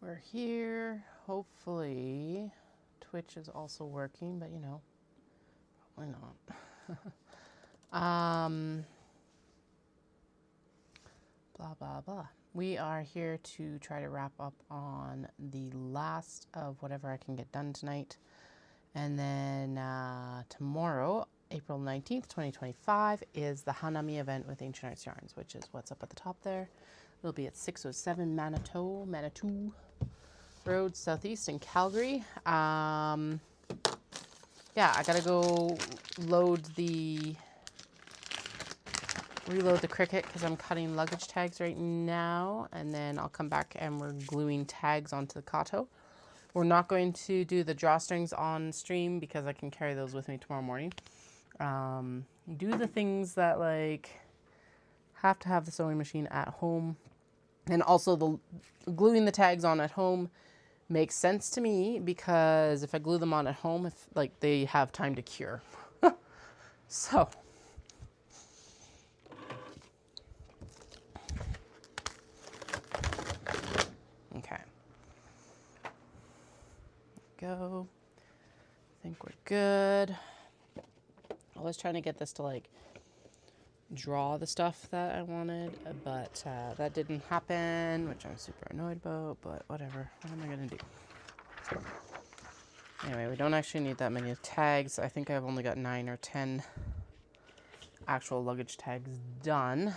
We're here. Hopefully Twitch is also working, but you know, probably not. Blah, blah, blah. We are here to try to wrap up on the last of whatever I can get done tonight. And then tomorrow, April 19th, 2025, is the Hanami event with Ancient Arts Yarns, which is what's up at the top there. It'll be at 607 Manitou Road, Southeast in Calgary. Yeah, I gotta go reload the Cricut because I'm cutting luggage tags right now, and then I'll come back and we're gluing tags onto the Kato. We're not going to do the drawstrings on stream because I can carry those with me tomorrow morning. Do the things that like have to have the sewing machine at home, and also the gluing the tags on at home makes sense to me because if I glue them on at home, if like they have time to cure. So okay, go. I think we're good. I was trying to get this to like draw the stuff that I wanted, but that didn't happen, which I'm super annoyed about, but whatever. What am I gonna do? Anyway, we don't actually need that many tags. I think I've only got 9 or 10 actual luggage tags done,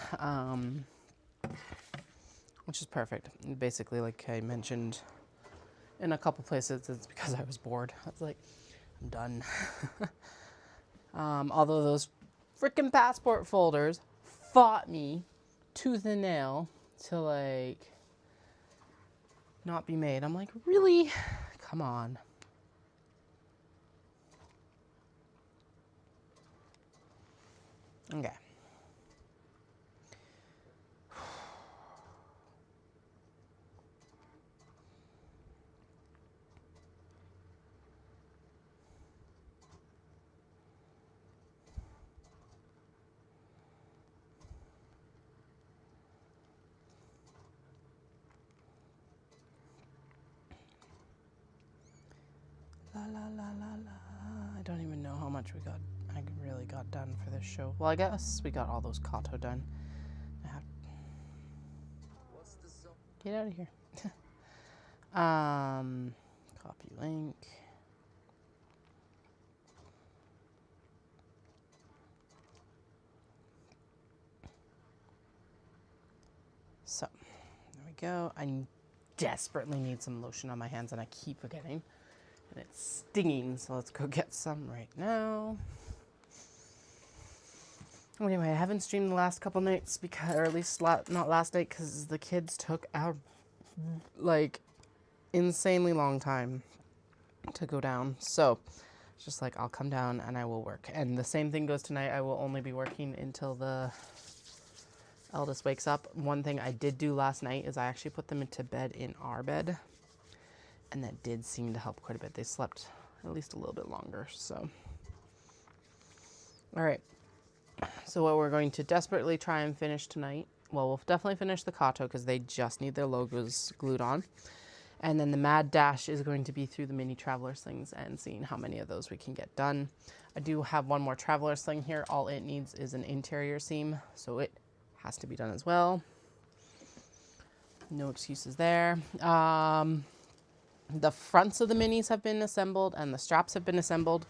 which is perfect. Basically, like I mentioned in a couple places, it's because I was bored. I was like, I'm done. Although those freaking passport folders fought me tooth and nail to like not be made. I'm like, really? Come on. Okay. La la la la la. I don't even know how much I really got done for this show. Well, I guess we got all those Kato done. I have... Get out of here. Copy link. So, there we go. I desperately need some lotion on my hands and I keep forgetting. And it's stinging, so let's go get some right now. Anyway, I haven't streamed the last couple nights because, or at least not last night, because the kids took a like insanely long time to go down. So it's just like I'll come down and I will work. And the same thing goes tonight. I will only be working until the eldest wakes up. One thing I did do last night is I actually put them into bed in our bed. And that did seem to help quite a bit. They slept at least a little bit longer, so. All right. So what we're going to desperately try and finish tonight, well, we'll definitely finish the Kato because they just need their logos glued on. And then the mad dash is going to be through the mini traveler slings and seeing how many of those we can get done. I do have one more traveler sling here. All it needs is an interior seam, so it has to be done as well. No excuses there. The fronts of the minis have been assembled and the straps have been assembled.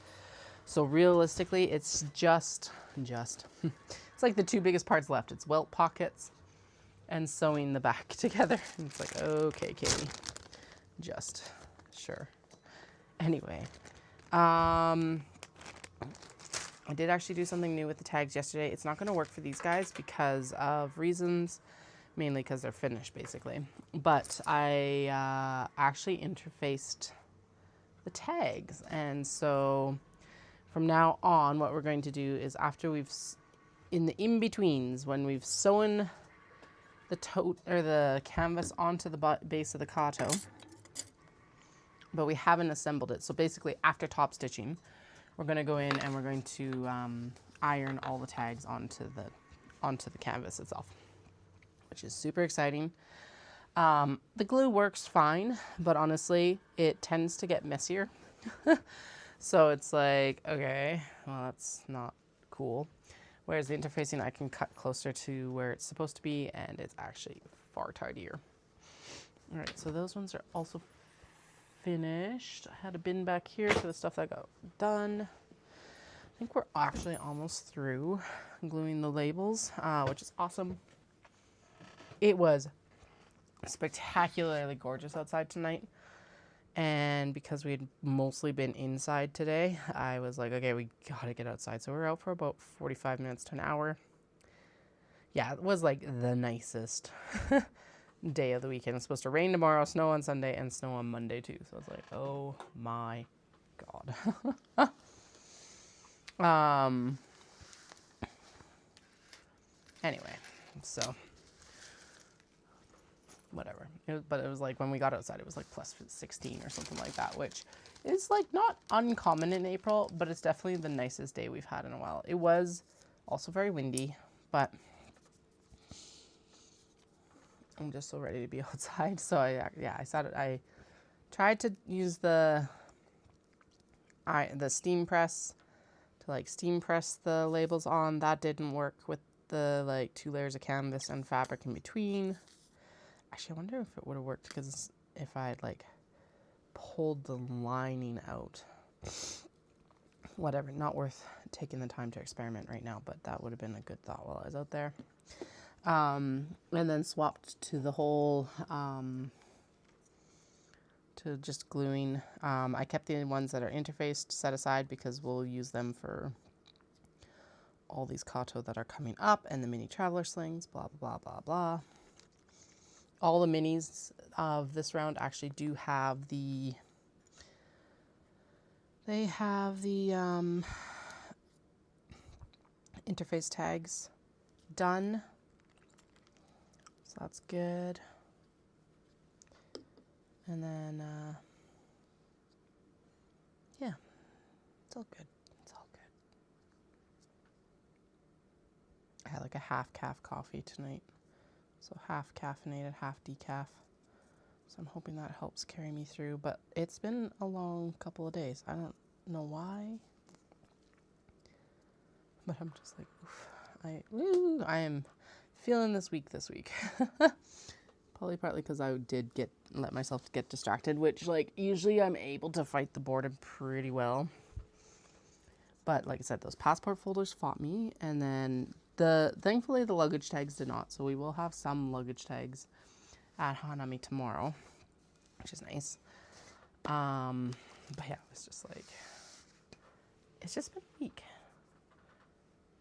So realistically, it's just, it's like the two biggest parts left. It's welt pockets and sewing the back together. And it's like, okay, Katie, just sure. Anyway, I did actually do something new with the tags yesterday. It's not going to work for these guys because of reasons. Mainly because they're finished, basically. But I actually interfaced the tags. And so from now on, what we're going to do is after we've, in the in-betweens, when we've sewn the tote or the canvas onto the base of the Kato, but we haven't assembled it. So basically after top stitching, we're going to go in and we're going to iron all the tags onto the canvas itself, which is super exciting. The glue works fine, but honestly, it tends to get messier. So it's like, okay, well, that's not cool. Whereas the interfacing, I can cut closer to where it's supposed to be, and it's actually far tidier. All right, so those ones are also finished. I had a bin back here for the stuff that got done. I think we're actually almost through gluing the labels, which is awesome. It was spectacularly gorgeous outside tonight. And because we had mostly been inside today, I was like, okay, we gotta get outside. So we were out for about 45 minutes to an hour. Yeah, it was like the nicest day of the weekend. It's supposed to rain tomorrow, snow on Sunday, and snow on Monday too. So I was like, oh my God. Anyway, so whatever. But it was like when we got outside, it was like plus 16 or something like that, which is like not uncommon in April, but it's definitely the nicest day we've had in a while. It was also very windy, but I'm just so ready to be outside. So I tried to use the steam press to like steam press the labels on. That didn't work with the like 2 layers of canvas and fabric in between. Actually, I wonder if it would have worked because if I had like pulled the lining out. Whatever, not worth taking the time to experiment right now, but that would have been a good thought while I was out there. And then swapped to the whole, to just gluing. I kept the ones that are interfaced set aside because we'll use them for all these Kato that are coming up and the mini traveler slings, blah, blah, blah, blah, blah. All the minis of this round actually do have the, they have the interface tags done. So that's good. And then, yeah, it's all good. It's all good. I had like a half calf coffee tonight. So half caffeinated, half decaf. So I'm hoping that helps carry me through. But it's been a long couple of days. I don't know why. But I'm just like, oof. I am feeling this week. Probably partly because I did let myself get distracted, which like usually I'm able to fight the boredom pretty well. But like I said, those passport folders fought me, and then thankfully the luggage tags did not. So we will have some luggage tags at Hanami tomorrow, which is nice. But yeah, it was just like, it's just been a week.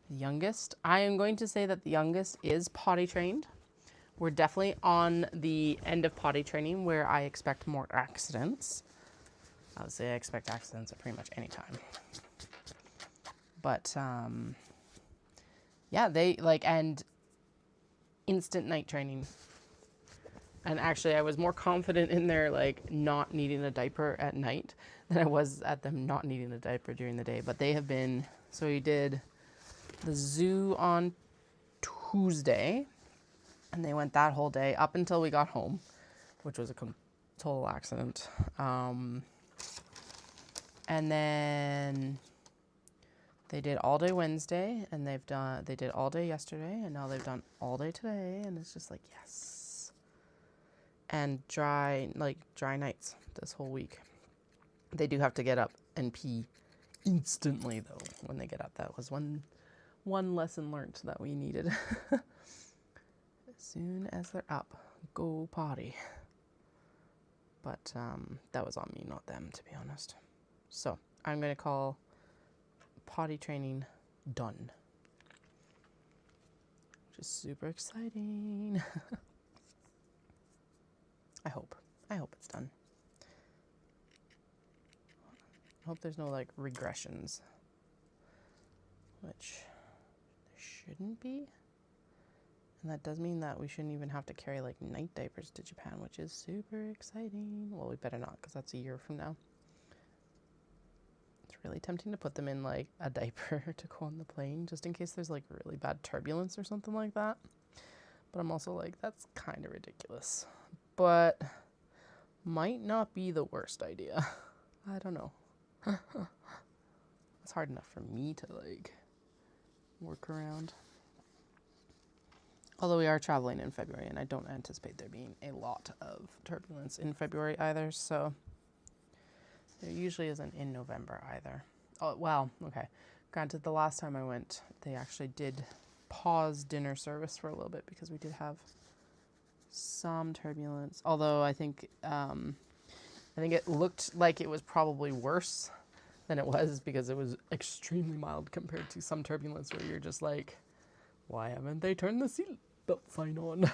The youngest, I am going to say that the youngest is potty trained. We're definitely on the end of potty training where I expect more accidents. I would say I expect accidents at pretty much any time. But yeah, they like, and instant night training. And actually I was more confident in their like not needing a diaper at night than I was at them not needing a diaper during the day. But they have been, so we did the zoo on Tuesday. And they went that whole day up until we got home, which was a total accident. And then they did all day Wednesday, and they did all day yesterday, and now they've done all day today, and it's just like, yes. And dry nights this whole week. They do have to get up and pee instantly though when they get up. That was one lesson learned that we needed. As soon as they're up, go potty. But that was on me, not them, to be honest. So I'm going to call potty training done, which is super exciting. I hope it's done. I hope there's no like regressions, which there shouldn't be. And that does mean that we shouldn't even have to carry like night diapers to Japan, which is super exciting. Well, we better not, because that's a year from now. It's really tempting to put them in like a diaper to go on the plane, just in case there's like really bad turbulence or something like that. But I'm also like, that's kind of ridiculous. but might not be the worst idea. I don't know. It's hard enough for me to like work around. Although we are traveling in February, and I don't anticipate there being a lot of turbulence in February either, so there usually isn't in November either. Oh, well, okay. Granted, the last time I went, they actually did pause dinner service for a little bit because we did have some turbulence. Although I think it looked like it was probably worse than it was because it was extremely mild compared to some turbulence where you're just like, why haven't they turned the seatbelt sign on?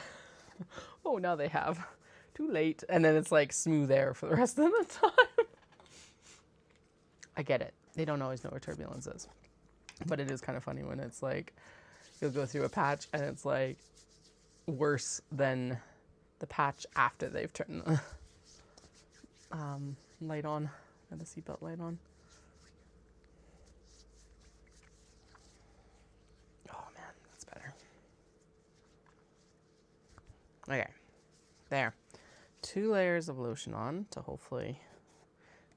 Oh, now they have. Too late. And then it's like smooth air for the rest of the time. I get it. They don't always know where turbulence is. But it is kind of funny when it's like, you'll go through a patch and it's like worse than the patch after they've turned the light on, or the seatbelt light on. Oh man, that's better. Okay, there. 2 layers of lotion on to hopefully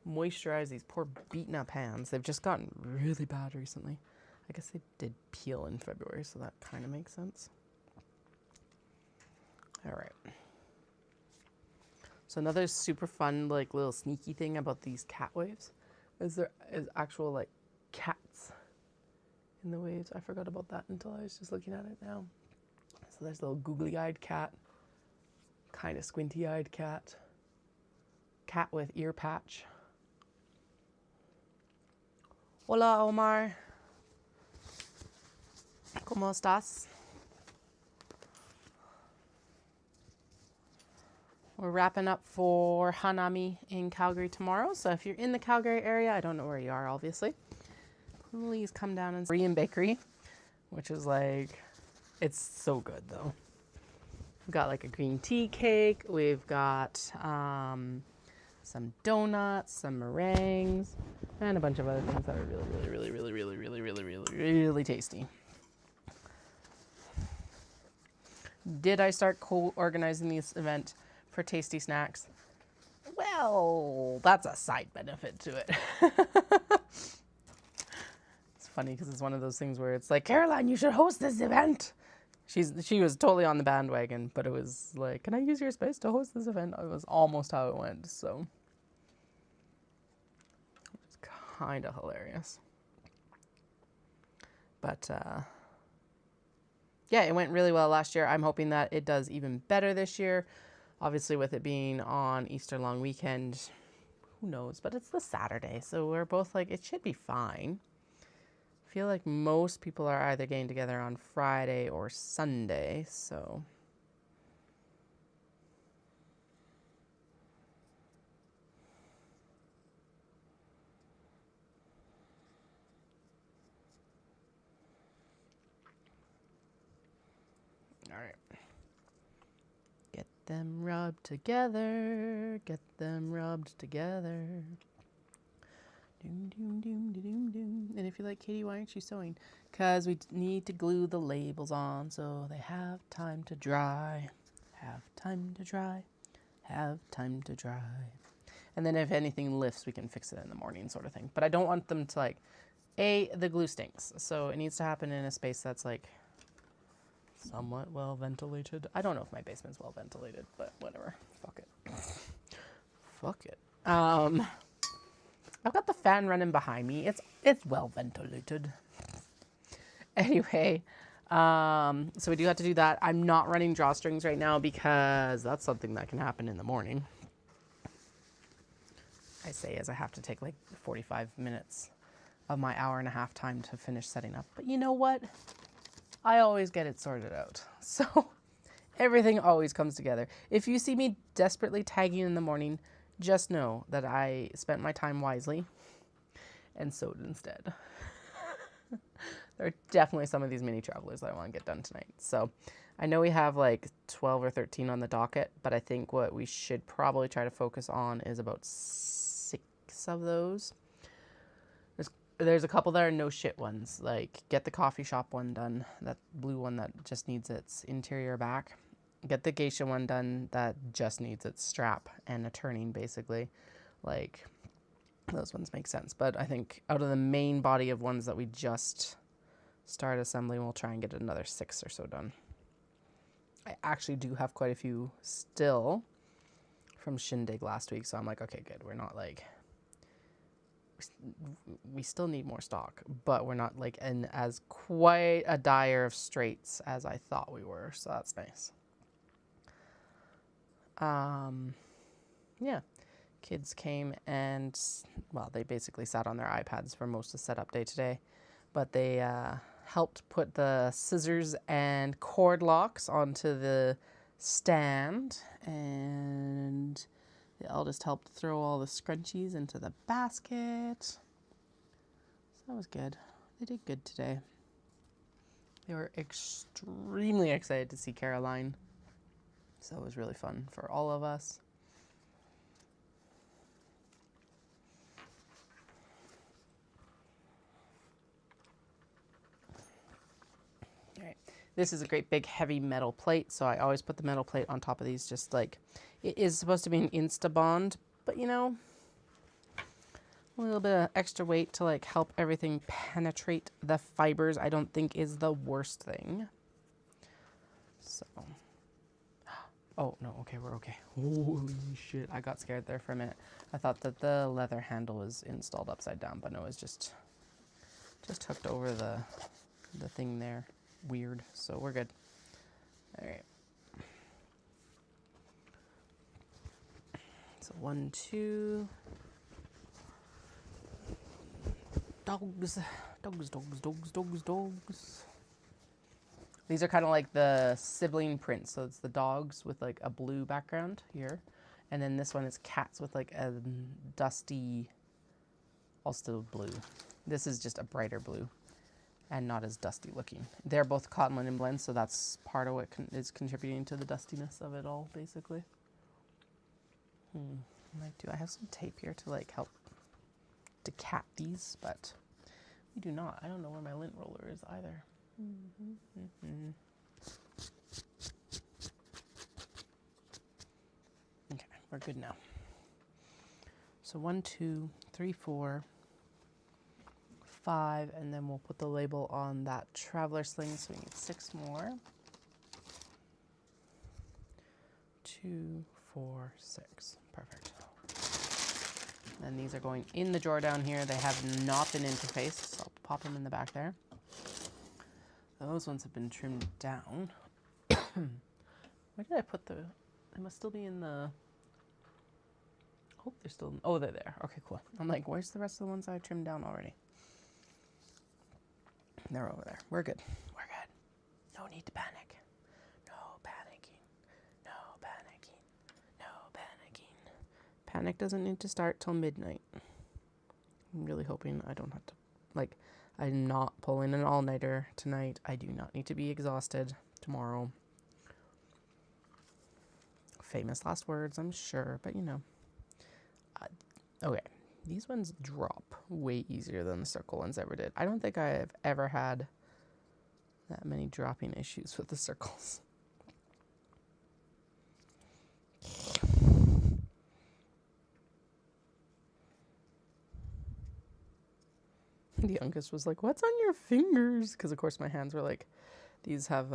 moisturize these poor beaten up hands. They've just gotten really bad recently. I guess they did peel in February, so that kind of makes sense. All right. So another super fun, like little sneaky thing about these cat waves is there is actual like cats in the waves. I forgot about that until I was just looking at it now. So there's a little googly-eyed cat, kind of squinty-eyed cat, cat with ear patch. Hola, Omar. ¿Cómo estás? We're wrapping up for Hanami in Calgary tomorrow. So if you're in the Calgary area, I don't know where you are, obviously, please come down and Korean bakery, which is like, it's so good though. We've got like a green tea cake. We've got some donuts, some meringues, and a bunch of other things that are really tasty. Did I start co-organizing this event for tasty snacks? Well, that's a side benefit to it. It's funny because it's one of those things where it's like, Caroline, you should host this event. She was totally on the bandwagon, but it was like, can I use your space to host this event? It was almost how it went, so it's kind of hilarious. But yeah, it went really well last year. I'm hoping that it does even better this year. Obviously, with it being on Easter long weekend, who knows? But it's the Saturday, so we're both like, it should be fine. I feel like most people are either getting together on Friday or Sunday, so. All right. Get them rubbed together. Get them rubbed together. Doom, doom, doom, doom, doom. And if you're like, Katie, why aren't you sewing? Because we need to glue the labels on so they have time to dry. Have time to dry. Have time to dry. And then if anything lifts, we can fix it in the morning sort of thing. But I don't want them to like, the glue stinks. So it needs to happen in a space that's like somewhat well ventilated. I don't know if my basement's well ventilated, but whatever. Fuck it. Fuck it. I've got the fan running behind me. It's well ventilated. Anyway, so we do have to do that. I'm not running drawstrings right now because that's something that can happen in the morning. I say as I have to take like 45 minutes of my hour-and-a-half time to finish setting up. But you know what? I always get it sorted out. So everything always comes together. If you see me desperately tagging in the morning, just know that I spent my time wisely and sewed instead. There are definitely some of these mini travelers that I want to get done tonight. So I know we have like 12 or 13 on the docket, but I think what we should probably try to focus on is about 6 of those. There's a couple that are no shit ones, like get the coffee shop one done, that blue one that just needs its interior back. get the geisha one done that just needs its strap and a turning, basically. Like, those ones make sense. But I think out of the main body of ones that we just started assembling, we'll try and get another 6 or so done. I actually do have quite a few still from Shindig last week, so I'm like, okay, good. We're not like, we still need more stock, but we're not like in as quite a dire of straits as I thought we were, so that's nice. Yeah, kids came and, well, they basically sat on their iPads for most of setup day today, but they helped put the scissors and cord locks onto the stand, and the eldest helped throw all the scrunchies into the basket. So that was good. They did good today. They were extremely excited to see Caroline. So it was really fun for all of us. All right. This is a great big heavy metal plate, so I always put the metal plate on top of these, just like, it is supposed to be an Insta-Bond, but you know, a little bit of extra weight to like help everything penetrate the fibers, I don't think is the worst thing. So, oh no, okay, we're okay. Holy shit, I got scared there for a minute. I thought that the leather handle was installed upside down, but no, it's just hooked over the thing there. Weird, so we're good. All right. So 1, 2. Dogs. These are kind of like the sibling prints. So it's the dogs with like a blue background here. And then this one is cats with like a dusty, also blue. This is just a brighter blue and not as dusty looking. They're both cotton linen blends, so that's part of what is contributing to the dustiness of it all, basically. Like, do I have some tape here to like help decap these? But we do not. I don't know where my lint roller is either. Okay, we're good now. So 1, 2, 3, 4, 5, and then we'll put the label on that traveler sling, so we need 6 more. 2, 4, 6. Perfect. And these are going in the drawer down here. They have not been interfaced, so I'll pop them in the back there. Those ones have been trimmed down. Where did I put the... They must still be in the... Hope they're still... Oh, they're there. Okay, cool. I'm like, where's the rest of the ones I trimmed down already? They're over there. We're good. We're good. No need to panic. No panicking. No panicking. No panicking. Panic doesn't need to start till midnight. I'm really hoping I don't have to... Like, I'm not pulling an all-nighter tonight. I do not need to be exhausted tomorrow. Famous last words, I'm sure, but you know. Okay, these ones drop way easier than the circle ones ever did. I don't think I have ever had that many dropping issues with the circles. The youngest was like, what's on your fingers? Because of course my hands were like, these have,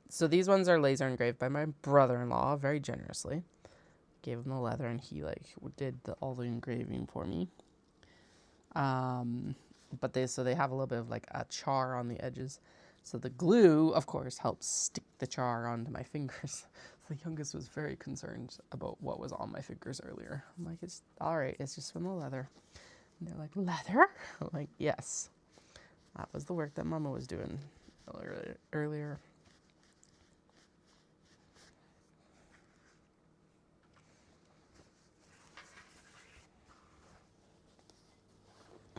so these ones are laser engraved by my brother-in-law very generously. Gave him the leather and he like did all the engraving for me. But they have a little bit of like a char on the edges. So the glue, of course, helps stick the char onto my fingers. The youngest was very concerned about what was on my fingers earlier. I'm like, it's all right, it's just from the leather. And they're like, leather? I'm like, yes. That was the work that Mama was doing earlier.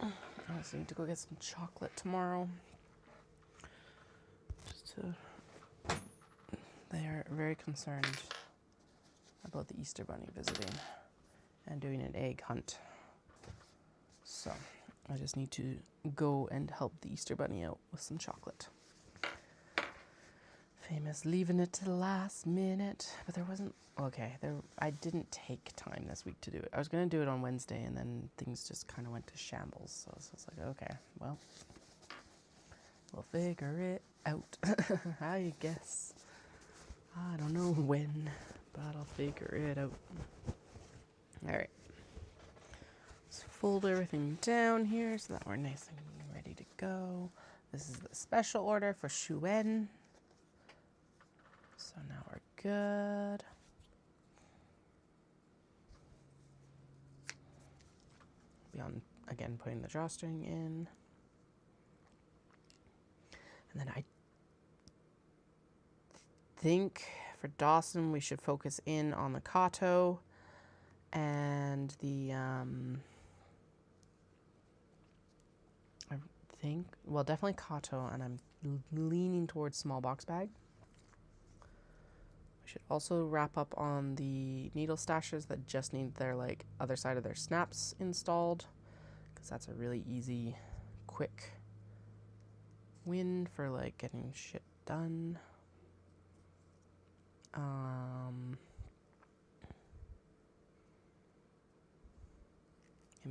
I also need to go get some chocolate tomorrow. They are very concerned about the Easter Bunny visiting and doing an egg hunt. So I just need to go and help the Easter Bunny out with some chocolate. Famous leaving it to the last minute. But there wasn't, okay, I didn't take time this week to do it. I was going to do it on Wednesday, and then things just kind of went to shambles. So I was like, okay, well, we'll figure it out. I guess. I don't know when, but I'll figure it out. All right. Let's fold everything down here so that we're nice and ready to go. This is the special order for Shuen. So now we're good. Be on, again, putting the drawstring in. And then I think for Dawson, we should focus in on the Kato and the, I think, well, definitely Kato, and I'm leaning towards small box bag. We should also wrap up on the needle stashers that just need their, like, other side of their snaps installed, because that's a really easy, quick win for, like, getting shit done. And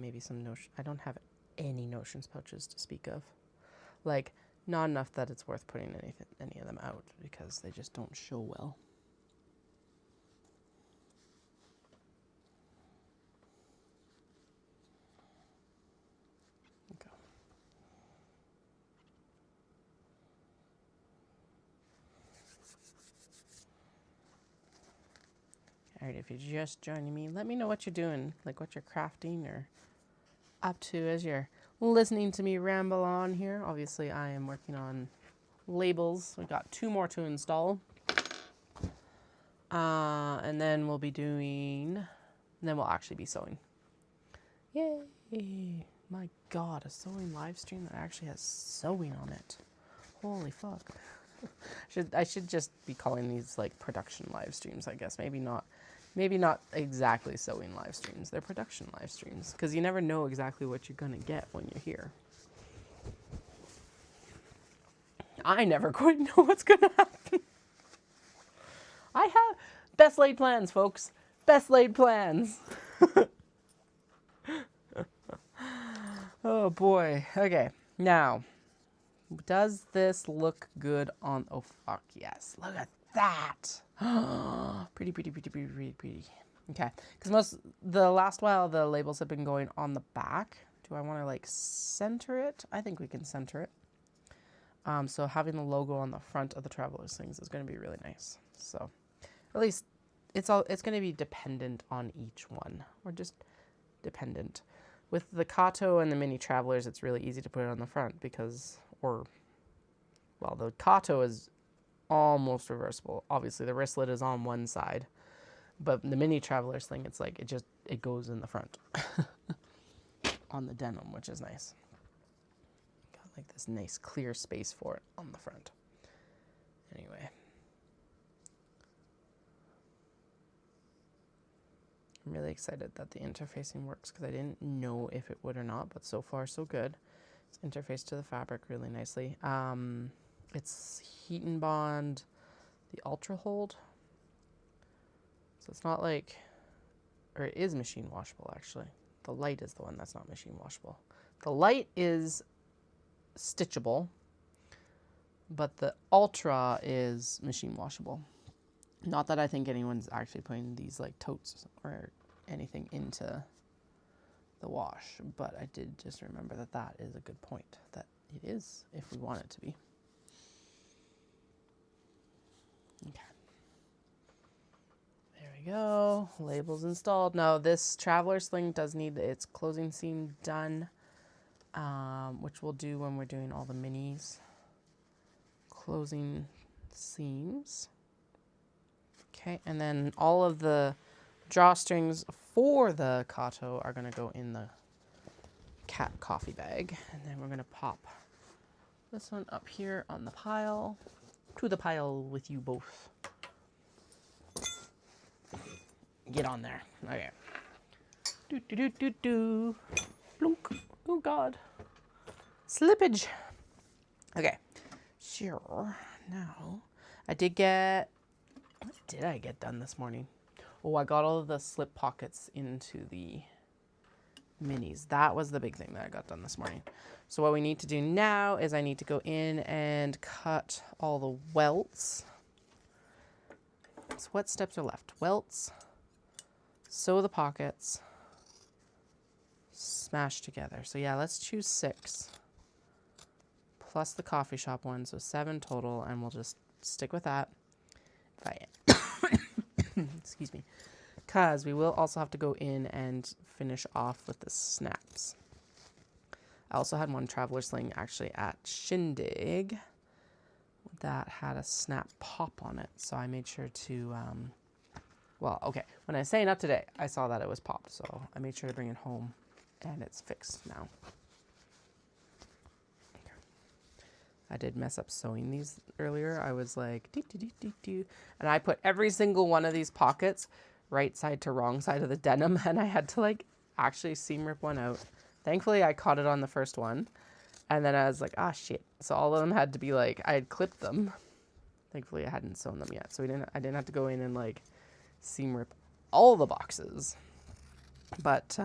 maybe some notion. I don't have any notions pouches to speak of. Like, not enough that it's worth putting any of them out because they just don't show well. Okay. All right, if you're just joining me, let me know what you're doing, like what you're crafting or up to as you're listening to me ramble on here. Obviously, I am working on labels. We've got 2 more to install. And then we'll be doing, and then we'll actually be sewing. Yay! My God, a sewing live stream that actually has sewing on it. Holy fuck. I should just be calling these like production live streams, I guess. Maybe not exactly sewing live streams. They're production live streams because you never know exactly what you're going to get when you're here. I never quite know what's going to happen. I have best laid plans, folks. Best laid plans. Oh boy. Okay. Now, does this look good on, oh fuck yes. Look at that. Pretty. Okay. Because the last while the labels have been going on the back. Do I want to like center it? I think we can center it. So having the logo on the front of the Traveler's Slings is going to be really nice. So at least it's going to be dependent on each one, or just dependent. With the Kato and the mini Travelers, it's really easy to put it on the front because, well, the Kato is almost reversible. Obviously, the wristlet is on one side, but the mini Traveler's thing, it's like it goes in the front on the denim, which is nice. Got like this nice clear space for it on the front. Anyway. I'm really excited that the interfacing works because I didn't know if it would or not, but so far so good. It's interfaced to the fabric really nicely. It's heat and bond, the ultra hold. So it's not like, or it is machine washable actually. The light is the one that's not machine washable. The light is stitchable, but the ultra is machine washable. Not that I think anyone's actually putting these like totes or anything into the wash, but I did just remember that is a good point, that it is if we want it to be. Okay. There we go. Labels installed. Now this Traveler Sling does need its closing seam done, which we'll do when we're doing all the minis. Closing seams. Okay, and then all of the drawstrings for the Kato are going to go in the cat coffee bag. And then we're going to pop this one up here on the pile, to the pile with you both. Get on there. Okay. Do. Blunk. Oh, God. Slippage. Okay. Sure. Now, I did get, what did I get done this morning? Oh, I got all of the slip pockets into the minis. That was the big thing that I got done this morning. So what we need to do now is I need to go in and cut all the welts. So what steps are left? Welts, sew the pockets, smash together. So yeah, let's choose 6 plus the coffee shop one, so 7 total, and we'll just stick with that. Excuse me, because we will also have to go in and finish off with the snaps. I also had one traveler sling actually at Shindig that had a snap pop on it, so I made sure to well, okay, when I say not today, I saw that it was popped, so I made sure to bring it home, and it's fixed now. I did mess up sewing these earlier. I was like, doo, doo, doo, doo, doo. And I put every single one of these pockets right side to wrong side of the denim, and I had to like actually seam rip one out. Thankfully, I caught it on the first one, and then I was like, ah, shit. So all of them had to be like, I had clipped them. Thankfully, I hadn't sewn them yet, so I didn't have to go in and like seam rip all the boxes. But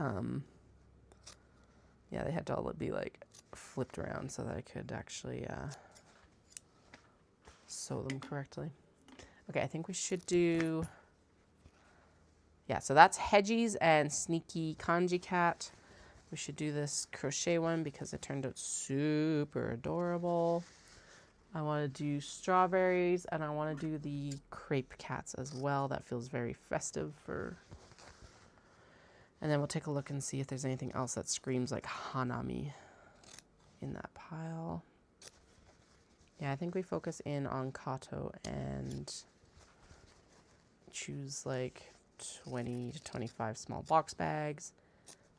yeah, they had to all be like flipped around so that I could actually sew them correctly. Okay, I think we should do, yeah, so that's Hedgies and Sneaky Kanji Cat. We should do this crochet one because it turned out super adorable. I want to do strawberries, and I want to do the crepe cats as well. That feels very festive for... And then we'll take a look and see if there's anything else that screams like Hanami in that pile. Yeah, I think we focus in on Kato and choose like 20 to 25 small box bags,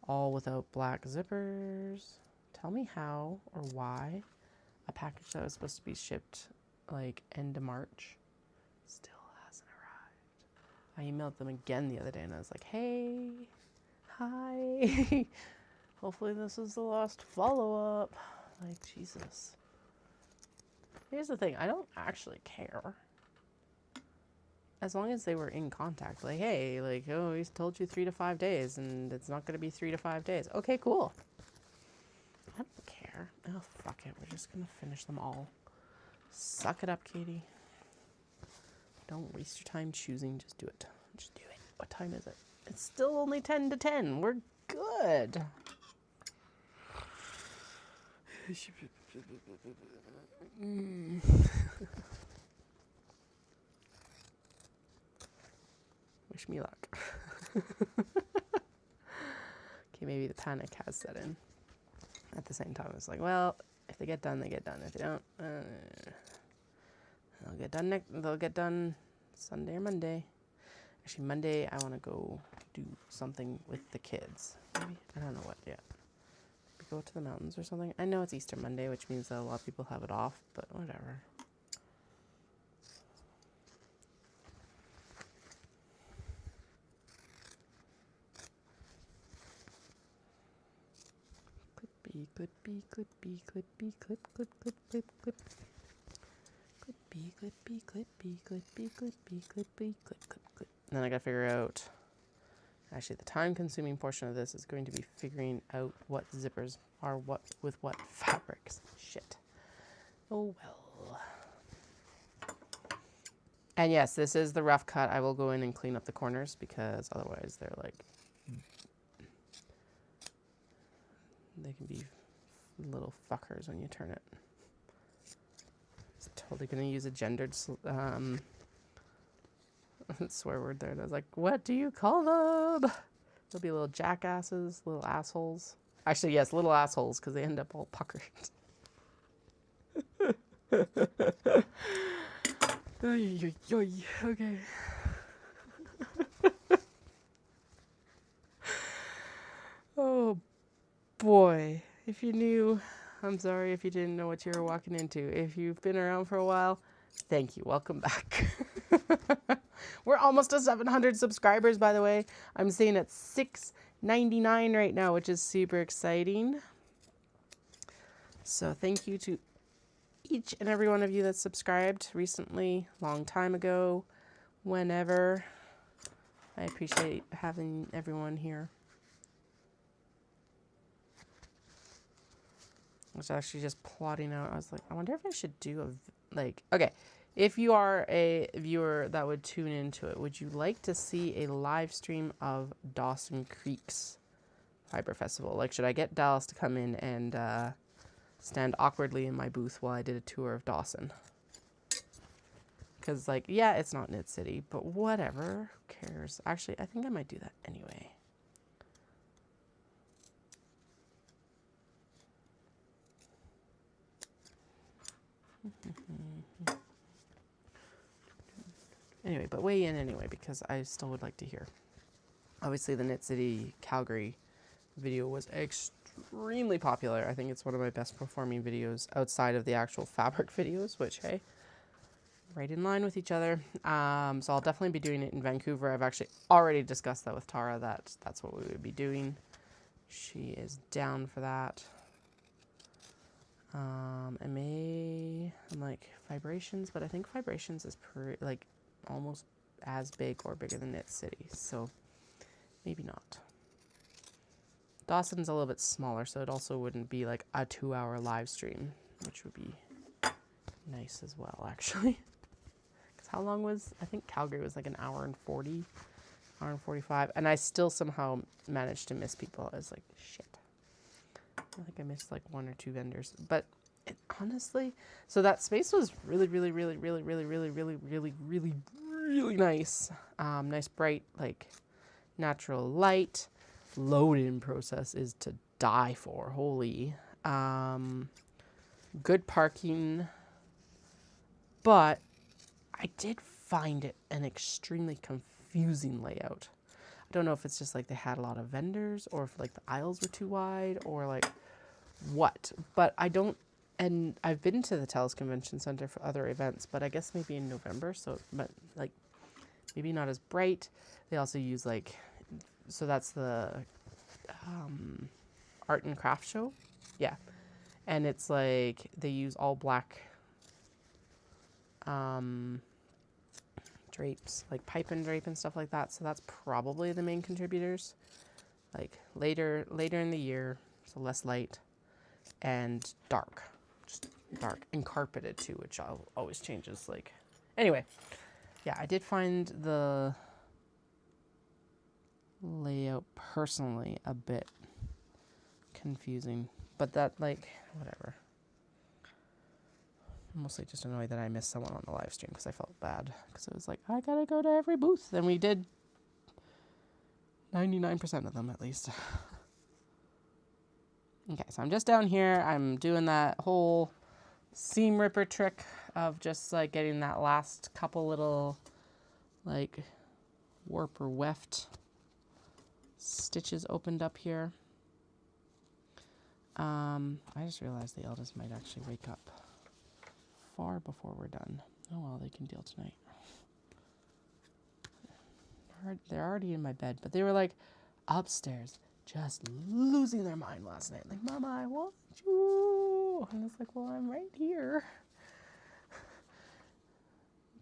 all without black zippers. Tell me how or why a package that was supposed to be shipped like end of March still hasn't arrived. I emailed them again the other day and I was like, hey, hi. Hopefully this is the last follow-up. Like, Jesus. Here's the thing. I don't actually care. As long as they were in contact. Like, hey, like, oh, he's told you 3 to 5 days, and it's not going to be 3 to 5 days. Okay, cool. I don't care. Oh, fuck it. We're just going to finish them all. Suck it up, Katie. Don't waste your time choosing. Just do it. Just do it. What time is it? It's still only 10 to 10. We're good. Wish me luck. Okay, maybe the panic has set in. At the same time, it's like, well, if they get done, they get done. If they don't, they'll get done they'll get done Sunday or Monday. Actually, Monday, I want to go do something with the kids. Maybe? I don't know what yet. Maybe go to the mountains or something. I know it's Easter Monday, which means that a lot of people have it off, but whatever. Clippy, clippy, clippy, clip, clip, clip, clip, clip. Clippy, clippy, clippy, clippy, clippy, clippy, clip, clip, clip. And then I gotta figure out, actually the time-consuming portion of this is going to be figuring out what zippers are what with what fabrics. Shit. Oh well. And yes, this is the rough cut. I will go in and clean up the corners because otherwise they're like, they can be little fuckers when you turn it. It's totally gonna use a gendered swear word there. And I was like, what do you call them? They'll be little jackasses, little assholes. Actually, yes, little assholes, because they end up all puckered. Okay. Oh boy, if you knew, I'm sorry if you didn't know what you were walking into. If you've been around for a while, thank you. Welcome back. We're almost to 700 subscribers, by the way. I'm seeing it's 699 right now, which is super exciting. So thank you to each and every one of you that's subscribed recently, long time ago, whenever. I appreciate having everyone here. I was actually just plotting out. I was like, I wonder if I should do okay, if you are a viewer that would tune into it, would you like to see a live stream of Dawson Creek's Fibre Festival? Like, should I get Dallas to come in and stand awkwardly in my booth while I did a tour of Dawson? Because, like, yeah, it's not Knit City, but whatever. Who cares? Actually, I think I might do that anyway. Anyway, but weigh in anyway, because I still would like to hear. Obviously, the Knit City Calgary video was extremely popular. I think it's one of my best performing videos outside of the actual fabric videos, which, hey, right in line with each other. So I'll definitely be doing it in Vancouver. I've actually already discussed that with Tara, that's what we would be doing. She is down for that. I'm like Vibrations, but I think Vibrations is like almost as big or bigger than Knit City, so maybe not. Dawson's a little bit smaller, so it also wouldn't be like a 2-hour live stream, which would be nice as well, actually. Because how long was, I think Calgary was like an hour and 40, hour and 45, and I still somehow managed to miss people. I was like, shit. I think I missed like 1 or 2 vendors, but it, honestly, so that space was really nice. Nice bright, like natural light. Load-in process is to die for. Holy. Good parking, but I did find it an extremely confusing layout. I don't know if it's just like they had a lot of vendors, or if like the aisles were too wide, or like what, but I don't, and I've been to the TELUS Convention Center for other events, but I guess maybe in November, so, but like maybe not as bright. They also use like, so that's the art and craft show, yeah, and it's like they use all black drapes, like pipe and drape and stuff like that, so that's probably the main contributors. Like later in the year, so less light and dark, just dark, and carpeted too, which always changes. Like, anyway, yeah, I did find the layout personally a bit confusing, but that, like, whatever. I'm mostly just annoyed that I missed someone on the live stream because I felt bad, because it was like, I gotta go to every booth, and we did 99% of them at least. Okay, so I'm just down here. I'm doing that whole seam ripper trick of just like getting that last couple little like warp or weft stitches opened up here. I just realized the eldest might actually wake up far before we're done. Oh well, they can deal tonight. They're already in my bed, but they were like upstairs just losing their mind last night. Like, Mama, I want you. And I was like, well, I'm right here.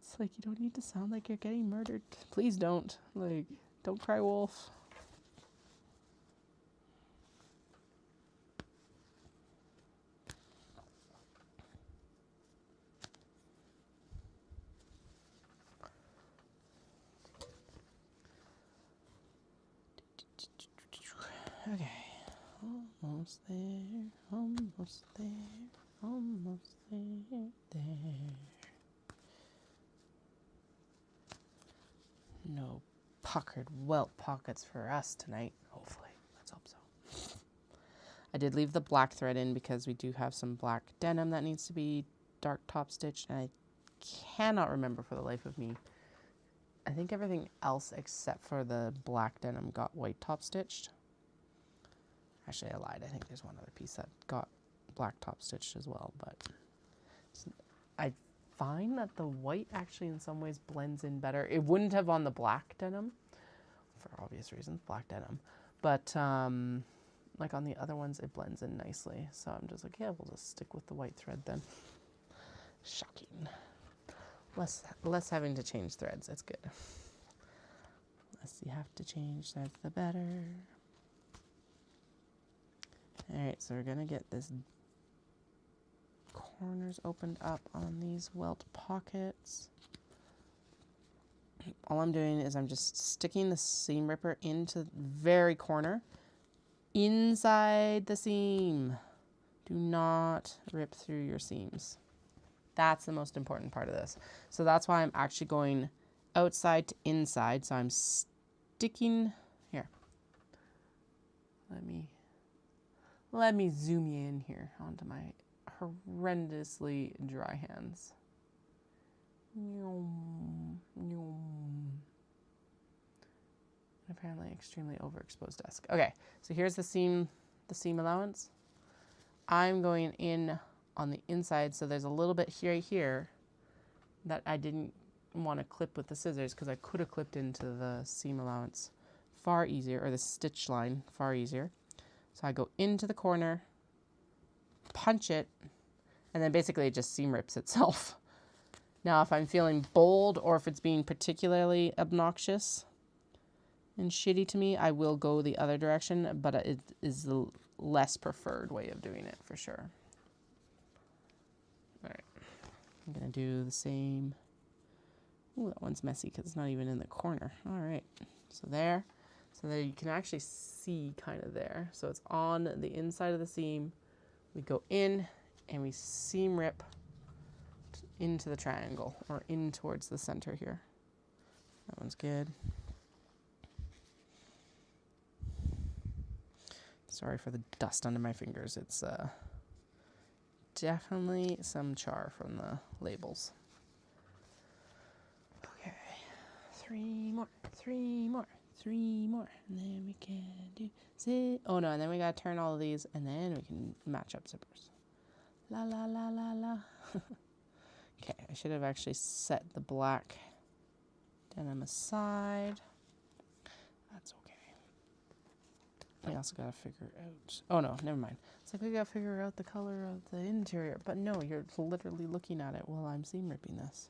It's like, you don't need to sound like you're getting murdered. Please don't. Like, don't cry wolf. Okay. Almost there, almost there, almost there. No puckered welt pockets for us tonight, hopefully. Let's hope so. I did leave the black thread in because we do have some black denim that needs to be dark top stitched, and I cannot remember for the life of me. I think everything else except for the black denim got white top stitched. Actually, I lied. I think there's one other piece that got black top stitched as well, but I find that the white actually in some ways blends in better. It wouldn't have on the black denim, for obvious reasons, black denim, but like on the other ones, it blends in nicely. So I'm just like, yeah, we'll just stick with the white thread then. Shocking. Less having to change threads. That's good. Less you have to change threads, the better. All right, so we're gonna get this corners opened up on these welt pockets. All I'm doing is I'm just sticking the seam ripper into the very corner, inside the seam. Do not rip through your seams. That's the most important part of this. So that's why I'm actually going outside to inside. So I'm sticking here. Let me zoom you in here onto my horrendously dry hands. Apparently extremely overexposed desk. Okay, so here's the seam allowance. I'm going in on the inside, so there's a little bit here that I didn't want to clip with the scissors because I could have clipped into the seam allowance far easier, or the stitch line far easier. So I go into the corner, punch it, and then basically it just seam rips itself. Now, if I'm feeling bold or if it's being particularly obnoxious and shitty to me, I will go the other direction, but it is the less preferred way of doing it for sure. All right, I'm gonna do the same. Ooh, that one's messy because it's not even in the corner. All right, so there you can actually see kind of there. So it's on the inside of the seam. We go in and we seam rip into the triangle, or in towards the center here. That one's good. Sorry for the dust under my fingers. It's definitely some char from the labels. Okay, three more. And then we can do sit. Oh no, and then we gotta turn all of these, and then we can match up zippers. La la la la la. Okay, I should have actually set the black denim aside. That's okay. We also gotta figure out, oh no, never mind. It's like we gotta figure out the color of the interior, but no, you're literally looking at it while I'm seam ripping this.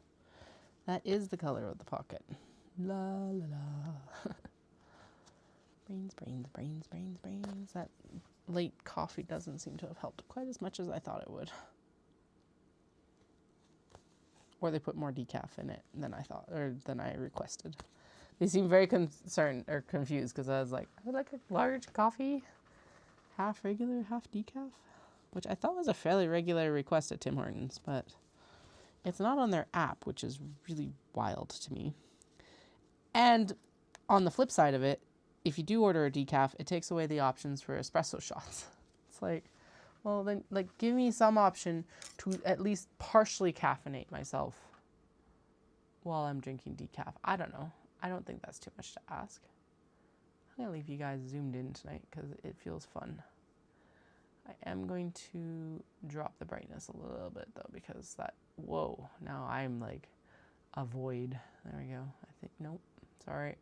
That is the color of the pocket. La la la. Brains. That late coffee doesn't seem to have helped quite as much as I thought it would. Or they put more decaf in it than I thought, or than I requested. They seemed very concerned or confused because I was like, I would like a large coffee, half regular, half decaf, which I thought was a fairly regular request at Tim Hortons, but it's not on their app, which is really wild to me. And on the flip side of it, if you do order a decaf, it takes away the options for espresso shots. It's like, well, then, like, give me some option to at least partially caffeinate myself while I'm drinking decaf. I don't know. I don't think that's too much to ask. I'm going to leave you guys zoomed in tonight because it feels fun. I am going to drop the brightness a little bit, though, because that, whoa, now I'm like a void. There we go. I think, nope, it's all right.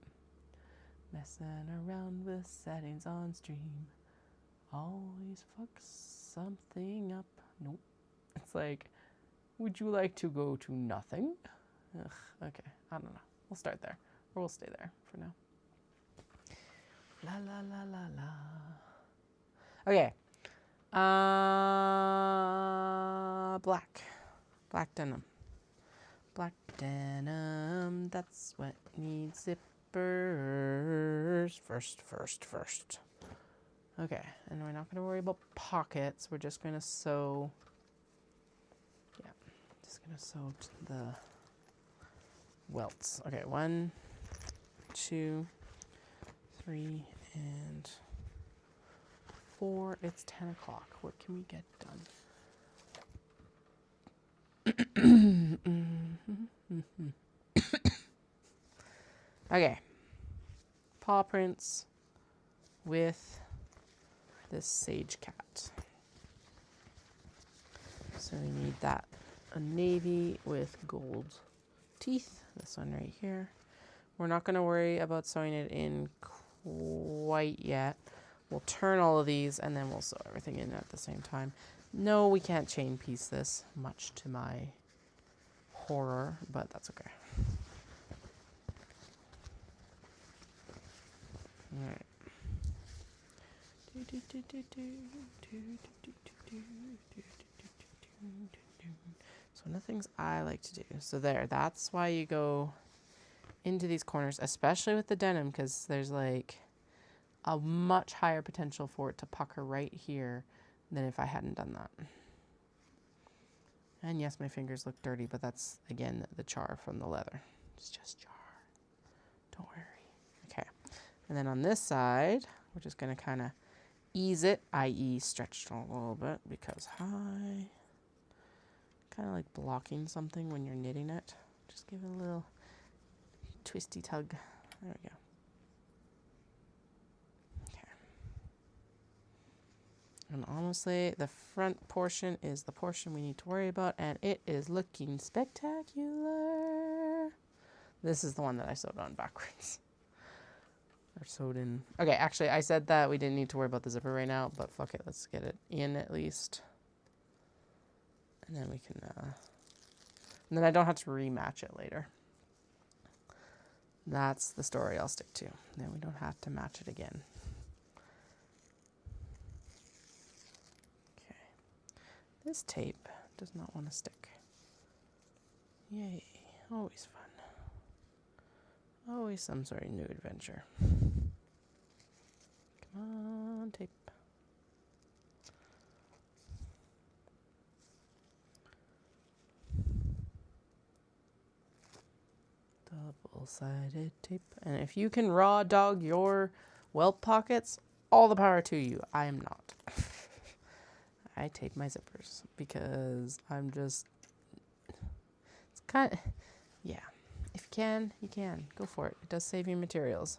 Messing around with settings on stream always fucks something up. Nope. It's like, would you like to go to nothing? Ugh, okay, I don't know. We'll start there, or we'll stay there for now. La la la la la. Okay. Black denim. Black denim, that's what needs zippers first. Okay, and we're not going to worry about pockets. We're just going to sew, yeah, just going to sew the welts. Okay, 1, 2, 3, and 4. It's 10 o'clock. What can we get done? Okay, paw prints with this sage cat. So we need that, a navy with gold teeth, this one right here. We're not going to worry about sewing it in quite yet. We'll turn all of these and then we'll sew everything in at the same time. No, we can't chain piece this, much to my horror, but that's okay. All right. So one of the things I like to do. So there, that's why you go into these corners, especially with the denim, because there's like a much higher potential for it to pucker right here than if I hadn't done that. And yes, my fingers look dirty, but that's, again, the char from the leather. It's just char. Don't worry. Okay. And then on this side, we're just going to kind of ease it, i.e. stretch it a little bit, because kind of like blocking something when you're knitting it. Just give it a little twisty tug. There we go. Okay. And honestly, the front portion is the portion we need to worry about, and it is looking spectacular. This is the one that I sewed on backwards. Or sewed in. Okay, actually, I said that we didn't need to worry about the zipper right now, but fuck it, let's get it in at least. And then we can, and then I don't have to rematch it later. That's the story I'll stick to. Then we don't have to match it again. Okay. This tape does not want to stick. Yay. Always fun. Always some sort of new adventure. Come on, tape. Double-sided tape. And if you can raw dog your welt pockets, all the power to you. I am not. I tape my zippers because I'm just, it's kind of, yeah. If you can, you can. Go for it. It does save you materials.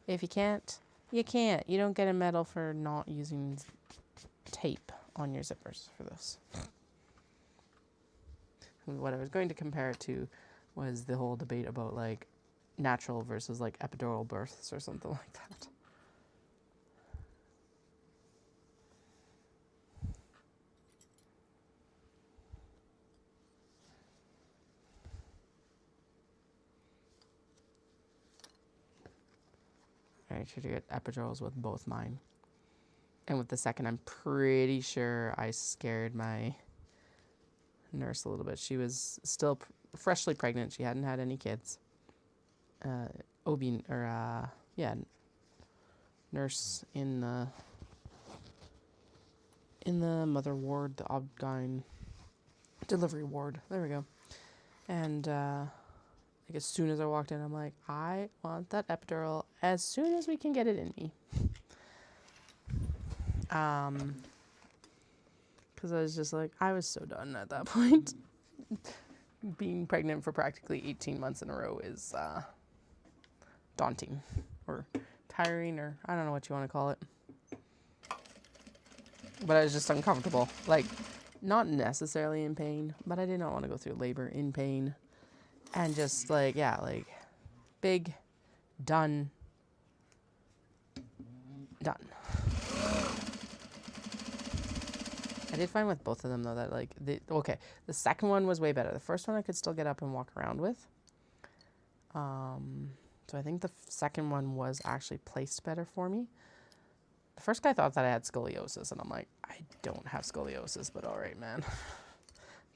If you can't, you can't. You don't get a medal for not using tape on your zippers for this. What I was going to compare it to was the whole debate about like natural versus like epidural births or something like that. I should get epidurals with both mine. And with the second, I'm pretty sure I scared my nurse a little bit. She was still freshly pregnant. She hadn't had any kids. Nurse in the mother ward, the obgyn delivery ward. There we go. And like as soon as I walked in, I'm like, I want that epidural as soon as we can get it in me. Because I was just like, I was so done at that point. Being pregnant for practically 18 months in a row is daunting or tiring, or I don't know what you want to call it. But I was just uncomfortable. Like, not necessarily in pain, but I did not want to go through labor in pain. And just like, yeah, like big, done. I did find with both of them though that like, the second one was way better. The first one I could still get up and walk around with. So I think the second one was actually placed better for me. The first guy thought that I had scoliosis, and I'm like, I don't have scoliosis, but all right, man.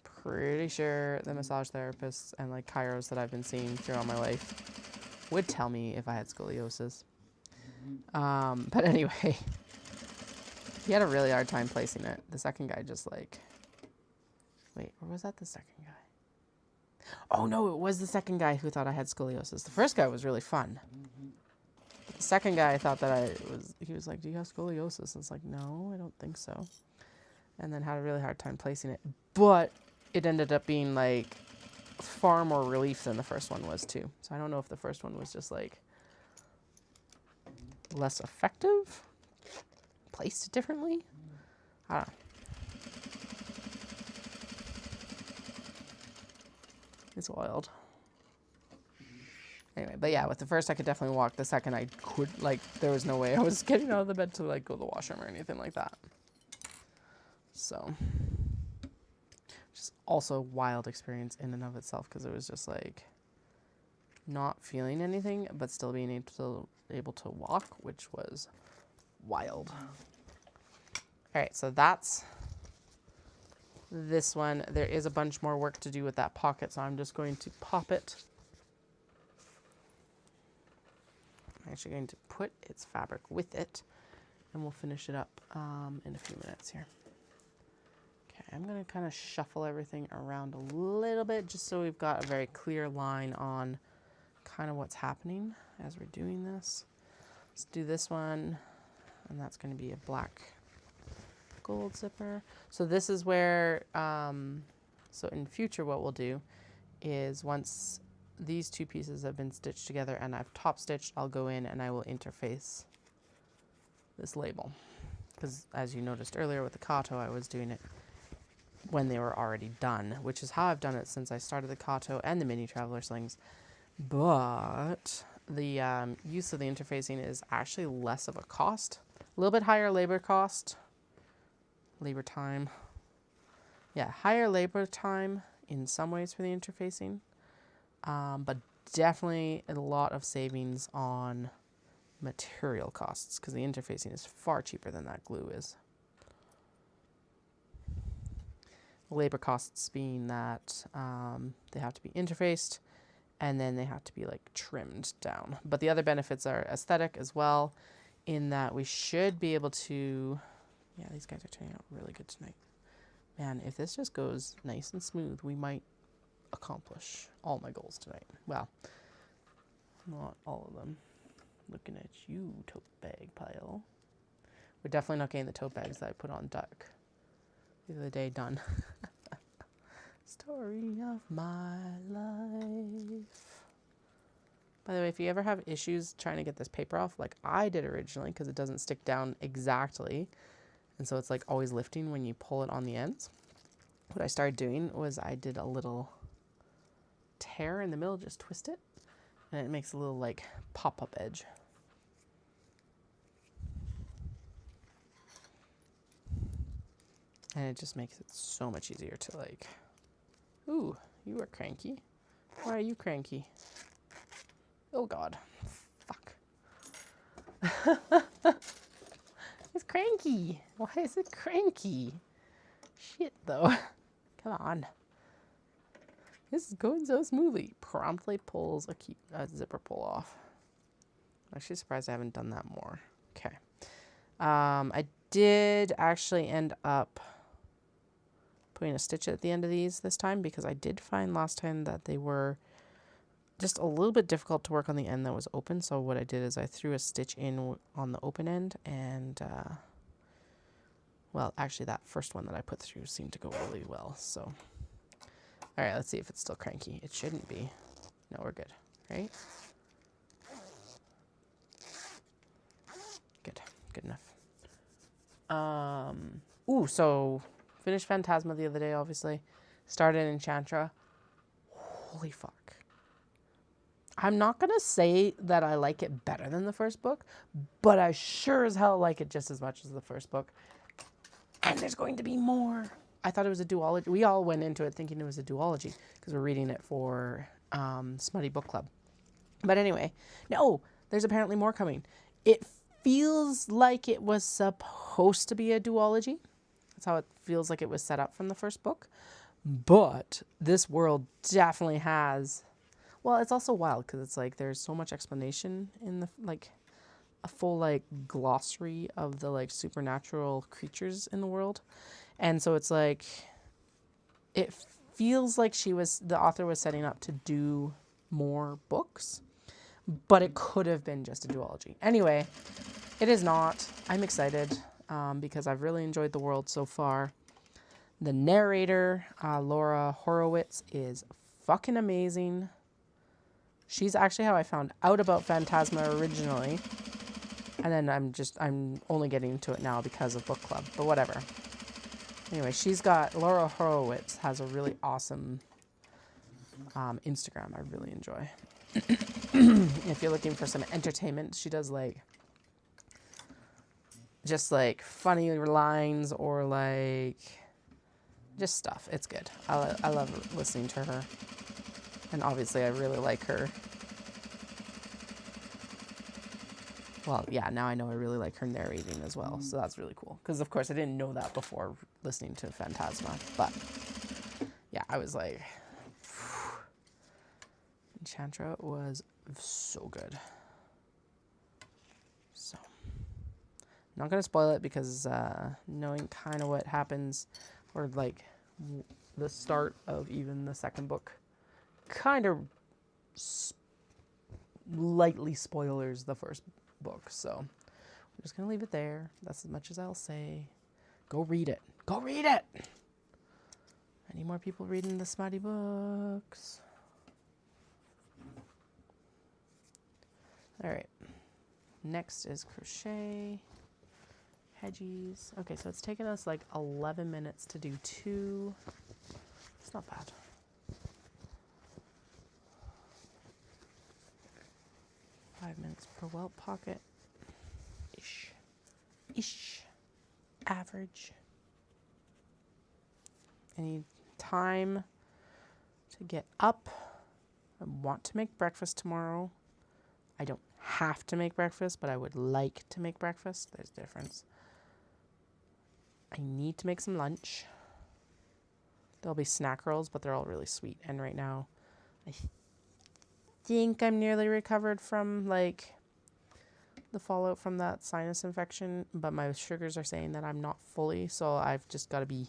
Pretty sure the massage therapists and like chiros that I've been seeing throughout my life would tell me if I had scoliosis. But anyway, he had a really hard time placing it. The second guy just like, wait, or was that the second guy? Oh no, it was the second guy who thought I had scoliosis. The first guy was really fun. The second guy thought that he was like, do you have scoliosis? And it's like, no, I don't think so. And then had a really hard time placing it. But it ended up being like far more relief than the first one was too. So I don't know if the first one was just like less effective, placed differently. I don't know. It's wild. Anyway, but yeah, with the first I could definitely walk. The second I could, like, there was no way I was getting out of the bed to like go to the washroom or anything like that. So Just also a wild experience in and of itself, because it was just like not feeling anything, but still being able to walk, which was wild. All right, so that's this one. There is a bunch more work to do with that pocket, so I'm just going to pop it. I'm actually going to put its fabric with it, and we'll finish it up in a few minutes here. Okay, I'm going to kind of shuffle everything around a little bit just so we've got a very clear line on kind of what's happening as we're doing this. Let's do this one, and that's going to be a black gold zipper. So this is where, so in future what we'll do is once these two pieces have been stitched together and I've top stitched, I'll go in and I will interface this label. Because as you noticed earlier with the Kato, I was doing it when they were already done, which is how I've done it since I started the Kato and the mini traveler slings. But the use of the interfacing is actually less of a cost, a little bit higher labor cost, labor time. Yeah, higher labor time in some ways for the interfacing, but definitely a lot of savings on material costs because the interfacing is far cheaper than that glue is. Labor costs being that they have to be interfaced and then they have to be like trimmed down. But the other benefits are aesthetic as well, in that we should be able to, yeah, these guys are turning out really good tonight. Man, if this just goes nice and smooth, we might accomplish all my goals tonight. Well, not all of them. Looking at you, tote bag pile. We're definitely not getting the tote bags that I put on duck the other day done. Story of my life. By the way, if you ever have issues trying to get this paper off, like I did originally, because it doesn't stick down exactly, and so it's like always lifting when you pull it on the ends, what I started doing was I did a little tear in the middle, just twist it, and it makes a little like pop-up edge. And it just makes it so much easier to like, ooh, you are cranky. Why are you cranky? Oh God, fuck. It's cranky. Why is it cranky? Shit though. Come on. This is going so smoothly. Promptly pulls a zipper pull off. I'm actually surprised I haven't done that more. Okay. I did actually end up putting a stitch at the end of these this time because I did find last time that they were just a little bit difficult to work on the end that was open. So what I did is I threw a stitch in on the open end and, well, actually that first one that I put through seemed to go really well. So, all right, let's see if it's still cranky. It shouldn't be. No, we're good, right? Good enough. Ooh, so finished Phantasma the other day, obviously. Started Enchantra. Holy fuck. I'm not going to say that I like it better than the first book, but I sure as hell like it just as much as the first book. And there's going to be more. I thought it was a duology. We all went into it thinking it was a duology because we're reading it for Smutty Book Club. But anyway, no, there's apparently more coming. It feels like it was supposed to be a duology. That's how it feels like it was set up from the first book. But this world definitely has... Well, it's also wild because it's like there's so much explanation in the, like, a full, like, glossary of the, like, supernatural creatures in the world. And so it's like, it feels like the author was setting up to do more books, but it could have been just a duology. Anyway, it is not. I'm excited because I've really enjoyed the world so far. The narrator, Laura Horowitz, is fucking amazing. She's actually how I found out about Phantasma originally. And then I'm only getting to it now because of book club, but whatever. Anyway, Laura Horowitz has a really awesome Instagram I really enjoy. If you're looking for some entertainment, she does like, just like funny lines or like just stuff. It's good. I love listening to her. And obviously I really like her. Well, yeah, now I know I really like her narrating as well. So that's really cool. Because, of course, I didn't know that before listening to Phantasma. But, yeah, I was like... Enchantra was so good. So... I'm not going to spoil it because knowing kind of what happens, or, like, the start of even the second book, kind of lightly spoilers the first book, so I'm just gonna leave it there. That's as much as I'll say. Go read it. Go read it. I need more people reading the smutty books. All right. Next is crochet. Hedgies. Okay, so it's taken us like 11 minutes to do 2. It's not bad. $5 per welt pocket. Ish. Average. I need time to get up. I want to make breakfast tomorrow. I don't have to make breakfast, but I would like to make breakfast. There's a difference. I need to make some lunch. There'll be snack rolls, but they're all really sweet. And right now, I think I'm nearly recovered from, like, the fallout from that sinus infection, but my sugars are saying that I'm not fully, so I've just got to be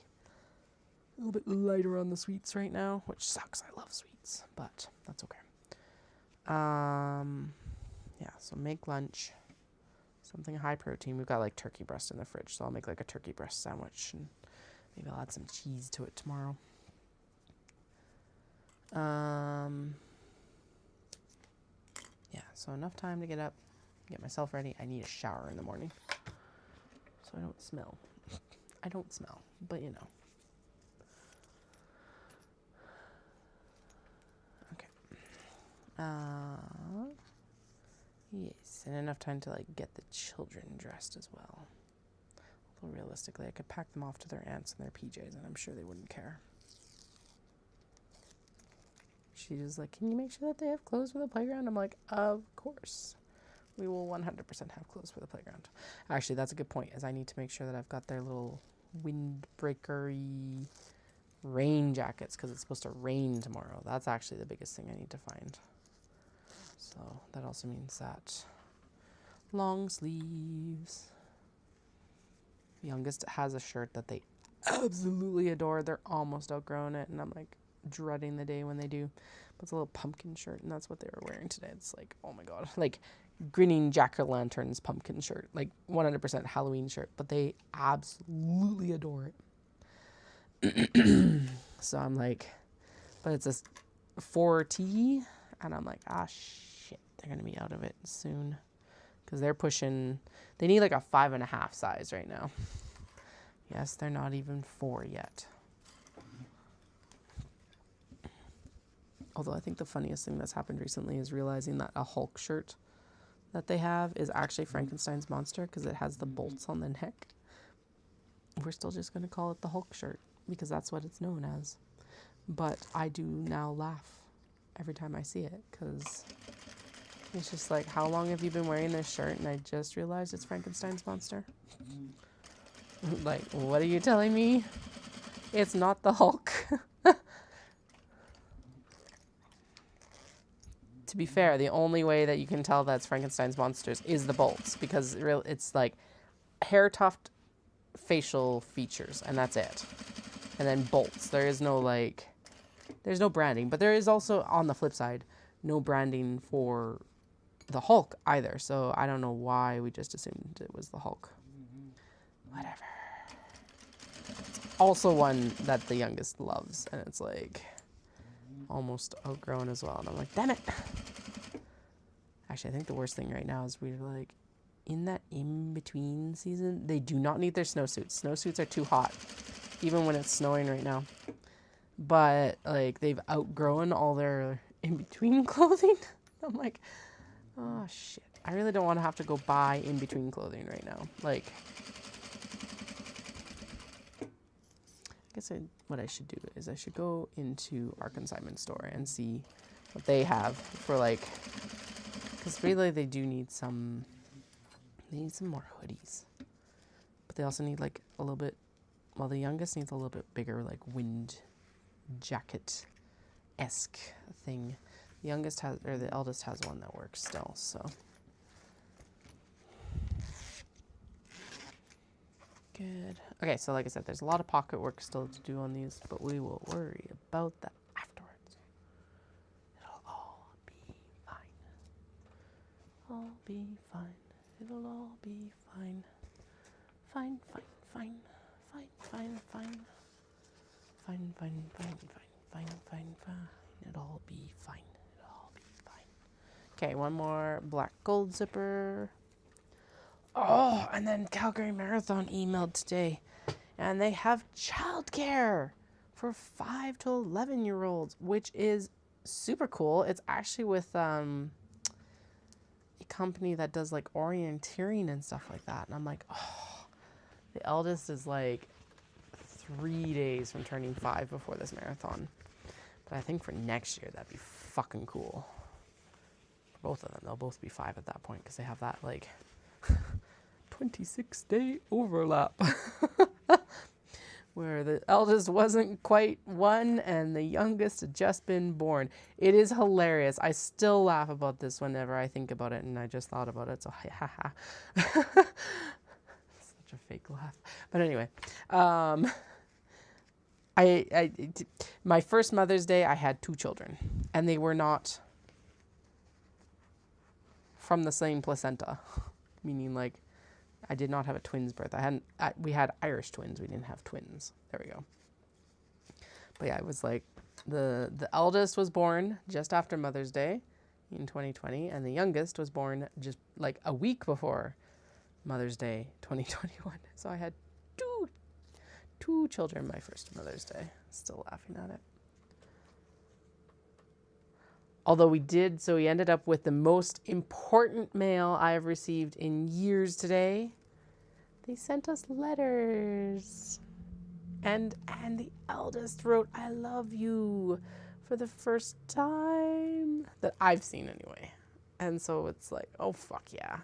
a little bit lighter on the sweets right now, which sucks. I love sweets, but that's okay. Yeah, so make lunch. Something high protein. We've got, like, turkey breast in the fridge, so I'll make, like, a turkey breast sandwich, and maybe I'll add some cheese to it tomorrow. Yeah, so enough time to get up, get myself ready. I need a shower in the morning, so I don't smell. I don't smell, but you know. Okay. Yes, and enough time to, like, get the children dressed as well. Although realistically, I could pack them off to their aunts in their PJs, and I'm sure they wouldn't care. She was like, can you make sure that they have clothes for the playground? I'm like, of course. We will 100% have clothes for the playground. Actually, that's a good point, is I need to make sure that I've got their little windbreaker-y rain jackets, because it's supposed to rain tomorrow. That's actually the biggest thing I need to find. So that also means that long sleeves. The youngest has a shirt that they absolutely adore. They're almost outgrown it, and I'm like dreading the day when they do. But it's a little pumpkin shirt, and that's what they were wearing today. It's like, oh my god, like grinning jack-o'-lanterns pumpkin shirt, like 100% Halloween shirt, but they absolutely adore it. So I'm like, but it's a 4T, and I'm like, ah shit, they're gonna be out of it soon, because they're pushing, they need like a 5.5 size right now. Yes, they're not even 4 yet. Although I think the funniest thing that's happened recently is realizing that a Hulk shirt that they have is actually Frankenstein's monster, because it has the bolts on the neck. We're still just going to call it the Hulk shirt because that's what it's known as. But I do now laugh every time I see it, because it's just like, how long have you been wearing this shirt? And I just realized it's Frankenstein's monster. Like, what are you telling me? It's not the Hulk. To be fair, the only way that you can tell that's Frankenstein's monsters is the bolts, because it's like hair tuft facial features, and that's it. And then bolts. There is no, like, there's no branding, but there is also, on the flip side, no branding for the Hulk either. So I don't know why we just assumed it was the Hulk. Whatever. It's also one that the youngest loves, and it's like almost outgrown as well. And I'm like, damn it. Actually, I think the worst thing right now is we're like in that in-between season. They do not need their snowsuits. Snowsuits are too hot, even when it's snowing right now. But like, they've outgrown all their in-between clothing. I'm like, oh shit. I really don't want to have to go buy in-between clothing right now. Like, guess what I should do is I should go into our consignment store and see what they have for like, because really they do need some, they need some more hoodies. But they also need like a little bit, well, the youngest needs a little bit bigger like wind jacket-esque thing. The youngest has, or the eldest has one that works still, so. Good. Okay, so like I said, there's a lot of pocket work still to do on these, but we will worry about that afterwards. It'll all be fine. All be fine. It'll all be fine. Fine, fine, fine. Fine, fine, fine. Fine, fine, fine, fine, fine, fine, fine. It'll all be fine. It'll all be fine. Okay, one more black gold zipper. Oh, and then Calgary Marathon emailed today, and they have childcare for 5 to 11-year-olds, which is super cool. It's actually with a company that does like orienteering and stuff like that. And I'm like, oh, the eldest is like 3 days from turning 5 before this marathon. But I think for next year, that'd be fucking cool. For both of them, they'll both be 5 at that point because they have that like 26-day overlap where the eldest wasn't quite 1 and the youngest had just been born. It is hilarious. I still laugh about this whenever I think about it, and I just thought about it, so haha. Such a fake laugh. But anyway, my first Mother's Day, I had 2 children, and they were not from the same placenta, meaning like I did not have a twins birth. We had Irish twins. We didn't have twins. There we go. But yeah, it was like the eldest was born just after Mother's Day in 2020, and the youngest was born just like a week before Mother's Day 2021. So I had two children my first Mother's Day. Still laughing at it. Although we ended up with the most important mail I have received in years today. They sent us letters. And the eldest wrote, "I love you," for the first time that I've seen anyway. And so it's like, oh, fuck yeah.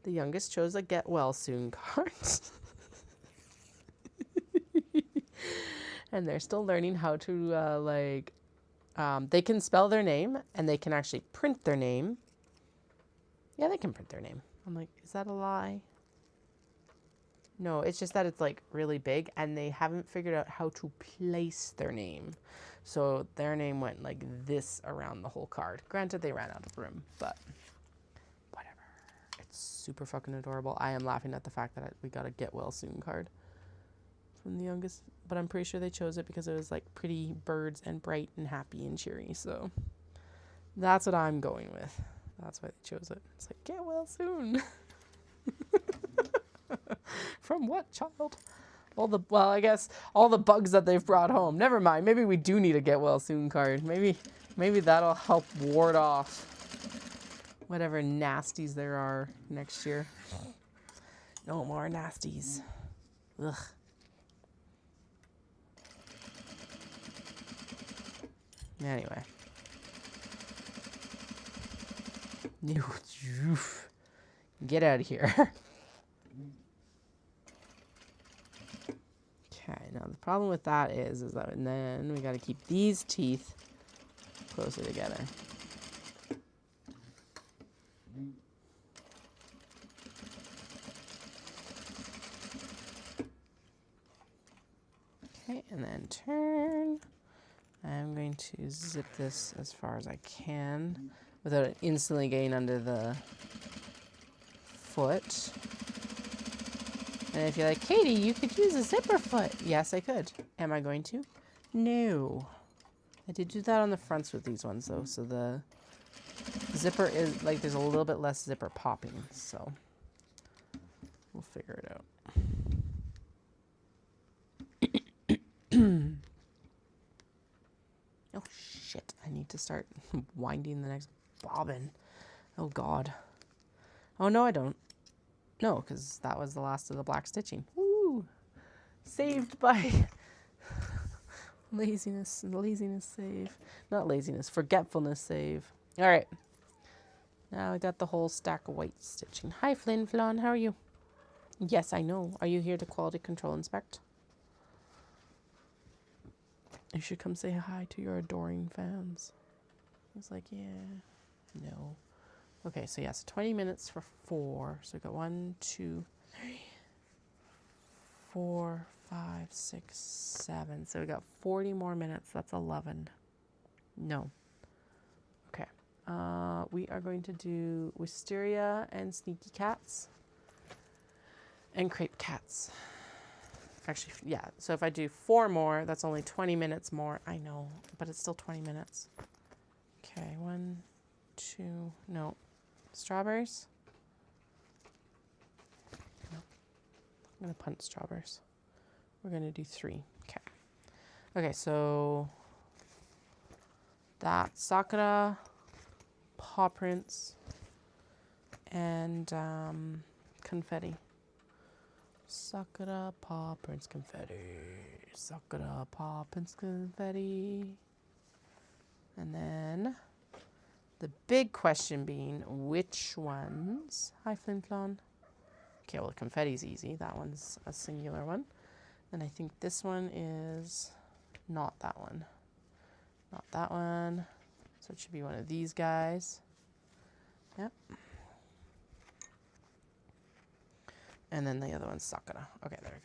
The youngest chose a get well soon card. And they're still learning how to they can spell their name, and they can actually print their name. Yeah, they can print their name. I'm like, is that a lie? No, it's just that it's like really big, and they haven't figured out how to place their name. So their name went like this around the whole card. Granted, they ran out of room, but whatever. It's super fucking adorable. I am laughing at the fact that we got a get well soon card from the youngest, but I'm pretty sure they chose it because it was like pretty birds and bright and happy and cheery. So that's what I'm going with. That's why they chose it. It's like, get well soon. From what, child? I guess all the bugs that they've brought home. Never mind. Maybe we do need a get well soon card. Maybe that'll help ward off whatever nasties there are next year. No more nasties. Ugh. Anyway. Get out of here. Okay, now the problem with that is that, and then we got to keep these teeth closer together. Okay, and then turn. I'm going to zip this as far as I can without it instantly getting under the foot. And if you're like, Katie, you could use a zipper foot. Yes, I could. Am I going to? No. I did do that on the fronts with these ones, though. So the zipper is, like, there's a little bit less zipper popping. So we'll figure it out. Oh, shit. I need to start winding the next bobbin. Oh, God. Oh, no, I don't. No, because that was the last of the black stitching. Woo! Saved by Laziness save. Not laziness, forgetfulness save. All right. Now I got the whole stack of white stitching. Hi, Flynn Flon, how are you? Yes, I know. Are you here to quality control inspect? You should come say hi to your adoring fans. He's like, yeah. No. Okay, so yes, 20 minutes for 4. So we got 1, 2, 3, 4, 5, 6, 7. So we got 40 more minutes. That's 11. No. Okay. We are going to do wisteria and sneaky cats and crepe cats. Actually, yeah. So if I do 4 more, that's only 20 minutes more. I know, but it's still 20 minutes. Okay, 1, 2, no. Strawberries? No. I'm going to punt strawberries. We're going to do 3. Okay. Okay, so that's Sakura, paw prints, and confetti. Sakura, paw prints, confetti. Sakura, paw prints, confetti. And then the big question being, which ones? Hi, Flin Flon. Okay, well, confetti's easy. That one's a singular one. And I think this one is not that one. Not that one. So it should be one of these guys. Yep. And then the other one's Sakura. Okay, there we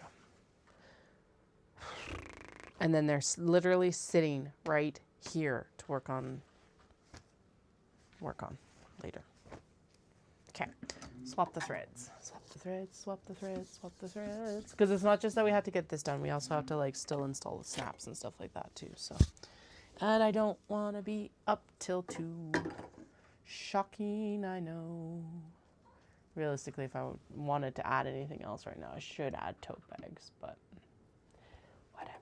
go. And then they're literally sitting right here to work on later. Okay, swap the threads. Swap the threads, swap the threads, swap the threads. Because it's not just that we have to get this done. We also have to like still install the snaps and stuff like that too. So, and I don't want to be up till 2. Shocking, I know. Realistically, if I wanted to add anything else right now, I should add tote bags, but whatever.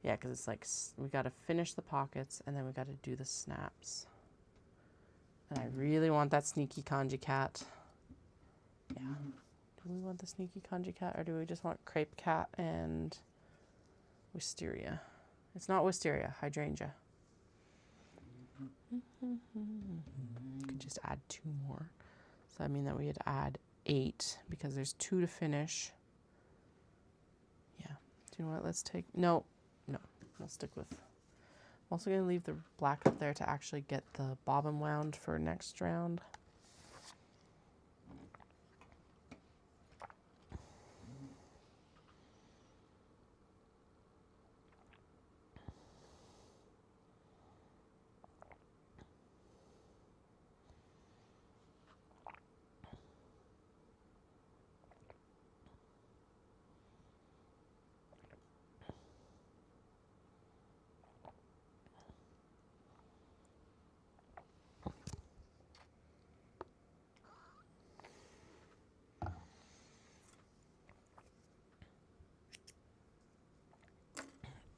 Yeah, because it's like we got to finish the pockets and then we got to do the snaps. And I really want that sneaky kanji cat. Yeah. Do we want the sneaky kanji cat or do we just want crepe cat and wisteria? It's not wisteria, hydrangea. Could just add 2 more. So I mean that we had to add 8 because there's 2 to finish. Yeah. Do you know what? Let's take... No. We'll stick with... I'm also going to leave the black up there to actually get the bobbin wound for next round.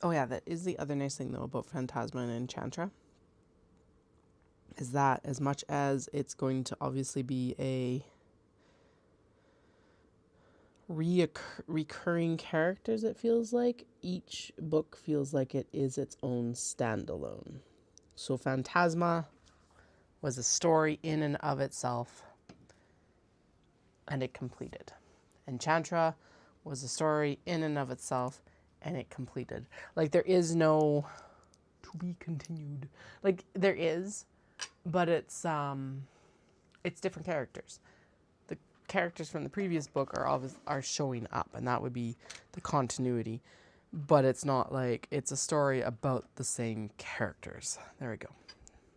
Oh yeah, that is the other nice thing though about Phantasma and Enchantra. Is that as much as it's going to obviously be a recurring characters, it feels like, each book feels like it is its own standalone. So Phantasma was a story in and of itself, and it completed. Enchantra was a story in and of itself, and it completed. Like, there is no to be continued. Like, there is, but it's different characters. The characters from the previous book are showing up, and that would be the continuity. But it's not like it's a story about the same characters. There we go.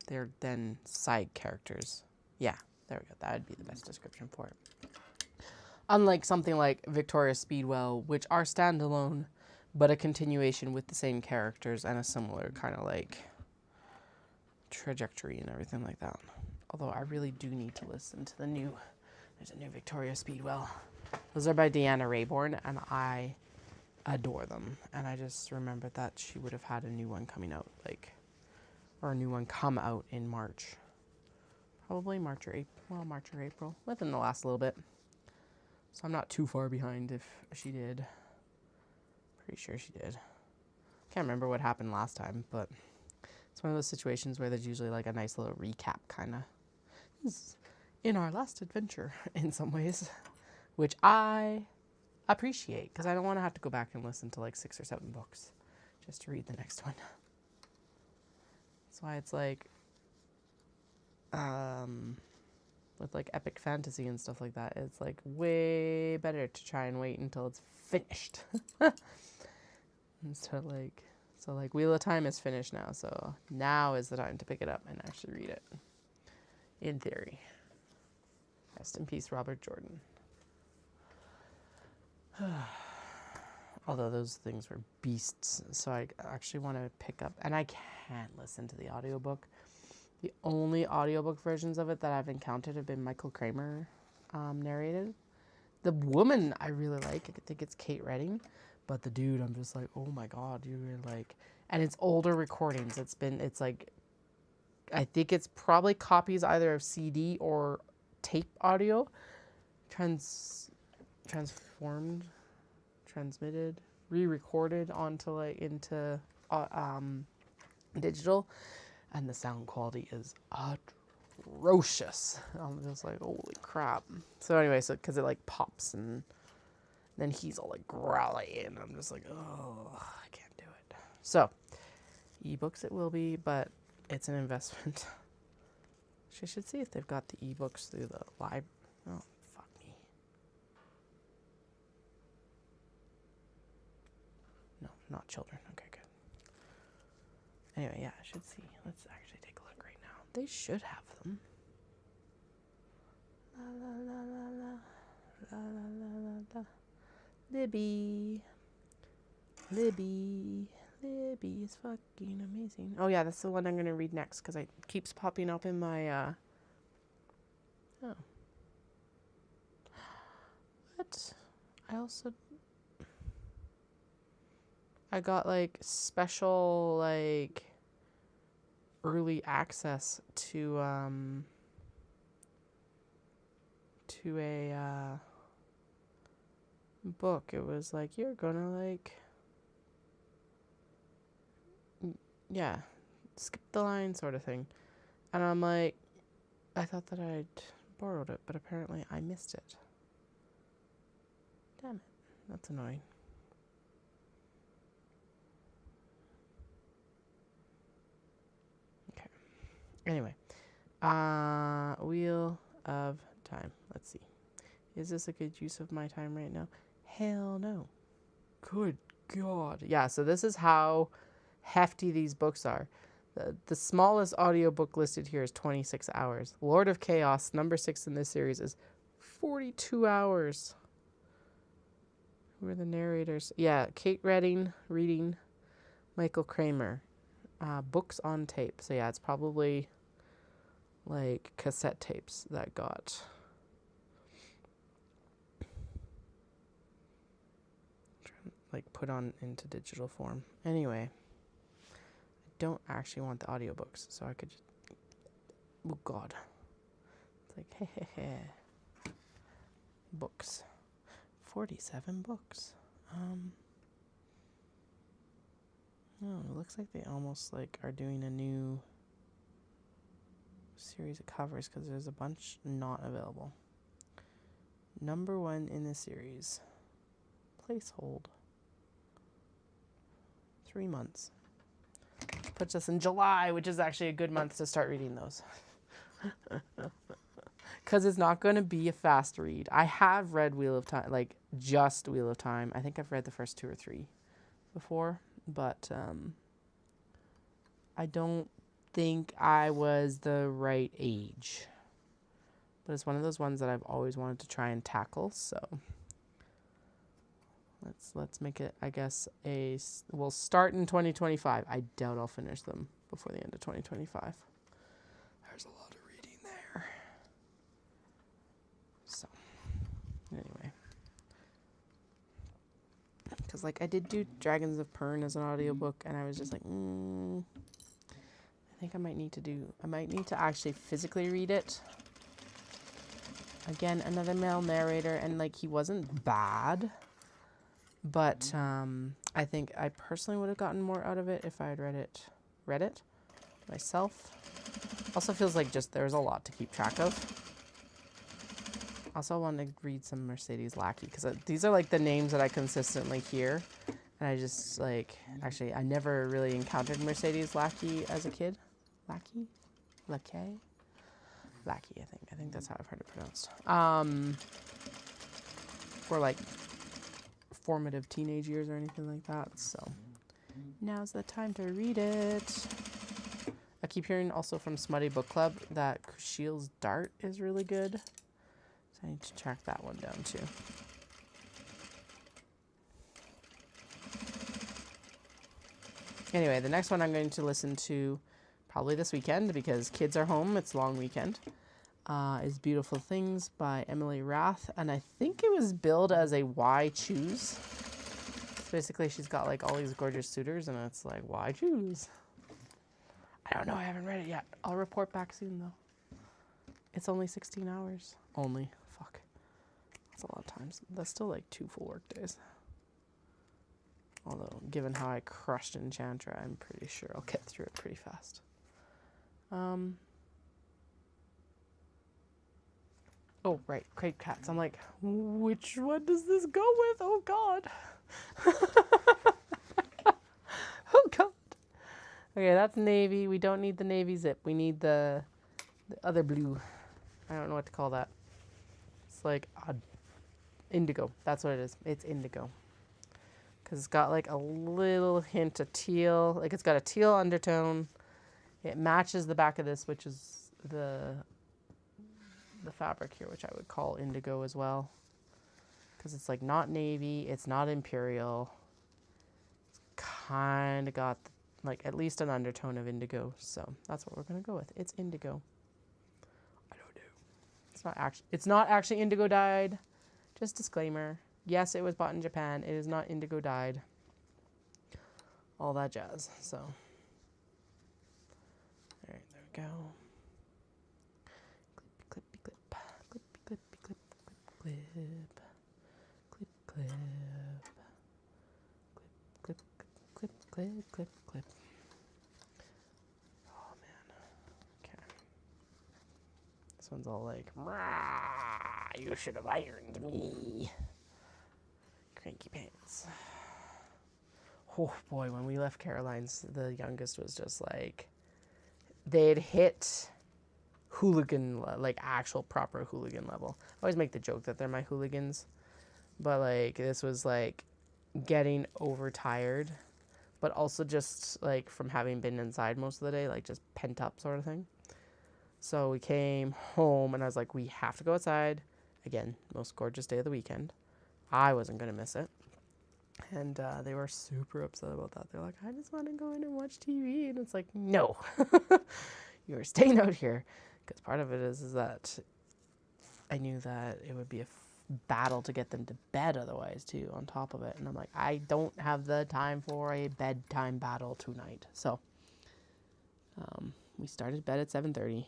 They're then side characters. Yeah, there we go. That would be the best description for it. Unlike something like Victoria Speedwell, which are standalone, but a continuation with the same characters and a similar kind of like trajectory and everything like that. Although I really do need to listen to there's a new Victoria Speedwell. Those are by Deanna Rayborn, and I adore them. And I just remembered that she would have had a new one coming out, or a new one come out in March. Probably March or April, within the last little bit. So I'm not too far behind if she did. Pretty sure she did. Can't remember what happened last time, but it's one of those situations where there's usually like a nice little recap kind of in our last adventure in some ways, which I appreciate because I don't want to have to go back and listen to like 6 or 7 books just to read the next one. That's why it's like with like epic fantasy and stuff like that, it's like way better to try and wait until it's finished. Instead so like Wheel of Time is finished now, so now is the time to pick it up and actually read it. In theory. Rest in peace, Robert Jordan. Although those things were beasts, so I actually want to pick up, and I can't listen to the audiobook. The only audiobook versions of it that I've encountered have been Michael Kramer narrated. The woman I really like, I think it's Kate Redding, but the dude, I'm just like, oh my God, you're like, and it's older recordings. It's like, I think it's probably copies either of CD or tape audio, transmitted, re-recorded into digital, and the sound quality is atrocious. I'm just like, holy crap. So anyway, because it like pops and then he's all like growly and I'm just like, oh, I can't do it. So ebooks it will be, but it's an investment. She should see if they've got the ebooks through the library. Oh, fuck me. No, not children. Okay, good. Anyway, yeah, I should see. Let's actually take a look right now. They should have them. La la la la la. La la la la la. Libby is fucking amazing. Oh yeah, that's the one I'm gonna read next because it keeps popping up in my oh. What? I got like special like early access to a book. It was like, you're gonna like, yeah, skip the line sort of thing. And I'm like, I thought that I'd borrowed it, but apparently I missed it. Damn it. That's annoying. Okay. Anyway. Wheel of Time. Let's see. Is this a good use of my time right now? Hell no. Good God. Yeah, so this is how hefty these books are. The smallest audiobook listed here is 26 hours. Lord of Chaos, number 6 in this series, is 42 hours. Who are the narrators? Yeah, Kate Redding reading, Michael Kramer. Books on tape. So yeah, it's probably like cassette tapes that got like put on into digital form. Anyway, I don't actually want the audiobooks, so I could just, oh God. It's like, books. 47 books. Oh, it looks like they almost like are doing a new series of covers because there's a bunch not available. Number 1 in the series. Placehold. 3 months. Puts us in July, which is actually a good month to start reading those. Because it's not going to be a fast read. I have read Wheel of Time, like just Wheel of Time. I think I've read the first 2 or 3 before, but I don't think I was the right age. But it's one of those ones that I've always wanted to try and tackle, so let's make it, I guess, we'll start in 2025. I doubt I'll finish them before the end of 2025. There's a lot of reading there. So, anyway. Because, like, I did do Dragons of Pern as an audiobook, and I was just like, I think I might need to actually physically read it. Again, another male narrator, and, like, he wasn't bad. But I think I personally would have gotten more out of it if I had read it myself. Also feels like just there's a lot to keep track of. Also want to read some Mercedes Lackey because these are like the names that I consistently hear. And I just like, actually, I never really encountered Mercedes Lackey as a kid. Lackey? Lackey? Lackey, I think. I think that's how I've heard it pronounced. For like formative teenage years or anything like that. So now's the time to read it. I keep hearing also from Smutty Book Club that Kushiel's Dart is really good. So I need to track that one down too. Anyway, the next one I'm going to listen to probably this weekend because kids are home. It's long weekend. Is Beautiful Things by Emily Rath. And I think it was billed as a Why Choose. Basically, she's got like all these gorgeous suitors and it's like, why choose? I don't know. I haven't read it yet. I'll report back soon though. It's only 16 hours. Only. Fuck. That's a lot of times. That's still like 2 full work days. Although, given how I crushed Enchantra, I'm pretty sure I'll get through it pretty fast. Oh, right. Crate Cats. I'm like, which one does this go with? Oh, God. Oh, God. Okay, that's navy. We don't need the navy zip. We need the other blue. I don't know what to call that. It's like indigo. That's what it is. It's indigo. Because it's got like a little hint of teal. Like it's got a teal undertone. It matches the back of this, which is the fabric here, which I would call indigo as well. Because it's like not navy. It's not imperial. It's kind of got like at least an undertone of indigo. So that's what we're going to go with. It's indigo. I don't know. It's not actually indigo dyed. Just disclaimer. Yes, it was bought in Japan. It is not indigo dyed. All that jazz. So, all right, there we go. Clippy clip, clippy clippy clip, clip clip, clip clip, clip clip, clip clip. Oh man. Okay. This one's all like, you should have ironed me. Cranky pants. Oh boy, when we left Caroline's, the youngest was just like, they'd hit hooligan, like actual proper hooligan level. I always make the joke that they're my hooligans, but like this was like getting overtired, but also just like from having been inside most of the day, like just pent up sort of thing. So we came home and I was like, we have to go outside. Again, most gorgeous day of the weekend. I wasn't going to miss it. And they were super upset about that. They're like, I just want to go in and watch TV. And it's like, no, you are staying out here. Because part of it is that I knew that it would be a battle to get them to bed otherwise, too, on top of it. And I'm like, I don't have the time for a bedtime battle tonight. So we started bed at 7:30.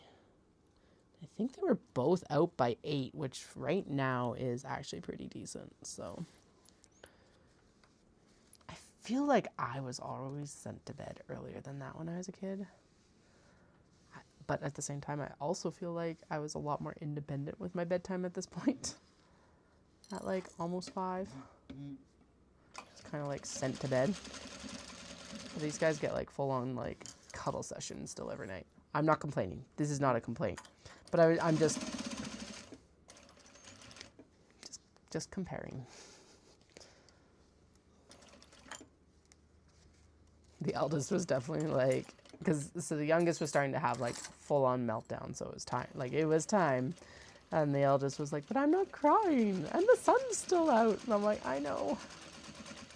I think they were both out by 8, which right now is actually pretty decent. So I feel like I was always sent to bed earlier than that when I was a kid. But at the same time, I also feel like I was a lot more independent with my bedtime at this point. At like almost 5. Just kind of like sent to bed. But these guys get like full on like cuddle sessions still every night. I'm not complaining. This is not a complaint. But I'm just comparing. The eldest was definitely like, so the youngest was starting to have like full on meltdown. So it was time. Like it was time. And the eldest was like, but I'm not crying. And the sun's still out. And I'm like, I know.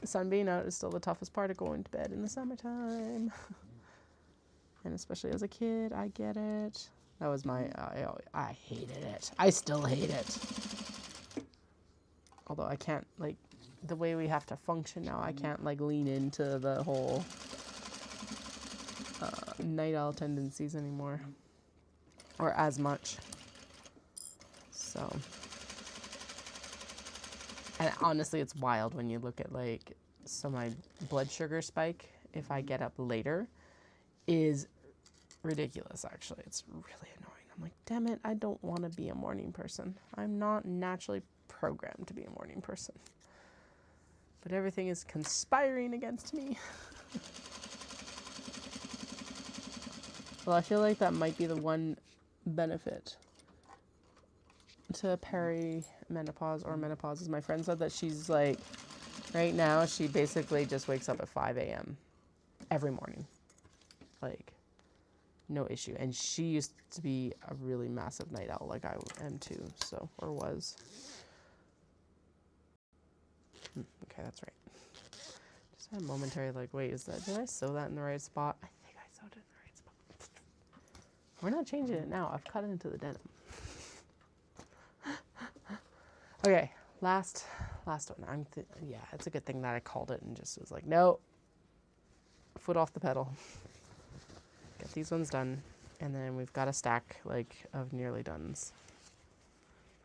The sun being out is still the toughest part of going to bed in the summertime. And especially as a kid, I get it. That was my, I hated it. I still hate it. Although I can't, like, the way we have to function now, I can't, like, lean into the whole night owl tendencies anymore. Or as much. So. And honestly, it's wild when you look at, like, so my blood sugar spike, if I get up later, is ridiculous, actually. It's really annoying. I'm like, damn it, I don't want to be a morning person. I'm not naturally programmed to be a morning person. But everything is conspiring against me. Well, I feel like that might be the one benefit to perimenopause or menopause. Is my friend said that she's like, right now, she basically just wakes up at 5 a.m. every morning. Like, no issue. And she used to be a really massive night owl, like I am too, so, or was. Okay, that's right. Just had a momentary, like, wait, did I sew that in the right spot? I think I sewed it in the right spot. We're not changing it now. I've cut it into the denim. Okay, last one. Yeah, it's a good thing that I called it and just was like, no, foot off the pedal. Get these ones done, and then we've got a stack like of nearly dones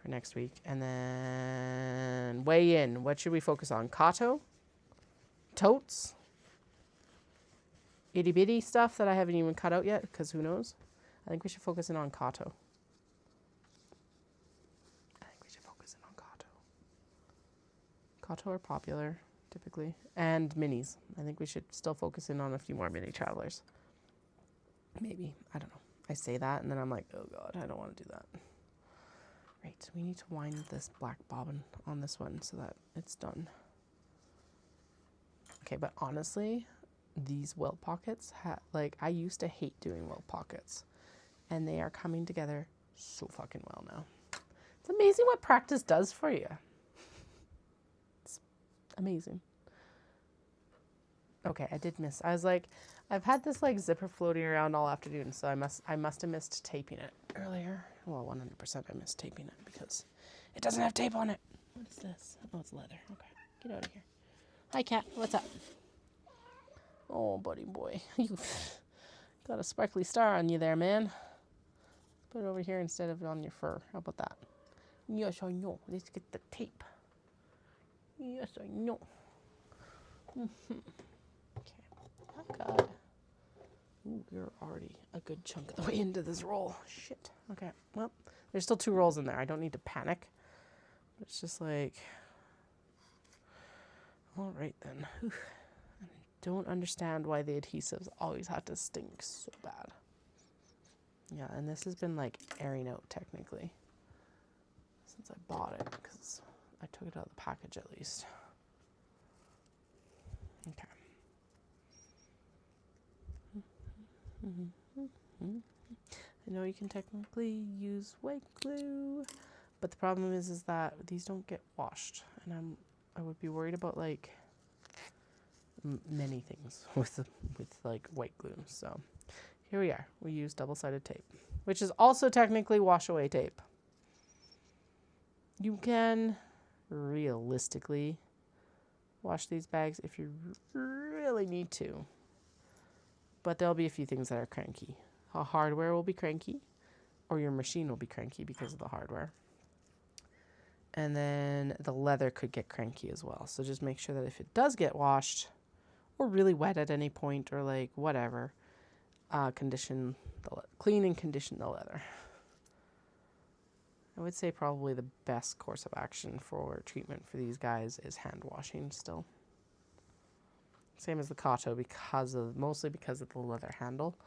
for next week. And then weigh in. What should we focus on? Kato? Totes? Itty bitty stuff that I haven't even cut out yet, because who knows? I think we should focus in on Kato. Kato are popular, typically. And minis. I think we should still focus in on a few more mini travelers. Maybe. I don't know. I say that, and then I'm like, oh god, I don't want to do that. Right, we need to wind this black bobbin on this one so that it's done. Okay, but honestly, these welt pockets, like, I used to hate doing welt pockets. And they are coming together so fucking well now. It's amazing what practice does for you. It's amazing. Okay, I did miss. I was like, I've had this like zipper floating around all afternoon, so I must have missed taping it earlier. Well, 100% I missed taping it because it doesn't have tape on it. What is this? Oh, it's leather. Okay, get out of here. Hi, cat. What's up? Oh, buddy boy, you got a sparkly star on you there, man. Put it over here instead of on your fur. How about that? Yes, I know. Let's get the tape. Yes, I know. Okay. Oh, God. Ooh, we're already a good chunk of the way into this roll. Shit. Okay. Well, there's still 2 rolls in there. I don't need to panic. It's just like... All right, then. Whew. I don't understand why the adhesives always have to stink so bad. Yeah, and this has been like airing out technically since I bought it because I took it out of the package at least. Okay. I know you can technically use white glue, but the problem is that these don't get washed, and I would be worried about like many things with like white glue. So here we are. We use double-sided tape, which is also technically wash-away tape. You can realistically wash these bags if you really need to, but there'll be a few things that are cranky. Hardware will be cranky, or your machine will be cranky because of the hardware. And then the leather could get cranky as well. So just make sure that if it does get washed, or really wet at any point, or like whatever, clean and condition the leather. I would say probably the best course of action for treatment for these guys is hand washing still. Same as the Kato, mostly because of the leather handle.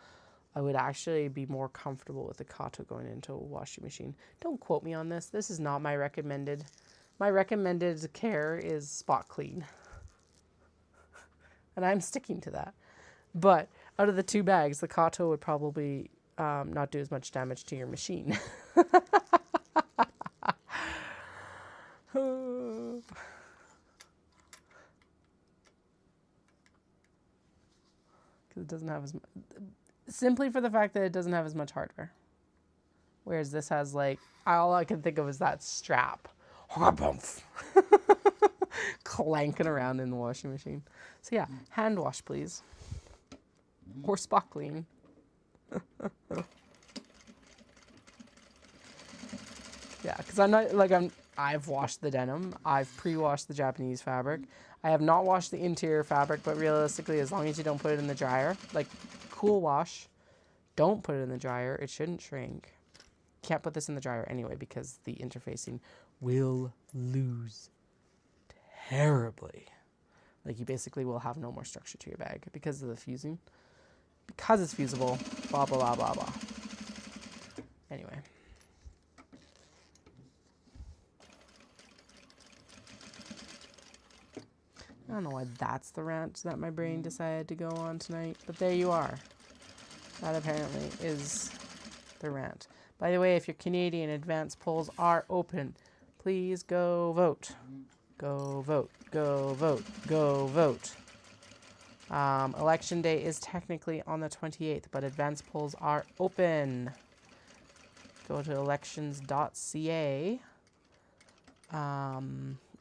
I would actually be more comfortable with the Kato going into a washing machine. Don't quote me on this. This is not my recommended. My recommended care is spot clean. And I'm sticking to that. But out of the 2 bags, the Kato would probably not do as much damage to your machine. Because it doesn't have as much, simply for the fact that it doesn't have as much hardware. Whereas this has like, all I can think of is that strap. Clanking around in the washing machine. So yeah, hand wash please. Or spot clean. Yeah, because I'm not, like, I've washed the denim. I've pre-washed the Japanese fabric. I have not washed the interior fabric, but realistically, as long as you don't put it in the dryer, like cool wash, don't put it in the dryer. It shouldn't shrink. Can't put this in the dryer anyway because the interfacing will lose terribly. Like you basically will have no more structure to your bag because of the fusing. Because it's fusible, blah, blah, blah, blah, blah. Anyway. I don't know why that's the rant that my brain decided to go on tonight, but there you are. That apparently is the rant. By the way, if you're Canadian, advance polls are open. Please go vote. Go vote. Go vote. Go vote. Election day is technically on the 28th, but advance polls are open. Go to elections.ca.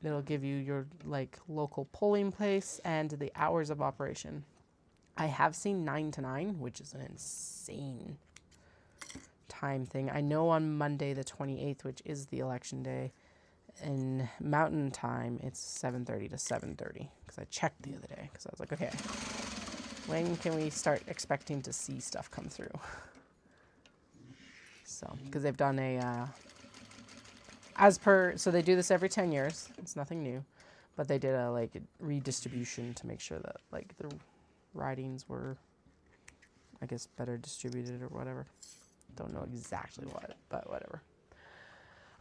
It'll give you your like local polling place and the hours of operation. I have seen 9 to 9, which is an insane time thing. I know on Monday the 28th, which is the election day, in Mountain Time, it's 7:30 to 7:30. Because I checked the other day. Because I was like, okay, when can we start expecting to see stuff come through? So, because they've done a, so they do this every 10 years. It's nothing new. But they did a, like, redistribution to make sure that, like, the ridings were, I guess, better distributed or whatever. Don't know exactly what, but whatever.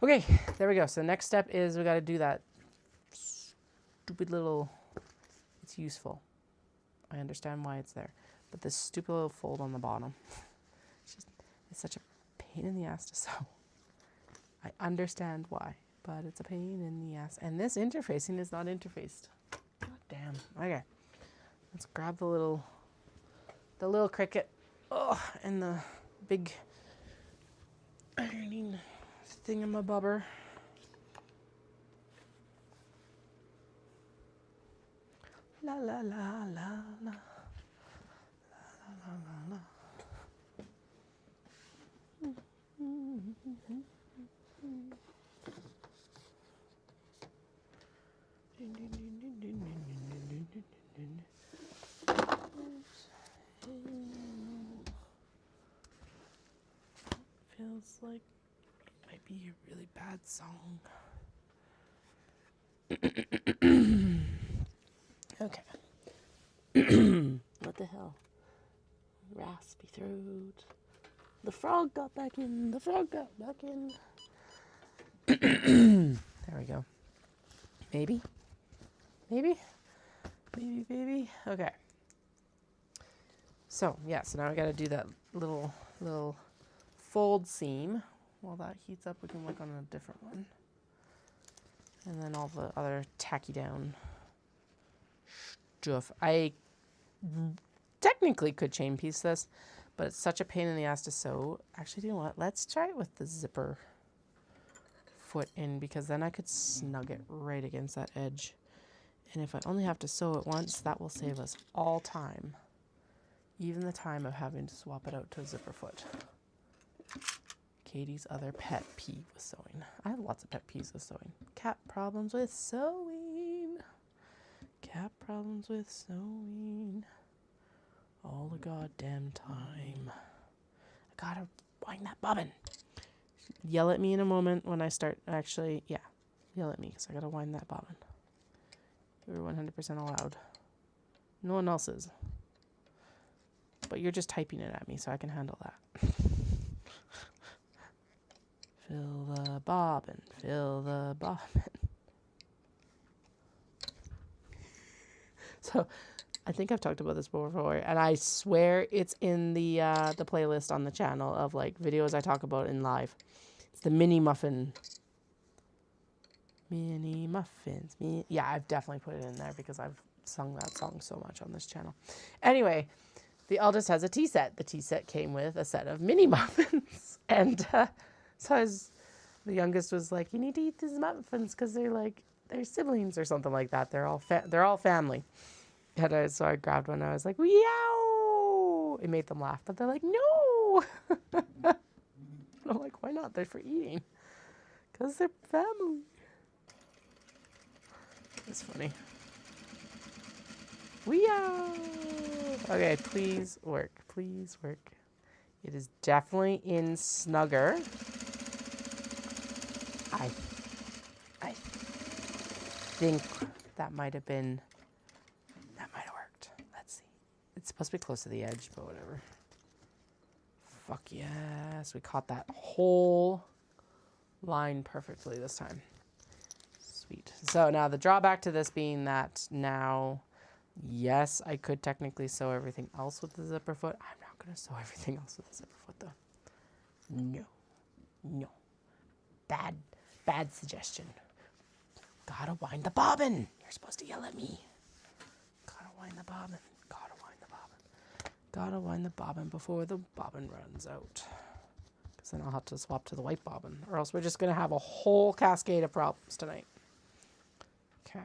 Okay, there we go. So the next step is we got to do that stupid little, it's useful. I understand why it's there. But this stupid little fold on the bottom, it's such a pain in the ass to sew. I understand why, but it's a pain in the ass. And this interfacing is not interfaced. God damn. Okay, let's grab the little cricket. Oh, and the big ironing thingamabobber. La la la la la. La la la la. Feels like it might be a really bad song. Okay. What the hell? Raspy throat. The frog got back in. The frog got back in. There we go. Maybe. Maybe. Maybe, baby. Okay. So, yeah, so now I got to do that little fold seam. While that heats up, we can work on a different one. And then all the other tacky down stuff. I technically could chain piece this, but it's such a pain in the ass to sew. Actually, you know what? Let's try it with the zipper foot in, because then I could snug it right against that edge. And if I only have to sew it once, that will save us all time. Even the time of having to swap it out to a zipper foot. Katie's other pet peeve with sewing. I have lots of pet peeves with sewing. Cat problems with sewing. Cat problems with sewing. All the goddamn time. I gotta wind that bobbin. Yell at me in a moment when I start. Actually, yeah. Yell at me because I gotta wind that bobbin. You're 100% allowed. No one else is. But you're just typing it at me, so I can handle that. Fill the bobbin. Fill the bobbin. So, I think I've talked about this before, and I swear it's in the playlist on the channel of like videos I talk about in live. It's the mini muffin. Mini muffins. Yeah, I've definitely put it in there because I've sung that song so much on this channel. Anyway, the eldest has a tea set. The tea set came with a set of mini muffins, and so the youngest was like, "You need to eat these muffins because they're siblings or something like that. They're all family." And so I grabbed one and I was like, "Yow!" It made them laugh, but they're like, "No!" I'm like, "Why not? They're for eating. Because they're family." is funny. Okay, please work. Please work. It is definitely in snugger. I think that might have worked. Let's see. It's supposed to be close to the edge, but whatever. Fuck yes. We caught that whole line perfectly this time. Sweet. So now the drawback to this being that now, yes, I could technically sew everything else with the zipper foot. I'm not going to sew everything else with the zipper foot though. No. Bad suggestion. Gotta wind the bobbin. You're supposed to yell at me. Gotta wind the bobbin. Gotta wind the bobbin before the bobbin runs out. Because then I'll have to swap to the white bobbin. Or else we're just going to have a whole cascade of problems tonight. Okay.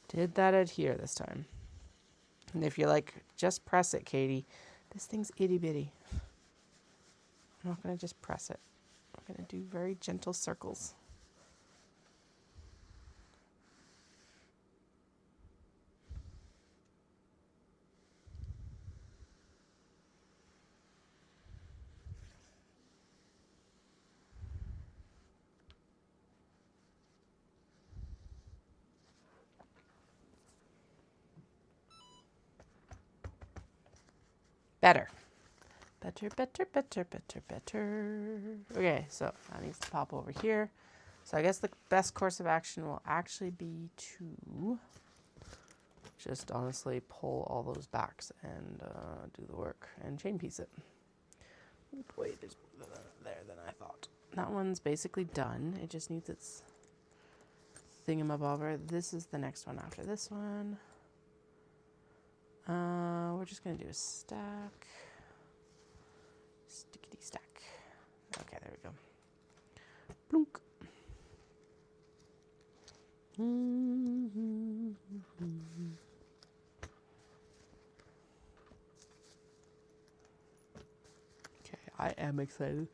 Did that adhere this time? And if you're like, just press it, Katie. This thing's itty bitty. I'm not going to just press it. I'm going to do very gentle circles. Better. Okay, so that needs to pop over here. So I guess the best course of action will actually be to just honestly pull all those backs and do the work and chain piece it. Oh boy, there's more there than I thought. That one's basically done. It just needs its thingamabobber. This is the next one after this one. We're just going to do a stack. Stickity stack. Okay, there we go. Blunk. Okay, I am excited.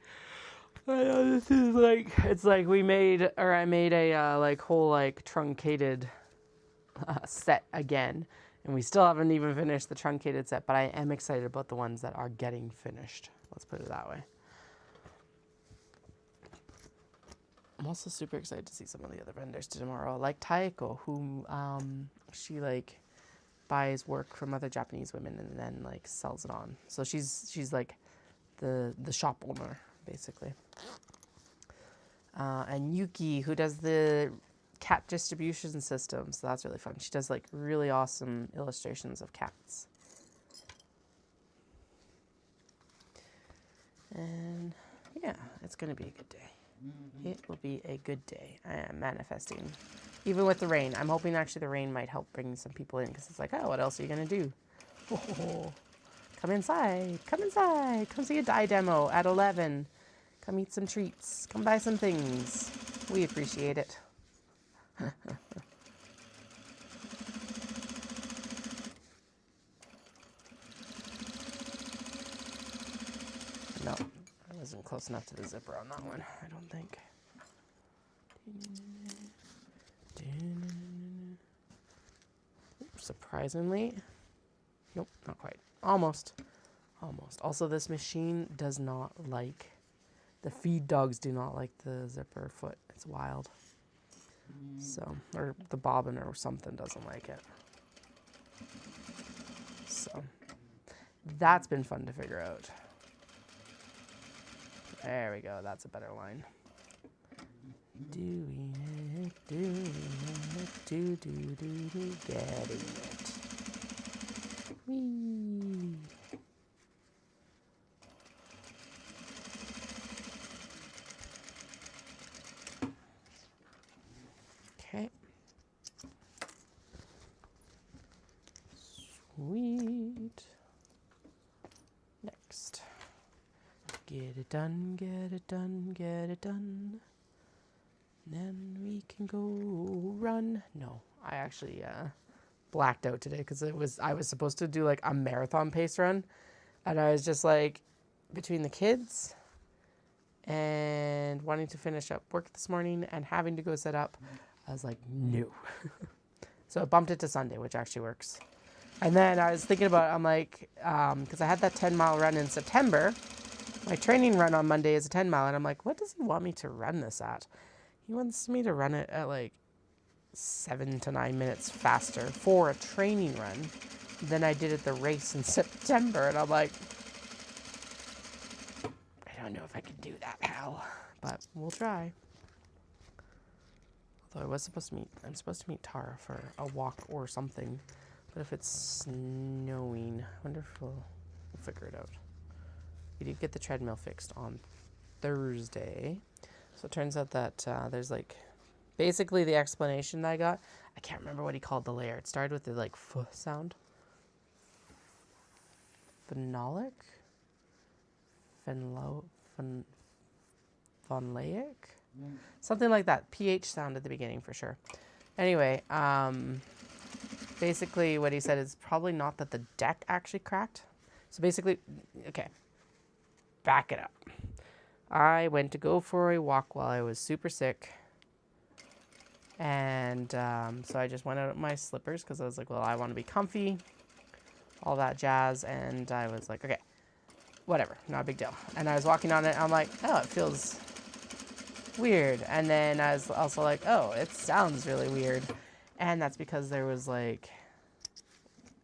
I know this is like, it's like I made a like whole like truncated set again. And we still haven't even finished the truncated set, but I am excited about the ones that are getting finished. Let's put it that way. I'm also super excited to see some of the other vendors tomorrow, like Taeko, who she like buys work from other Japanese women and then like sells it on. So she's like the shop owner basically. And Yuki, who does the cat distribution system, so that's really fun. She does like really awesome illustrations of cats. And yeah, it's gonna be a good day. It will be a good day. I am manifesting. Even with the rain. I'm hoping actually the rain might help bring some people in, because it's like, oh, what else are you gonna do? Oh, come inside, come inside, come see a dye demo at 11. Come eat some treats, come buy some things. We appreciate it. No, I wasn't close enough to the zipper on that one, I don't think. Surprisingly, nope, not quite. Almost. Also, this machine does not like, the feed dogs do not like the zipper foot. It's wild. So, or the bobbin or something doesn't like it. So, that's been fun to figure out. There we go. That's a better line. Doing it, getting it. Whee. Okay. Sweet. Next. Get it done, get it done, get it done. Then we can go run. No, I actually blacked out today because I was supposed to do like a marathon pace run, and I was just like, between the kids and wanting to finish up work this morning and having to go set up. I was like, no. So I bumped it to Sunday, which actually works. And then I was thinking about, I'm like, because I had that 10-mile run in September. My training run on Monday is a 10-mile, and I'm like, what does he want me to run this at? He wants me to run it at like 7 to 9 minutes faster for a training run than I did at the race in September. And I'm like, I don't know if I can do that, Hal, but we'll try. Although I'm supposed to meet Tara for a walk or something. But if it's snowing, I wonder if we'll figure it out. We did get the treadmill fixed on Thursday. So it turns out that there's like, basically the explanation that I got, I can't remember what he called the layer. It started with the like f sound. Phenolic? Phenolaic? Something like that. PH sound at the beginning for sure. Anyway, basically what he said is probably not that the deck actually cracked. So basically, okay, back it up. I went to go for a walk while I was super sick. And so I just went out of my slippers because I was like, well, I want to be comfy, all that jazz. And I was like, okay, whatever, not a big deal. And I was walking on it. And I'm like, oh, it feels weird. And then I was also like, oh, it sounds really weird. And that's because there was like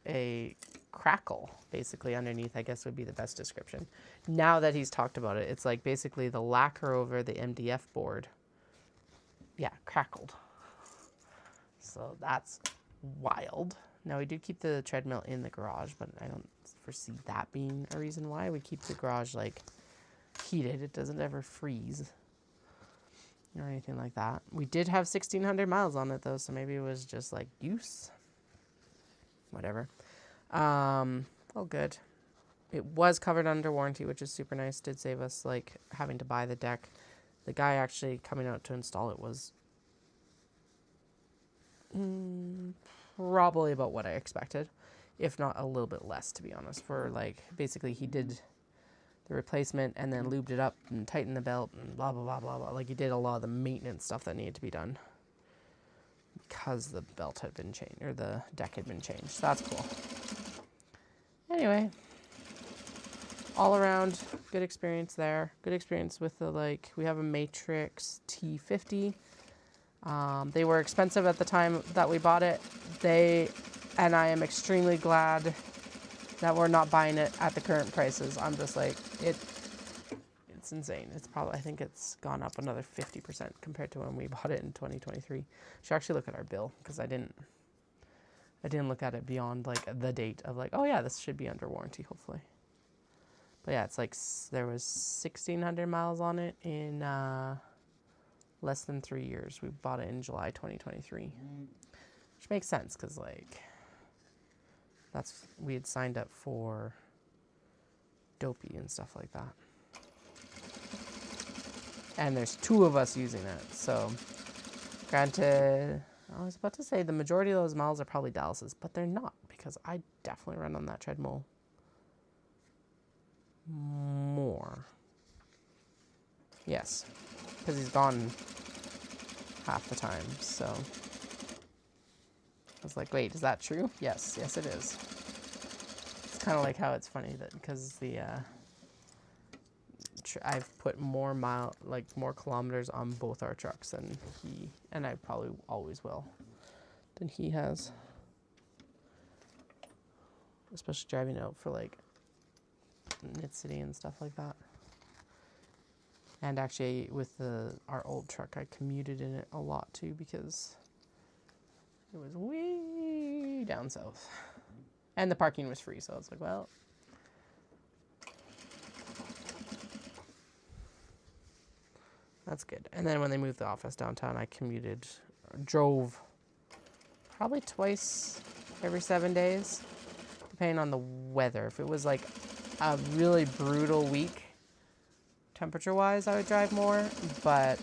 a crackle basically underneath, I guess would be the best description. Now that he's talked about it, it's like basically the lacquer over the MDF board, yeah, crackled. So that's wild. Now we do keep the treadmill in the garage, but I don't foresee that being a reason why. We keep the garage like heated. It doesn't ever freeze or anything like that. We did have 1,600 miles on it though, so maybe it was just like use. Whatever. All good. It was covered under warranty, which is super nice. Did save us like having to buy the deck. The guy actually coming out to install it was probably about what I expected, if not a little bit less, to be honest. For like, basically he did the replacement and then lubed it up and tightened the belt and blah, blah, blah, blah, blah. Like he did a lot of the maintenance stuff that needed to be done because the belt had been changed, or the deck had been changed. So that's cool. Anyway, all around good experience there. Good experience with the, like, we have a Matrix T50. They were expensive at the time that we bought it. And I am extremely glad that we're not buying it at the current prices. I'm just like, it's insane. It's probably, I think it's gone up another 50% compared to when we bought it in 2023. Should actually look at our bill because I didn't look at it beyond like the date of like, oh yeah, this should be under warranty, hopefully. But yeah, it's like there was 1,600 miles on it in less than 3 years. We bought it in July 2023, which makes sense because like we had signed up for Dopey and stuff like that. And there's 2 of us using it, so granted, I was about to say the majority of those miles are probably Dallas's, but they're not because I definitely run on that treadmill more. Yes, because he's gone half the time, so I was like, wait, is that true? Yes, it is. It's kind of like how it's funny that because the I've put more kilometers on both our trucks than he, and I probably always will, than he has. Especially driving out for like Knit City and stuff like that. And actually with our old truck, I commuted in it a lot too because it was way down south. And the parking was free, so I was like, well, that's good. And then when they moved the office downtown, I drove probably twice every 7 days, depending on the weather. If it was like a really brutal week, temperature-wise, I would drive more. But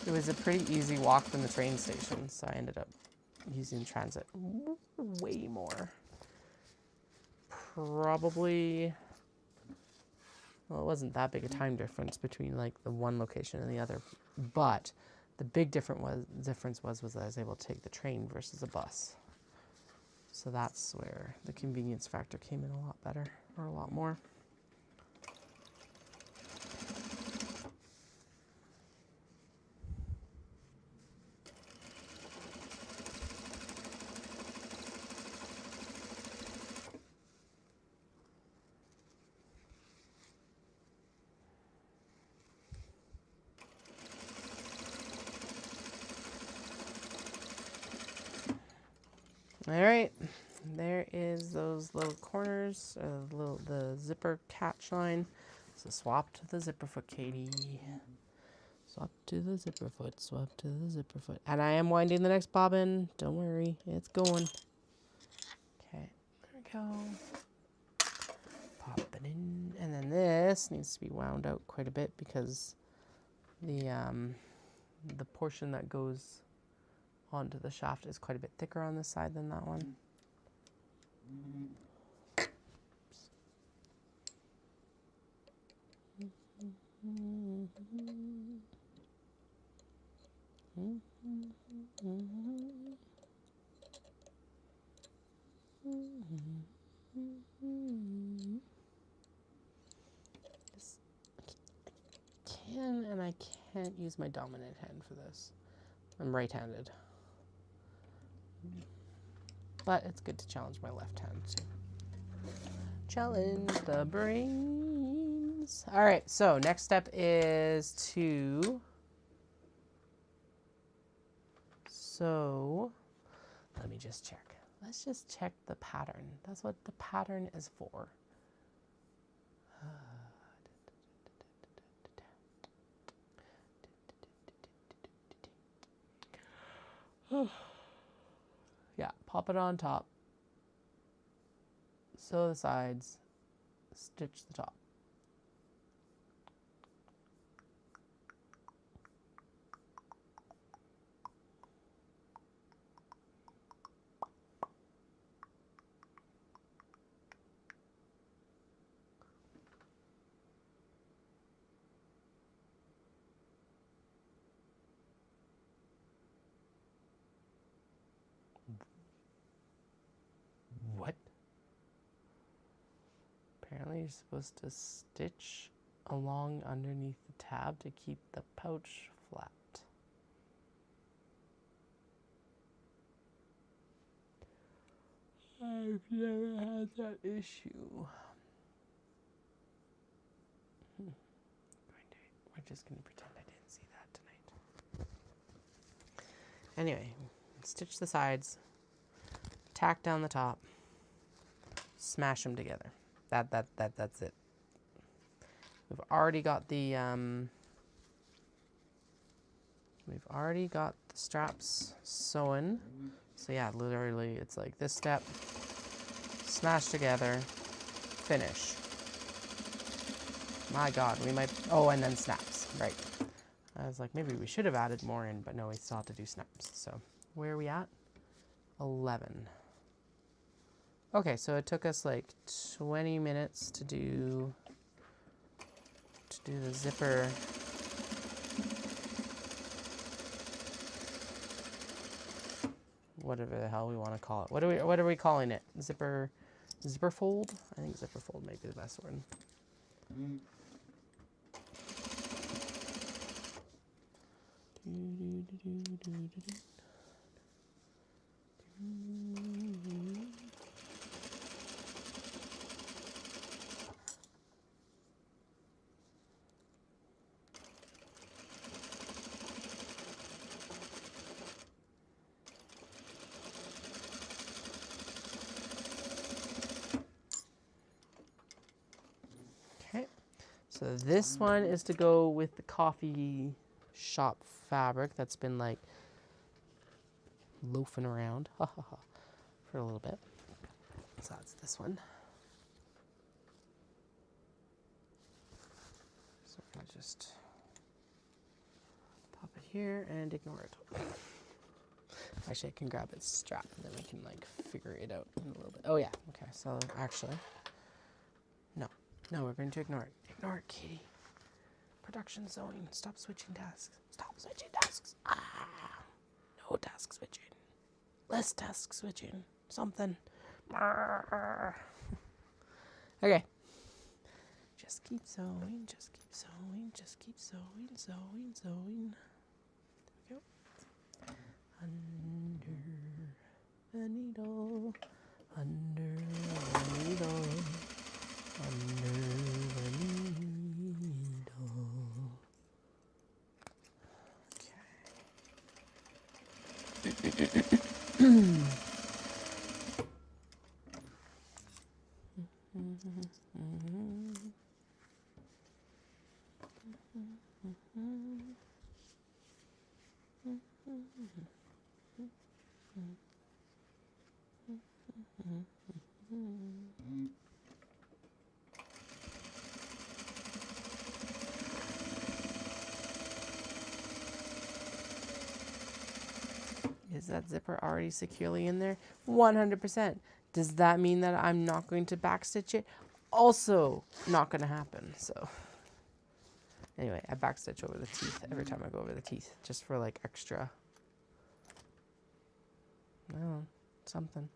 it was a pretty easy walk from the train station, so I ended up using transit way more. Probably Well, it wasn't that big a time difference between like the one location and the other, but the big difference was that I was able to take the train versus a bus. So that's where the convenience factor came in a lot better, or a lot more. All right, there is those little corners, the zipper catch line. So swap to the zipper foot, Katie. Swap to the zipper foot, swap to the zipper foot. And I am winding the next bobbin. Don't worry, it's going. Okay, there we go. Pop it in. And then this needs to be wound out quite a bit because the portion that goes onto the shaft is quite a bit thicker on this side than that one. I can't use my dominant hand for this. I'm right-handed. But it's good to challenge my left hand too. Challenge the brains. All right, so next step is to... So, let me just check. Let's just check the pattern. That's what the pattern is for. Yeah, pop it on top. Sew the sides. Stitch the top. What? Apparently you're supposed to stitch along underneath the tab to keep the pouch flat. I've never had that issue. We're just going to pretend I didn't see that tonight. Anyway, stitch the sides, tack down the top, smash them together. That's it. We've already got the straps sewn. So yeah, literally it's like this step, smash together, finish. My God, we might, oh, and then snaps, right. I was like, maybe we should have added more in, but no, we still have to do snaps. So where are we at? 11. Okay, so it took us like 20 minutes to do the zipper. Whatever the hell we want to call it. What are we calling it? Zipper fold? I think zipper fold might be the best word. Okay, so this one is to go with the coffee shop fabric that's been like loafing around for a little bit. So that's this one. So I'm gonna just pop it here and ignore it. Actually, I can grab its strap and then we can like figure it out in a little bit. Oh yeah, okay, so actually, no, No, we're going to ignore it. Ignore it, Katie. Production sewing. Stop switching tasks. Stop switching tasks. Ah. No task switching. Less task switching. Something. Okay. Just keep sewing. Just keep sewing. Just keep sewing. Sewing. Sewing. There we go. Under the needle. Under the needle. Under the needle. Okay. Is that zipper already securely in there? 100%. Does that mean that I'm not going to backstitch it? Also not going to happen. So anyway, I backstitch over the teeth every time I go over the teeth, just for like extra, I don't know, something.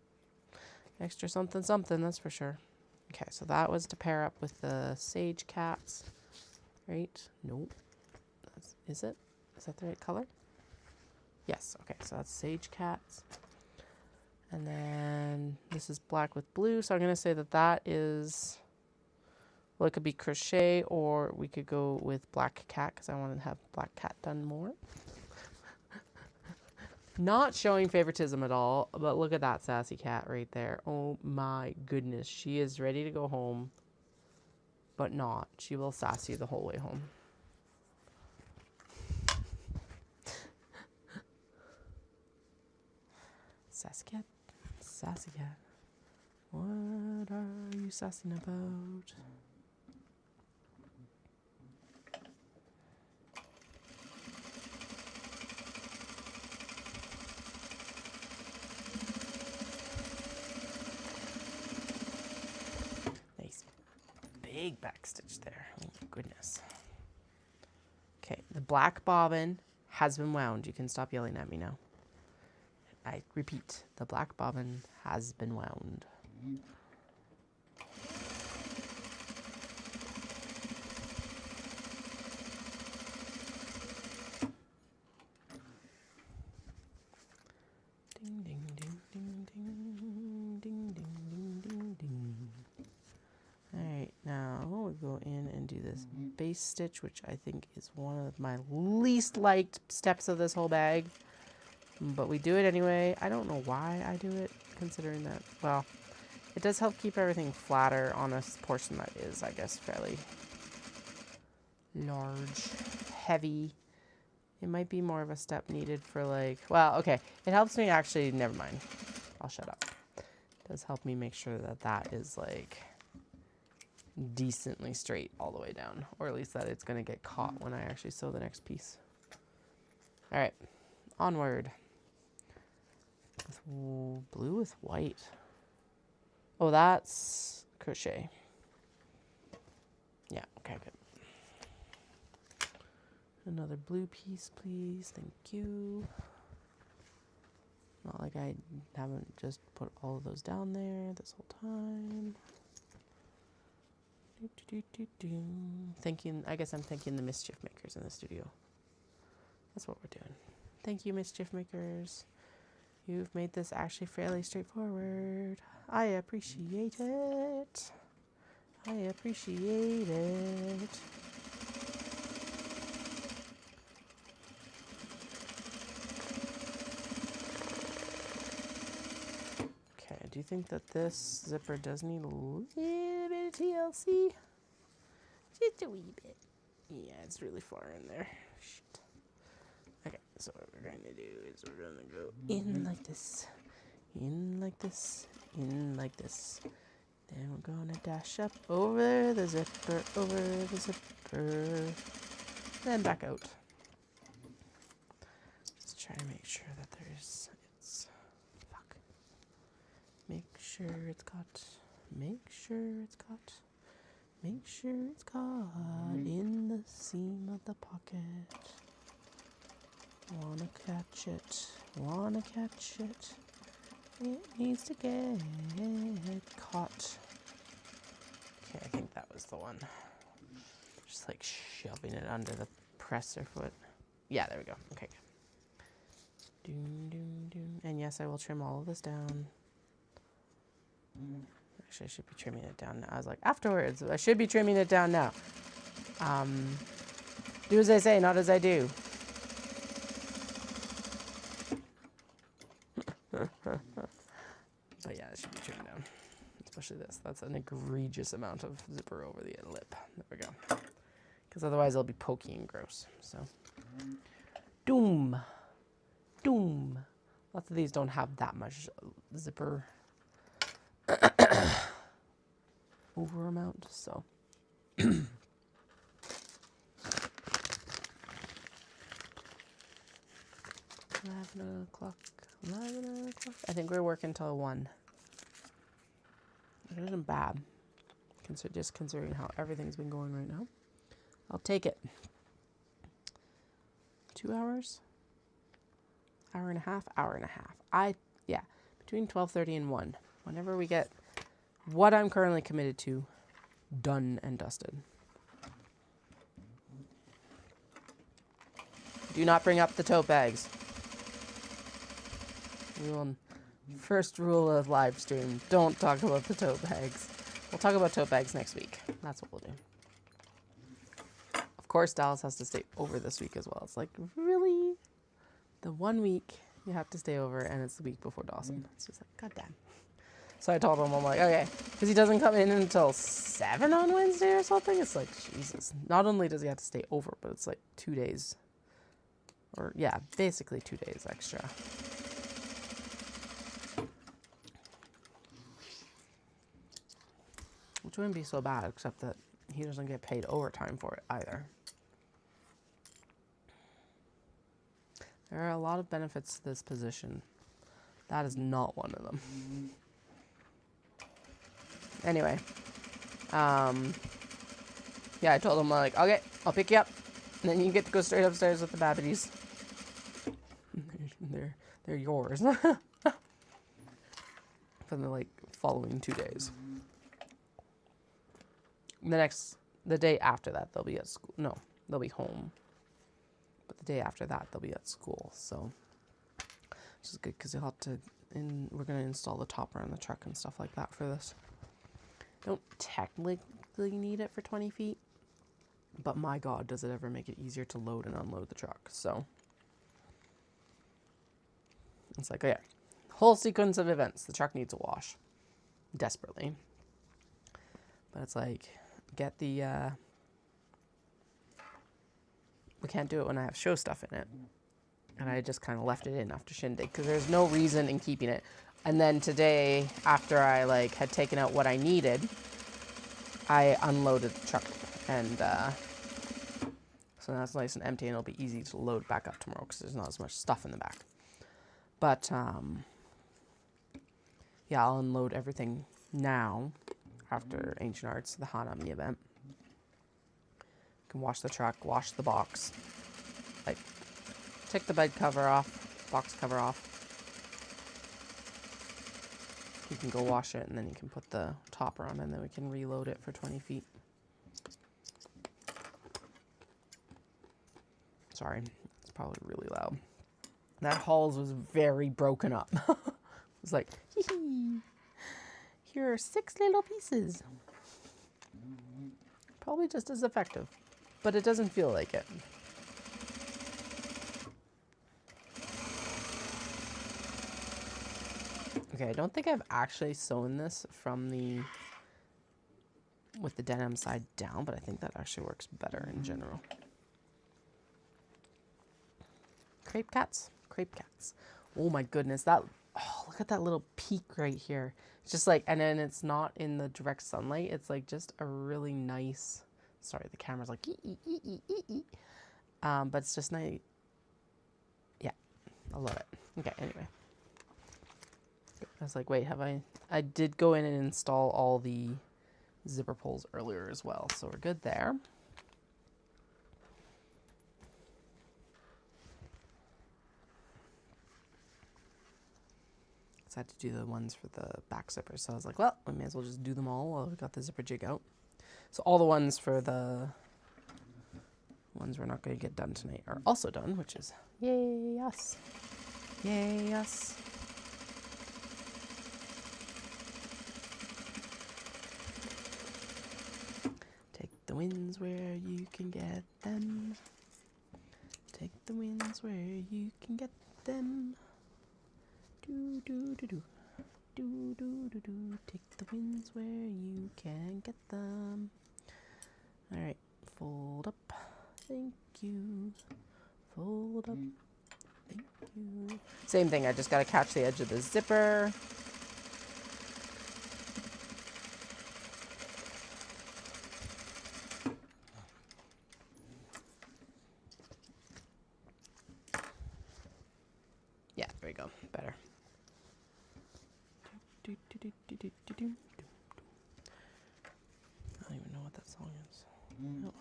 Extra something, something, that's for sure. Okay, so that was to pair up with the Sage Cats, right? Nope. Is it? Is that the right color? Yes, okay, so that's Sage Cats. And then this is black with blue, so I'm going to say that that is, well, it could be crochet, or we could go with black cat, because I want to have black cat done more. Not showing favoritism at all, but look at that sassy cat right there. Oh my goodness, she is ready to go home, but not. She will sass you the whole way home. Sassy cat, sassy cat. What are you sassing about? Nice big backstitch there. Oh my goodness. Okay, the black bobbin has been wound. You can stop yelling at me now. I repeat, the black bobbin has been wound. Ding, ding, ding, ding, ding, ding, ding, ding, ding, ding. All right, now we'll go in and do this base stitch, which I think is one of my least liked steps of this whole bag. But we do it anyway. I don't know why I do it, considering that, well, it does help keep everything flatter on a portion that is, I guess, fairly large, heavy. It might be more of a step needed for like, well, okay. It helps me actually, never mind. I'll shut up. It does help me make sure that that is like decently straight all the way down, or at least that it's going to get caught when I actually sew the next piece. All right, onward. With blue with white. Oh, that's crochet. Yeah, okay, good. Another blue piece, please. Thank you. Not like I haven't just put all of those down there this whole time. Thanking, I guess I'm thanking the mischief makers in the studio. That's what we're doing. Thank you, mischief makers. You've made this actually fairly straightforward. I appreciate it. I appreciate it. Okay, I do think that this zipper does need a little bit of TLC. Just a wee bit. Yeah, it's really far in there. Shit. Okay, so what we're going to do is we're going to go in like this, in like this, in like this. Then we're going to dash up over the zipper, then back out. Just try to make sure that there's, make sure it's got Make sure it's caught in the seam of the pocket. Wanna catch it. Wanna catch it. It needs to get caught. Okay, I think that was the one. Just like shoving it under the presser foot. Yeah, there we go. Okay. Doom, doom, doom. And yes, I will trim all of this down. Actually, I should be trimming it down now. I was like, afterwards. I should be trimming it down now. Do as I say, not as I do. But yeah, it should be trimmed down. Especially this. That's an egregious amount of zipper over the lip. There we go. Because otherwise it'll be pokey and gross. So, doom. Doom. Lots of these don't have that much zipper over amount, so. 11 o'clock. 11 o'clock. I think we're working till 1. It isn't bad. Just considering how everything's been going right now. I'll take it. 2 hours? Hour and a half? Hour and a half. Yeah, between 12:30 and 1. Whenever we get what I'm currently committed to done and dusted. Do not bring up the tote bags. First rule of live stream, don't talk about the tote bags. We'll talk about tote bags next week. That's what we'll do. Of course, Dallas has to stay over this week as well. It's like, really? The 1 week you have to stay over, and it's the week before Dawson. It's just like, goddamn. So I told him, I'm like, okay, because he doesn't come in until 7 on Wednesday or something. It's like, Jesus. Not only does he have to stay over, but it's like 2 days. Or, yeah, basically 2 days extra. Which wouldn't be so bad, except that he doesn't get paid overtime for it either. There are a lot of benefits to this position. That is not one of them. Anyway. Yeah, I told him, like, okay, I'll pick you up. And then you get to go straight upstairs with the babbies. They're yours. For the, like, following 2 days. The day after that, they'll be at school. No, they'll be home. But the day after that, they'll be at school. So, which is good because you'll have to. We're gonna install the topper on the truck and stuff like that for this. Don't technically need it for 20 feet, but my God, does it ever make it easier to load and unload the truck? So it's like, okay, whole sequence of events. The truck needs a wash desperately, but it's like. Get the, we can't do it when I have show stuff in it. And I just kind of left it in after Shindig because there's no reason in keeping it. And then today, after I like had taken out what I needed, I unloaded the truck. And so now it's nice and empty and it'll be easy to load back up tomorrow because there's not as much stuff in the back. But, yeah, I'll unload everything now. After Ancient Arts, the Hanami event. You can wash the truck, wash the box. Like, take the bed cover off, box cover off. You can go wash it, and then you can put the topper on, and then we can reload it for 20 feet. Sorry, it's probably really loud. That Halls was very broken up. It was like, hee hee. Here are 6 little pieces. Probably just as effective, but it doesn't feel like it. Okay, I don't think I've actually sewn this from with the denim side down, but I think that actually works better in general. Crepe cats. Oh my goodness, look at that little peak right here. It's just like, and then it's not in the direct sunlight. It's like just a really nice, sorry, the camera's like, but it's just nice. Yeah, I love it. Okay, anyway. I was like, wait, I did go in and install all the zipper pulls earlier as well. So we're good there. I had to do the ones for the back zippers. So I was like, well, we may as well just do them all while we got the zipper jig out. So all the ones for the ones we're not going to get done tonight are also done, which is yay us. Yay us. Take the wins where you can get them. Take the wins where you can get them. Do, do, do, do. Do, do, do, do. Take the wins where you can get them. All right, fold up. Thank you. Fold up. Thank you. Same thing, I just got to catch the edge of the zipper. Yeah, there we go. Better. I don't even know what that song is. Oh.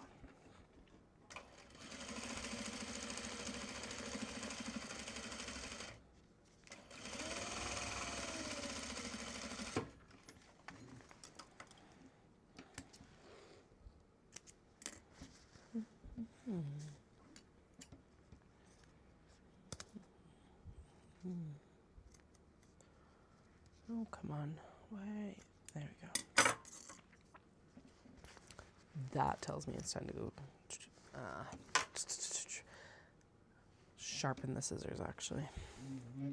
Oh, come on. Wait. There we go. That tells me it's time to go sharpen the scissors, actually.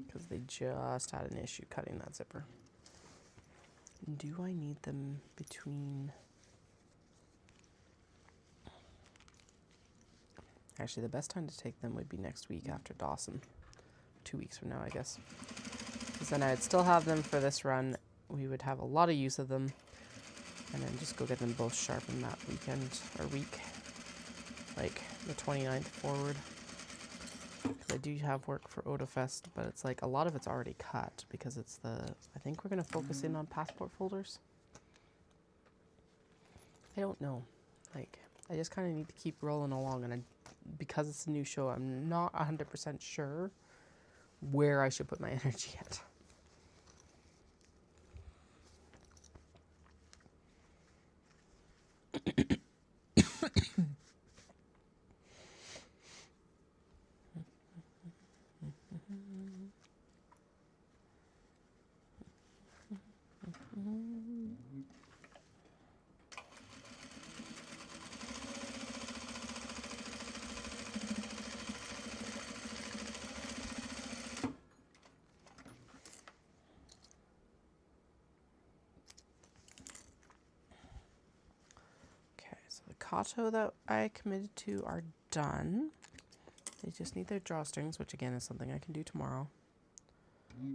Because they just had an issue cutting that zipper. Do I need them between... Actually, the best time to take them would be next week after Dawson. 2 weeks from now, I guess. Because then I'd still have them for this run. We would have a lot of use of them. And then just go get them both sharpened that weekend or week. Like the 29th forward. Because I do have work for OdaFest, but it's like a lot of it's already cut because it's the... I think we're going to focus in on passport folders. I don't know. Like, I just kind of need to keep rolling along. And because it's a new show, I'm not 100% sure where I should put my energy at. Kato that I committed to are done. They just need their drawstrings, which again is something I can do tomorrow.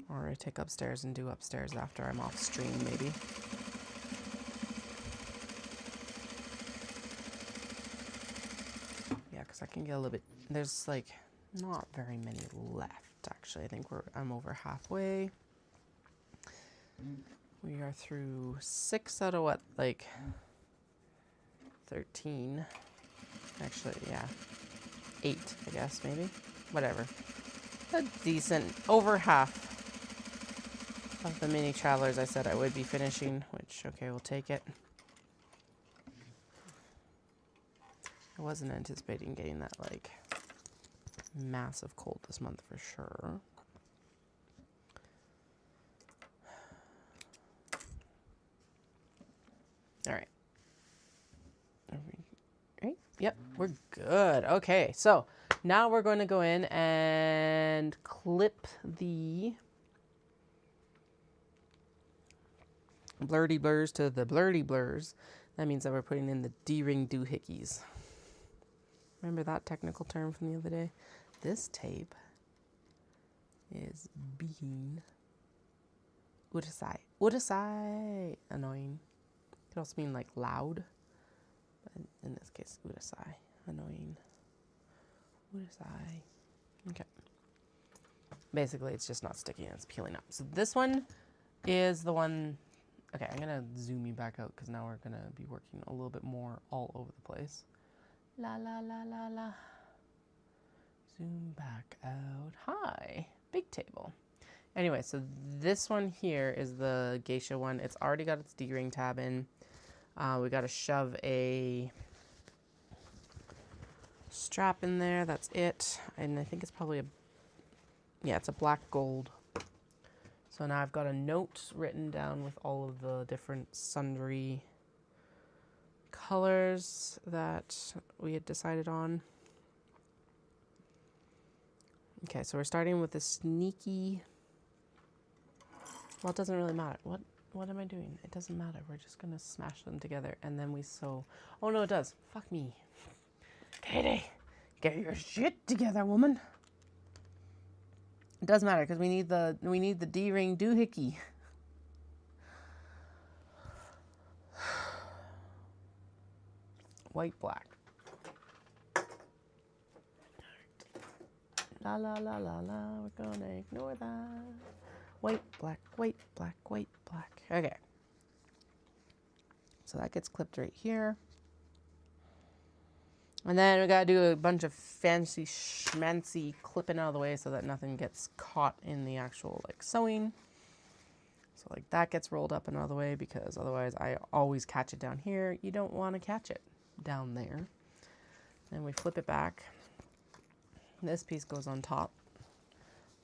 Or I take upstairs and do upstairs after I'm off stream, maybe. Yeah, because I can get a little bit... There's like not very many left, actually. I think I'm over halfway. We are through 6 out of what, like... 13. Actually, yeah. 8, I guess, maybe. Whatever. A decent, over half of the mini travelers I said I would be finishing, which, okay, we'll take it. I wasn't anticipating getting that, like, massive cold this month for sure. All right. Right? Yep, we're good. Okay, so now we're going to go in and clip the blurdy blurs to the blurdy blurs. That means that we're putting in the D-ring doohickeys. Remember that technical term from the other day? This tape is being udasai. Annoying. It could also mean like loud. In this case, udasai. Annoying. Udasai. Okay. Basically, it's just not sticking. It's peeling up. So this one is the one Okay, I'm gonna zoom you back out because now we're gonna be working a little bit more all over the place. La la la la la. Zoom back out. Hi, big table. Anyway, so this one here is the geisha one. It's already got its D-ring tab in. We got to shove a strap in there. That's it. And I think it's probably it's a black gold. So now I've got a note written down with all of the different sundry colors that we had decided on. Okay, so we're starting with the sneaky. Well, it doesn't really matter. What am I doing? It doesn't matter. We're just gonna smash them together and then we sew. Oh no, it does. Fuck me. Katie, get your shit together, woman. It does matter because we need the D-ring doohickey. White, black. La la la la la. We're gonna ignore that. White, black, white, black, white, black. Okay. So that gets clipped right here. And then we gotta do a bunch of fancy schmancy clipping out of the way so that nothing gets caught in the actual like sewing. So like that gets rolled up and out of the way because otherwise I always catch it down here. You don't want to catch it down there. Then we flip it back. This piece goes on top.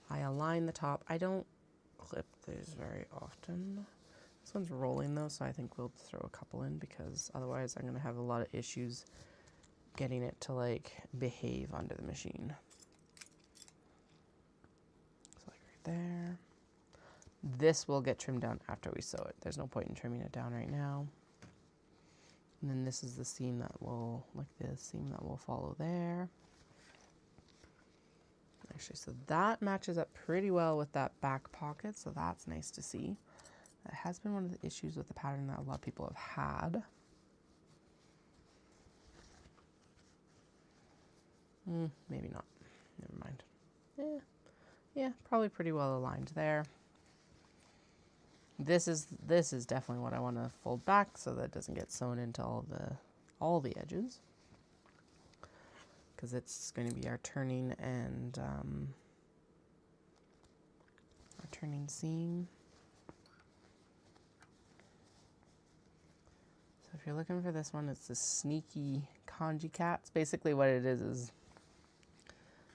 I align the top. I don't clip these very often. This one's rolling though, so I think we'll throw a couple in because otherwise I'm gonna have a lot of issues getting it to like behave under the machine. So like right there. This will get trimmed down after we sew it. There's no point in trimming it down right now. And then this is the seam that will, like this seam that will follow there. Actually, so that matches up pretty well with that back pocket, so that's nice to see. That has been one of the issues with the pattern that a lot of people have had. Maybe not. Never mind. Yeah, probably pretty well aligned there. This is definitely what I want to fold back so that it doesn't get sewn into all the edges. Because it's going to be our turning and our turning seam. So if you're looking for this one, it's the sneaky kanji cats. Basically what it is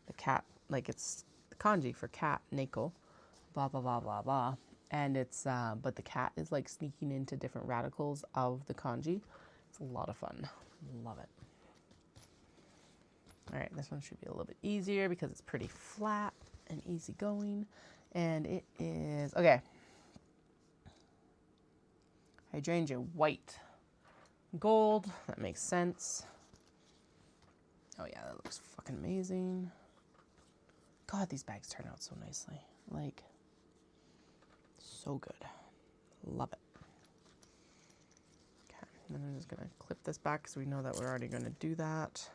the cat, like it's the kanji for cat, neko, blah, blah, blah, blah, blah. And it's, but the cat is like sneaking into different radicals of the kanji. It's a lot of fun. Love it. All right, this one should be a little bit easier because it's pretty flat and easy going. And it is, okay. Hydrangea white, gold, that makes sense. Oh yeah, that looks fucking amazing. God, these bags turn out so nicely. Like, so good. Love it. Okay, and then I'm just gonna clip this back because we know that we're already gonna do that.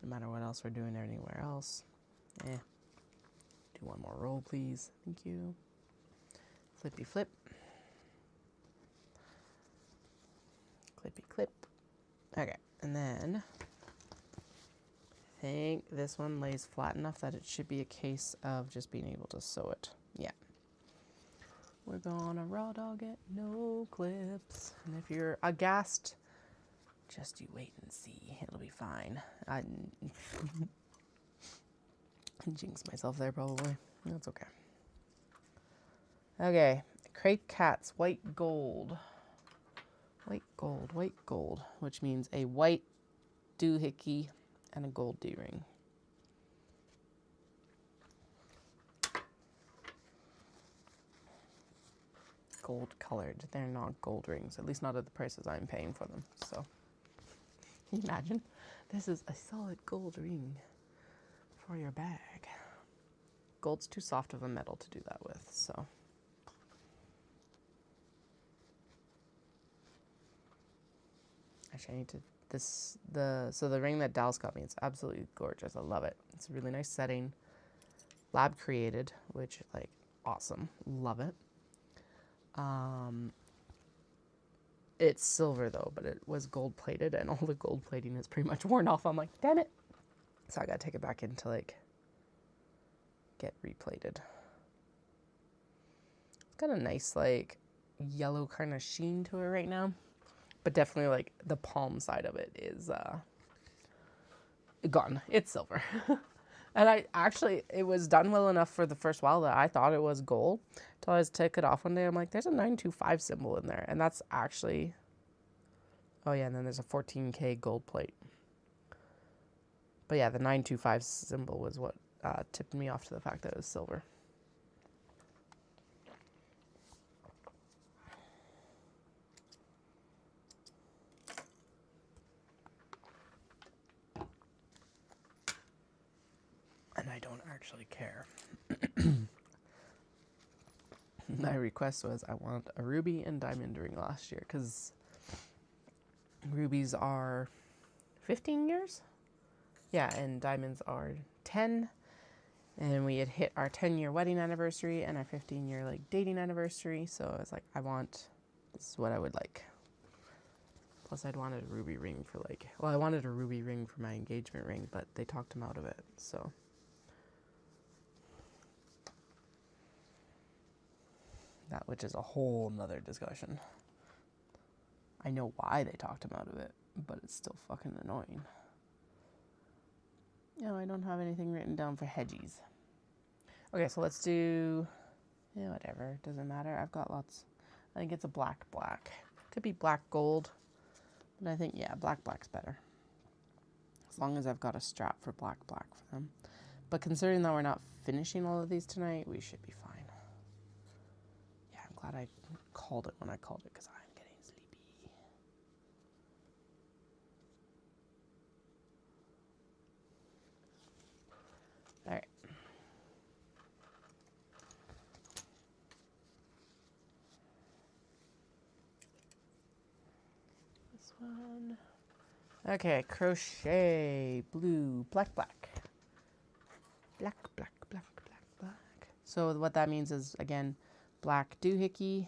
No matter what else we're doing anywhere else. Do one more roll, please. Thank you. Flippy flip. Clippy clip. Okay, and then I think this one lays flat enough that it should be a case of just being able to sew it. Yeah. We're gonna raw dog it, no clips. And if you're aghast, just you wait and see. It'll be fine. I jinxed myself there probably. That's okay. Okay, crepe cats, white gold. White gold, white gold, which means a white doohickey and a gold D-ring. Gold colored. They're not gold rings, at least not at the prices I'm paying for them. So, can you imagine? This is a solid gold ring for your bag. Gold's too soft of a metal to do that with, so. Actually, I need to, so the ring that Dallas got me, it's absolutely gorgeous. I love it. It's a really nice setting. Lab created, which like awesome. Love it. It's silver though, but it was gold plated, and all the gold plating is pretty much worn off. I'm like, damn it. So I gotta take it back in to like get replated. It's got a nice like yellow kind of sheen to it right now, but definitely like the palm side of it is gone. It's silver. And it was done well enough for the first while that I thought it was gold until I took it off one day. I'm like, there's a 925 symbol in there, and that's actually, oh yeah, and then there's a 14K gold plate. But yeah, the 925 symbol was what tipped me off to the fact that it was silver. And I don't actually care. My request was I want a ruby and diamond ring last year because rubies are 15 years. Yeah, and diamonds are 10. And we had hit our 10-year wedding anniversary and our 15-year like dating anniversary. So I was like, this is what I would like. Plus I'd wanted a ruby ring for I wanted a ruby ring for my engagement ring, but they talked him out of it. So that, which is a whole nother discussion. I know why they talked him out of it, but it's still fucking annoying. No, I don't have anything written down for hedgies. Okay, so let's do, whatever, doesn't matter. I've got lots. I think it's a black. Could be black gold, but I think, yeah, black's better. As long as I've got a strap for black for them. But considering that we're not finishing all of these tonight, we should be fine. Yeah, I'm glad I called it when I called it because I'm getting sleepy. All right. This one. Okay, crochet, blue, black. Black. So what that means is, again, black doohickey,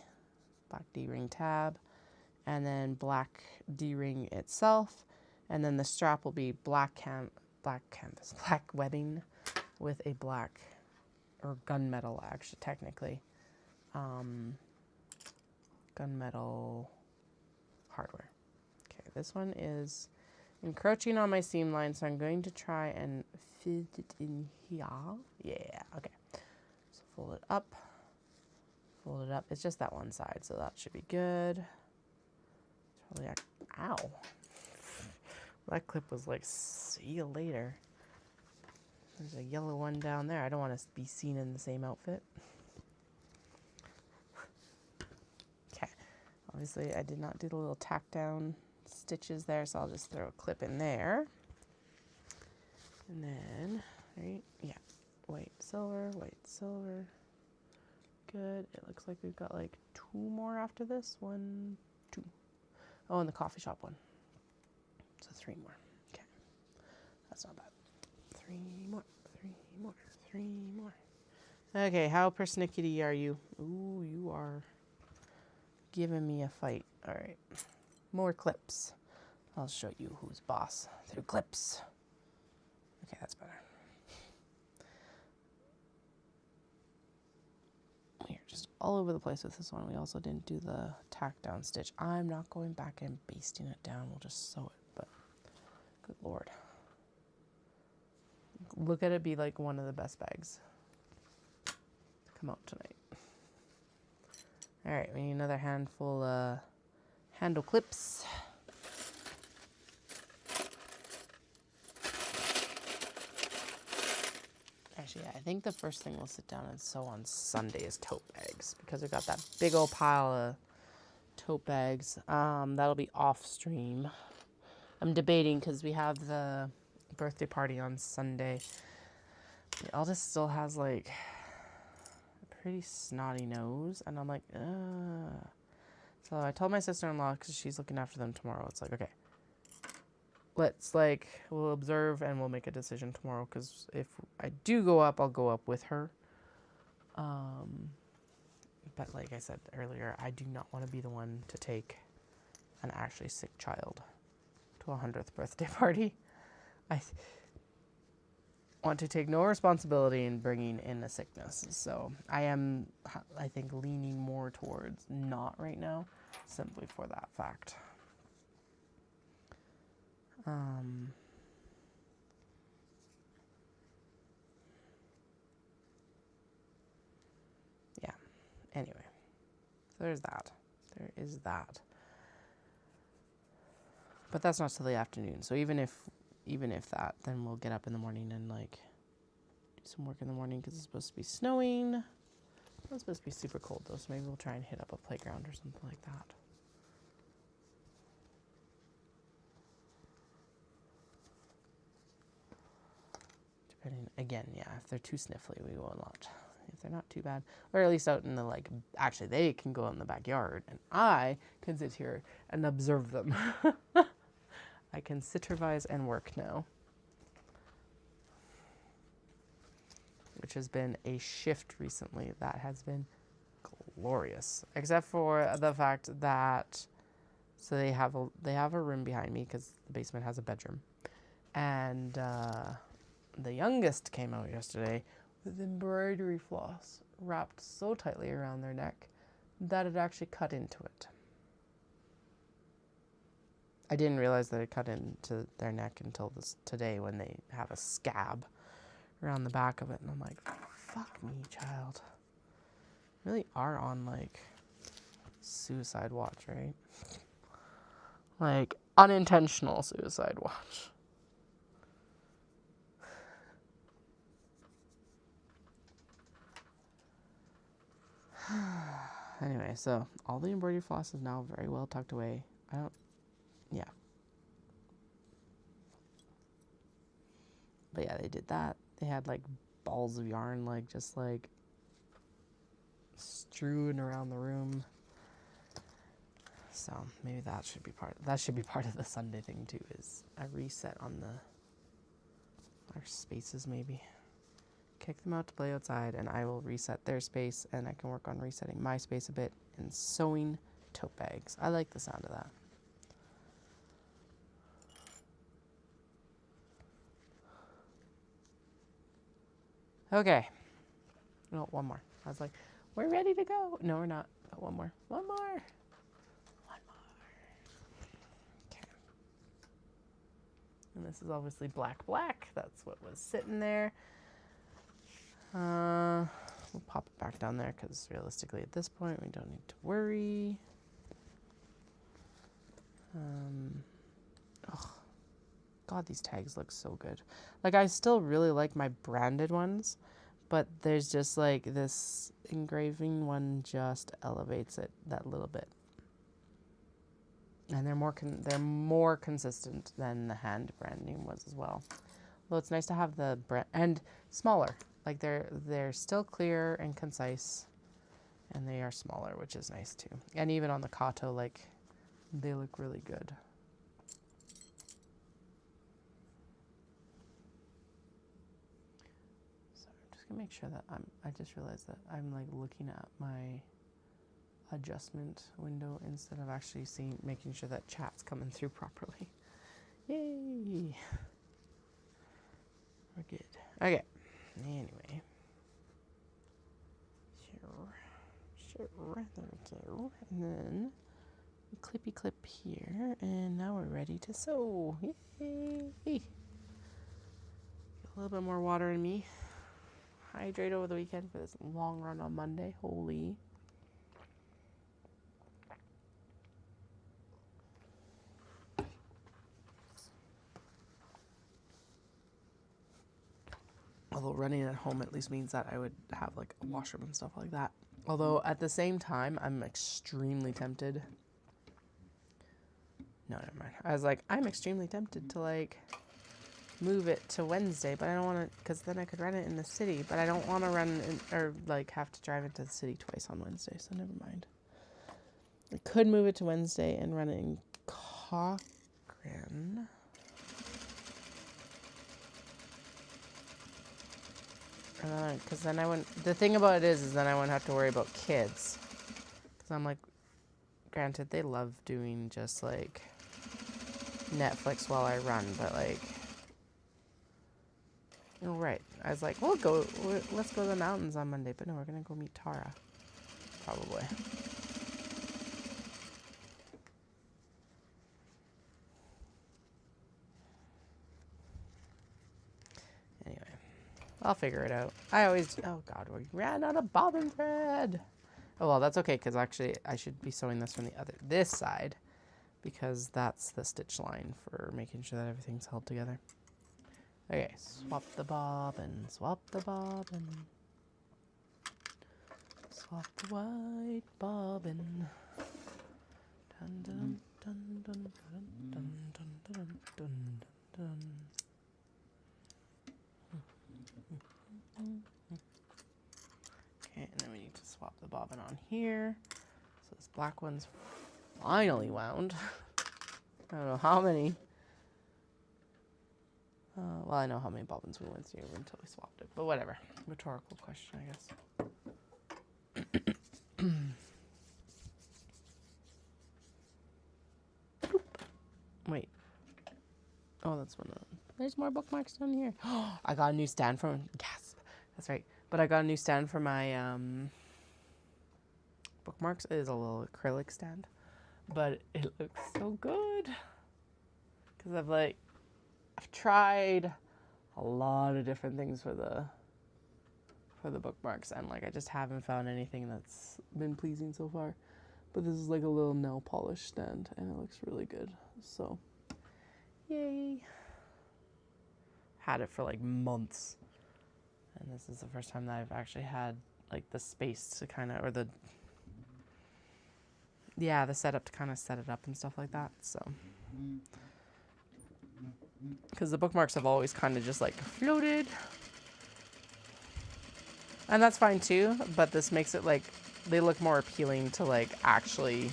black D-ring tab, and then black D-ring itself, and then the strap will be black canvas, black webbing with a black, or gunmetal, actually, technically, gunmetal hardware. Okay, this one is encroaching on my seam line, so I'm going to try and fit it in here. Yeah, okay. So fold it up. It's just that one side, so that should be good. Probably, ow. That clip was like, see you later. There's a yellow one down there. I don't want to be seen in the same outfit. Okay. Obviously, I did not do the little tack down stitches there, so I'll just throw a clip in there. And then, right, yeah, white, silver. Good. It looks like we've got like 2 more after this. 1, 2. Oh, and the coffee shop one. So 3 more. Okay. That's not bad. 3 more. Okay, how persnickety are you? Ooh, you are giving me a fight. All right. More clips. I'll show you who's boss through clips. Okay, that's better. We're just all over the place with this one. We also didn't do the tack down stitch. I'm not going back and basting it down. We'll just sew it, but good Lord. Look at it be like one of the best bags to come out tonight. All right, we need another handful of handle clips. Actually, yeah, I think the first thing we'll sit down and sew on Sunday is tote bags, because we got that big old pile of tote bags. That'll be off stream. I'm debating because we have the birthday party on Sunday. The eldest still has like a pretty snotty nose, and I'm like, ugh. So I told my sister-in-law, because she's looking after them tomorrow, it's like, okay, we'll observe and we'll make a decision tomorrow, because if I do go up, I'll go up with her. But like I said earlier, I do not want to be the one to take an actually sick child to a 100th birthday party. I want to take no responsibility in bringing in a sickness. So I am, I think, leaning more towards not right now, simply for that fact. Yeah. Anyway, so there's that. There is that. But that's not till the afternoon. So even if that, then we'll get up in the morning and like do some work in the morning because it's supposed to be snowing. It's supposed to be super cold though, so maybe we'll try and hit up a playground or something like that. Depending, again, yeah, if they're too sniffly, we will not. If they're not too bad, or at least out in the, like, actually they can go out in the backyard and I can sit here and observe them. I can supervise and work now. Which has been a shift recently that has been glorious. Except for the fact that, so they have a room behind me because the basement has a bedroom. And the youngest came out yesterday with embroidery floss wrapped so tightly around their neck that it actually cut into it. I didn't realize that it cut into their neck until today when they have a scab around the back of it. And I'm like, fuck me, child. You really are on, like, suicide watch, right? Like, unintentional suicide watch. Anyway, so all the embroidery floss is now very well tucked away. Yeah. But yeah, they did that. They had like balls of yarn, like just like strewn around the room. So maybe that should be part of the Sunday thing too, is a reset on our spaces maybe. Kick them out to play outside and I will reset their space and I can work on resetting my space a bit and sewing tote bags. I like the sound of that. Okay. No, one more. I was like, we're ready to go. No, we're not. But one more. One more. One more. Okay. And this is obviously black. That's what was sitting there. We'll pop it back down there because realistically at this point we don't need to worry. Oh, God, these tags look so good. Like, I still really like my branded ones, but there's just like this engraving one just elevates it that little bit. And they're more consistent than the hand branding was as well. Well, it's nice to have the brand and smaller. Like they're still clear and concise, and they are smaller, which is nice too. And even on the Kato, like they look really good. So I'm just gonna make sure that I just realized that I'm like looking at my adjustment window instead of actually making sure that chat's coming through properly. Yay! We're good. Okay. Anyway. Sure. And then clippy clip here, and now we're ready to sew. Yay! Get a little bit more water in me. Hydrate over the weekend for this long run on Monday. Holy. Although running at home at least means that I would have like a washroom and stuff like that. Although at the same time, I'm extremely tempted. No, never mind. I was like, I'm extremely tempted to like move it to Wednesday, but I don't want to, because then I could run it in the city, but I don't want to run or like have to drive into the city twice on Wednesday, so never mind. I could move it to Wednesday and run it in Cochrane. Because then I wouldn't, the thing about it is then I wouldn't have to worry about kids. Because I'm like, granted, they love doing just like Netflix while I run, but like, you're right. I was like, let's go to the mountains on Monday, but no, we're gonna go meet Tara, probably. Anyway, I'll figure it out. Oh God, we ran out of bobbin thread. Oh well, that's okay, because actually I should be sewing this from this side, because that's the stitch line for making sure that everything's held together. Okay, swap the bobbin, swap the bobbin. Swap the white bobbin. Dun dun dun dun dun dun dun dun dun dun. Okay, and then we need to swap the bobbin on here. So this black one's finally wound. I don't know how many. Well, I know how many bobbins we went through until we swapped it, but whatever. Rhetorical question, I guess. Wait. Oh, that's one of them. There's more bookmarks down here. I got a new stand for... Gasp. That's right. But I got a new stand for my bookmarks. It is a little acrylic stand. But it looks so good. Because I've tried a lot of different things for the bookmarks, and like I just haven't found anything that's been pleasing so far. But this is like a little nail polish stand, and it looks really good. So, yay! Had it for like months, and this is the first time that I've actually had like the space to kind of, or the setup to kind of set it up and stuff like that. So. Because the bookmarks have always kind of just like floated. And that's fine too, but this makes it like, they look more appealing to like actually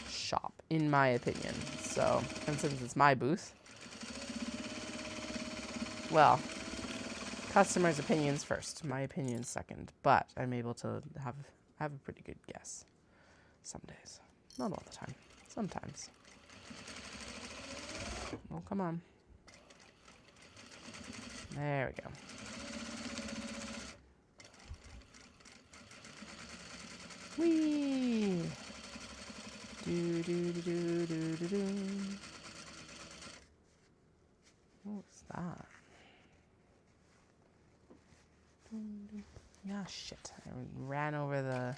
shop, in my opinion. So, and since it's my booth, well, customers' opinions first, my opinions second, but I'm able to have a pretty good guess. Some days. Not all the time. Sometimes. Oh, come on. There we go. Whee! Do do do do do do do. What's that? Ah, shit! I ran over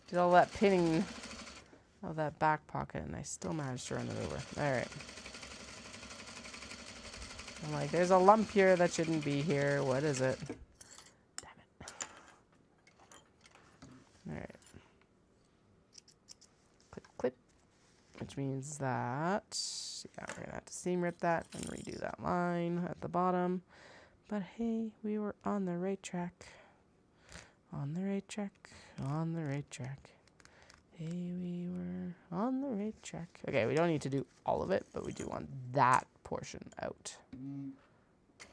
did all that pinning of that back pocket, and I still managed to run it over. All right. I'm like, there's a lump here that shouldn't be here. What is it? Damn it. Alright. Clip, clip. Which means that, yeah, we're going to have to seam rip that and redo that line at the bottom. But hey, we were on the right track. On the right track. On the right track. Hey, we were on the right track. Okay, we don't need to do all of it, but we do want that portion out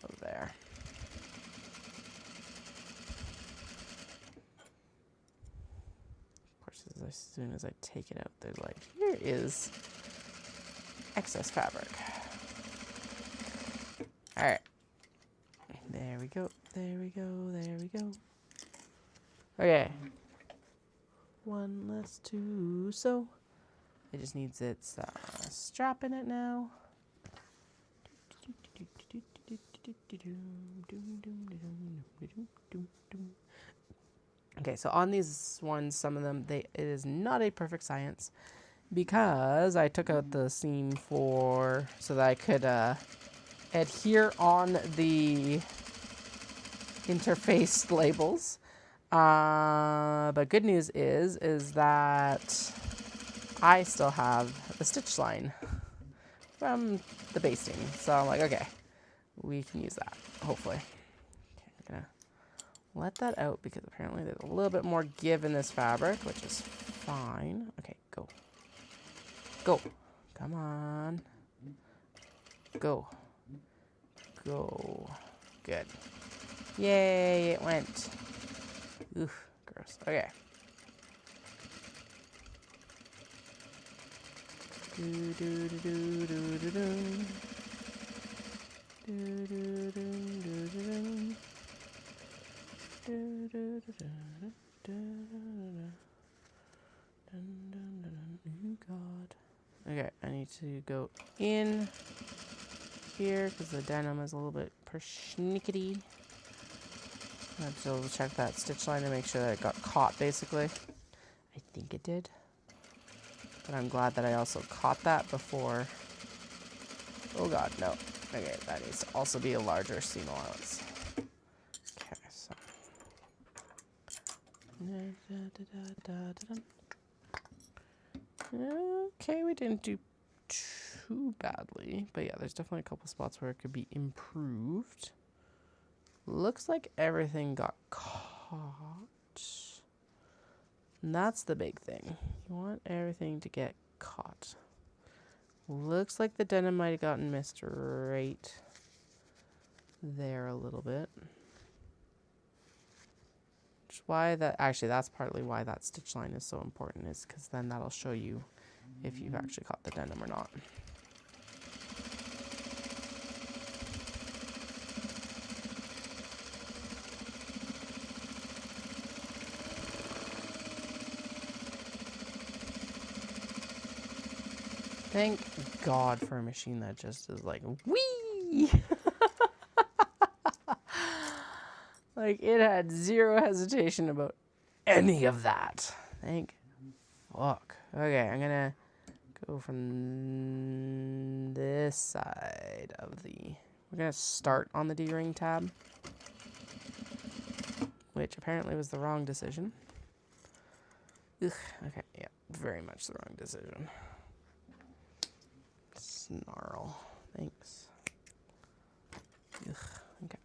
of there. Of course, as soon as I take it out, they're like, here is excess fabric. All right. There we go. There we go. There we go. Okay. One less to sew. It just needs its strap in it now. Okay, so on these ones, some of them, it is not a perfect science because I took out the seam so that I could adhere on the interfaced labels. But good news is that I still have the stitch line from the basting. So I'm like, okay, we can use that, hopefully. Okay, I'm gonna let that out because apparently there's a little bit more give in this fabric, which is fine. Okay, go. Go. Come on. Go. Go. Good. Yay, it went. Oof, gross. Okay. Do do do do do do do. Do do do do do do. Do do do do do do. Oh God. Okay, I need to go in here because the denim is a little bit persnickety. I have to double check that stitch line to make sure that it got caught basically. I think it did. But I'm glad that I also caught that before. Oh God, no. Okay, that needs to also be a larger seam allowance. Okay, so. Okay, we didn't do too badly. But yeah, there's definitely a couple spots where it could be improved. Looks like everything got caught. And that's the big thing. You want everything to get caught. Looks like the denim might have gotten missed right there a little bit. Which is why that, actually that's partly why that stitch line is so important, is because then that'll show you if you've actually caught the denim or not. Thank God for a machine that just is like, whee! Like, it had zero hesitation about any of that. Thank fuck. Okay, I'm gonna go from this side of the... We're gonna start on the D-ring tab, which apparently was the wrong decision. Ugh, okay, yeah, very much the wrong decision. Snarl. Thanks. Ugh, okay.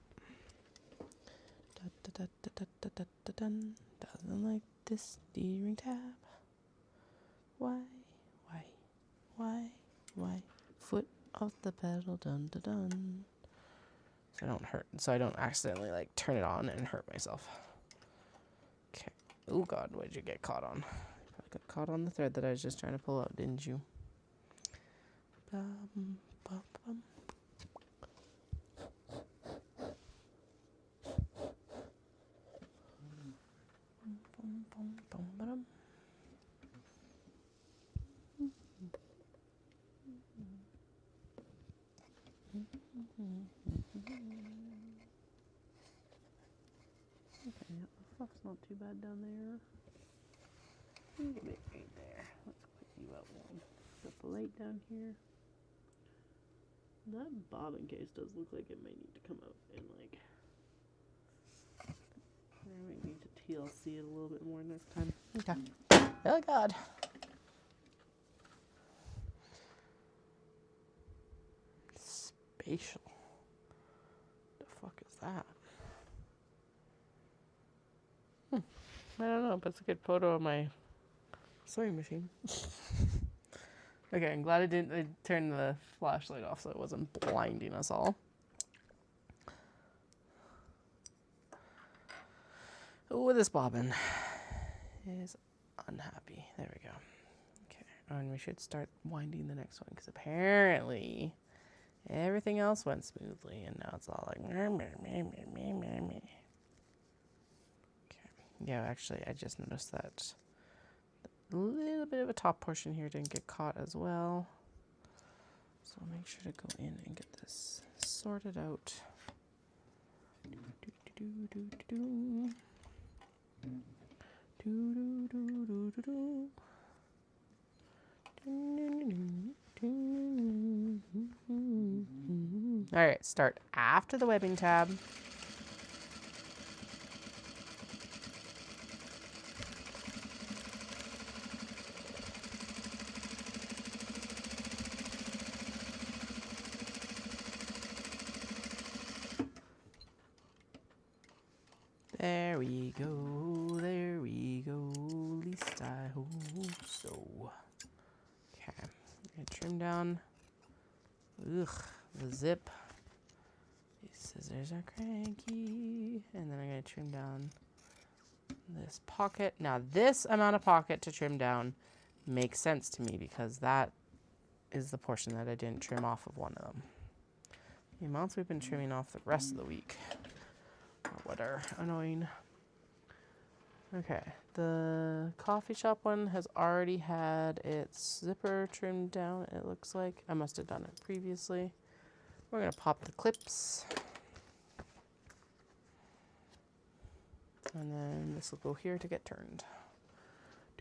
Doesn't like this D-ring tab. Why? Foot off the pedal, dun dun dun. So I don't accidentally like turn it on and hurt myself. Okay. Oh God, what did you get caught on? You probably got caught on the thread that I was just trying to pull out, didn't you? Bum, bum, bum. Bum, bum, bum, bum. Okay, yeah, the fluff's not too bad down there. A bit right there. Let's put you out one. Put the light down here. That bobbin case does look like it might need to come out and like, I might need to TLC it a little bit more next time. Okay. Oh God. Spatial. The fuck is that? I don't know, but it's a good photo of my sewing machine. Okay, I'm glad I turned the flashlight off so it wasn't blinding us all. Oh, this bobbin is unhappy. There we go. Okay, and we should start winding the next one because apparently everything else went smoothly and now it's all like meh, meh, meh, meh, meh, meh, meh. Okay, yeah, actually I just noticed that a little bit of a top portion here didn't get caught as well. So I'll make sure to go in and get this sorted out. All right, start after the webbing tab. There we go, there we go, at least I hope so. Okay, I'm gonna trim down, the zip. These scissors are cranky. And then I'm gonna trim down this pocket. Now this amount of pocket to trim down makes sense to me because that is the portion that I didn't trim off of one of them. The amounts we've been trimming off the rest of the week are what are annoying. Okay, the coffee shop one has already had its zipper trimmed down, it looks like. I must have done it previously. We're going to pop the clips. And then this will go here to get turned.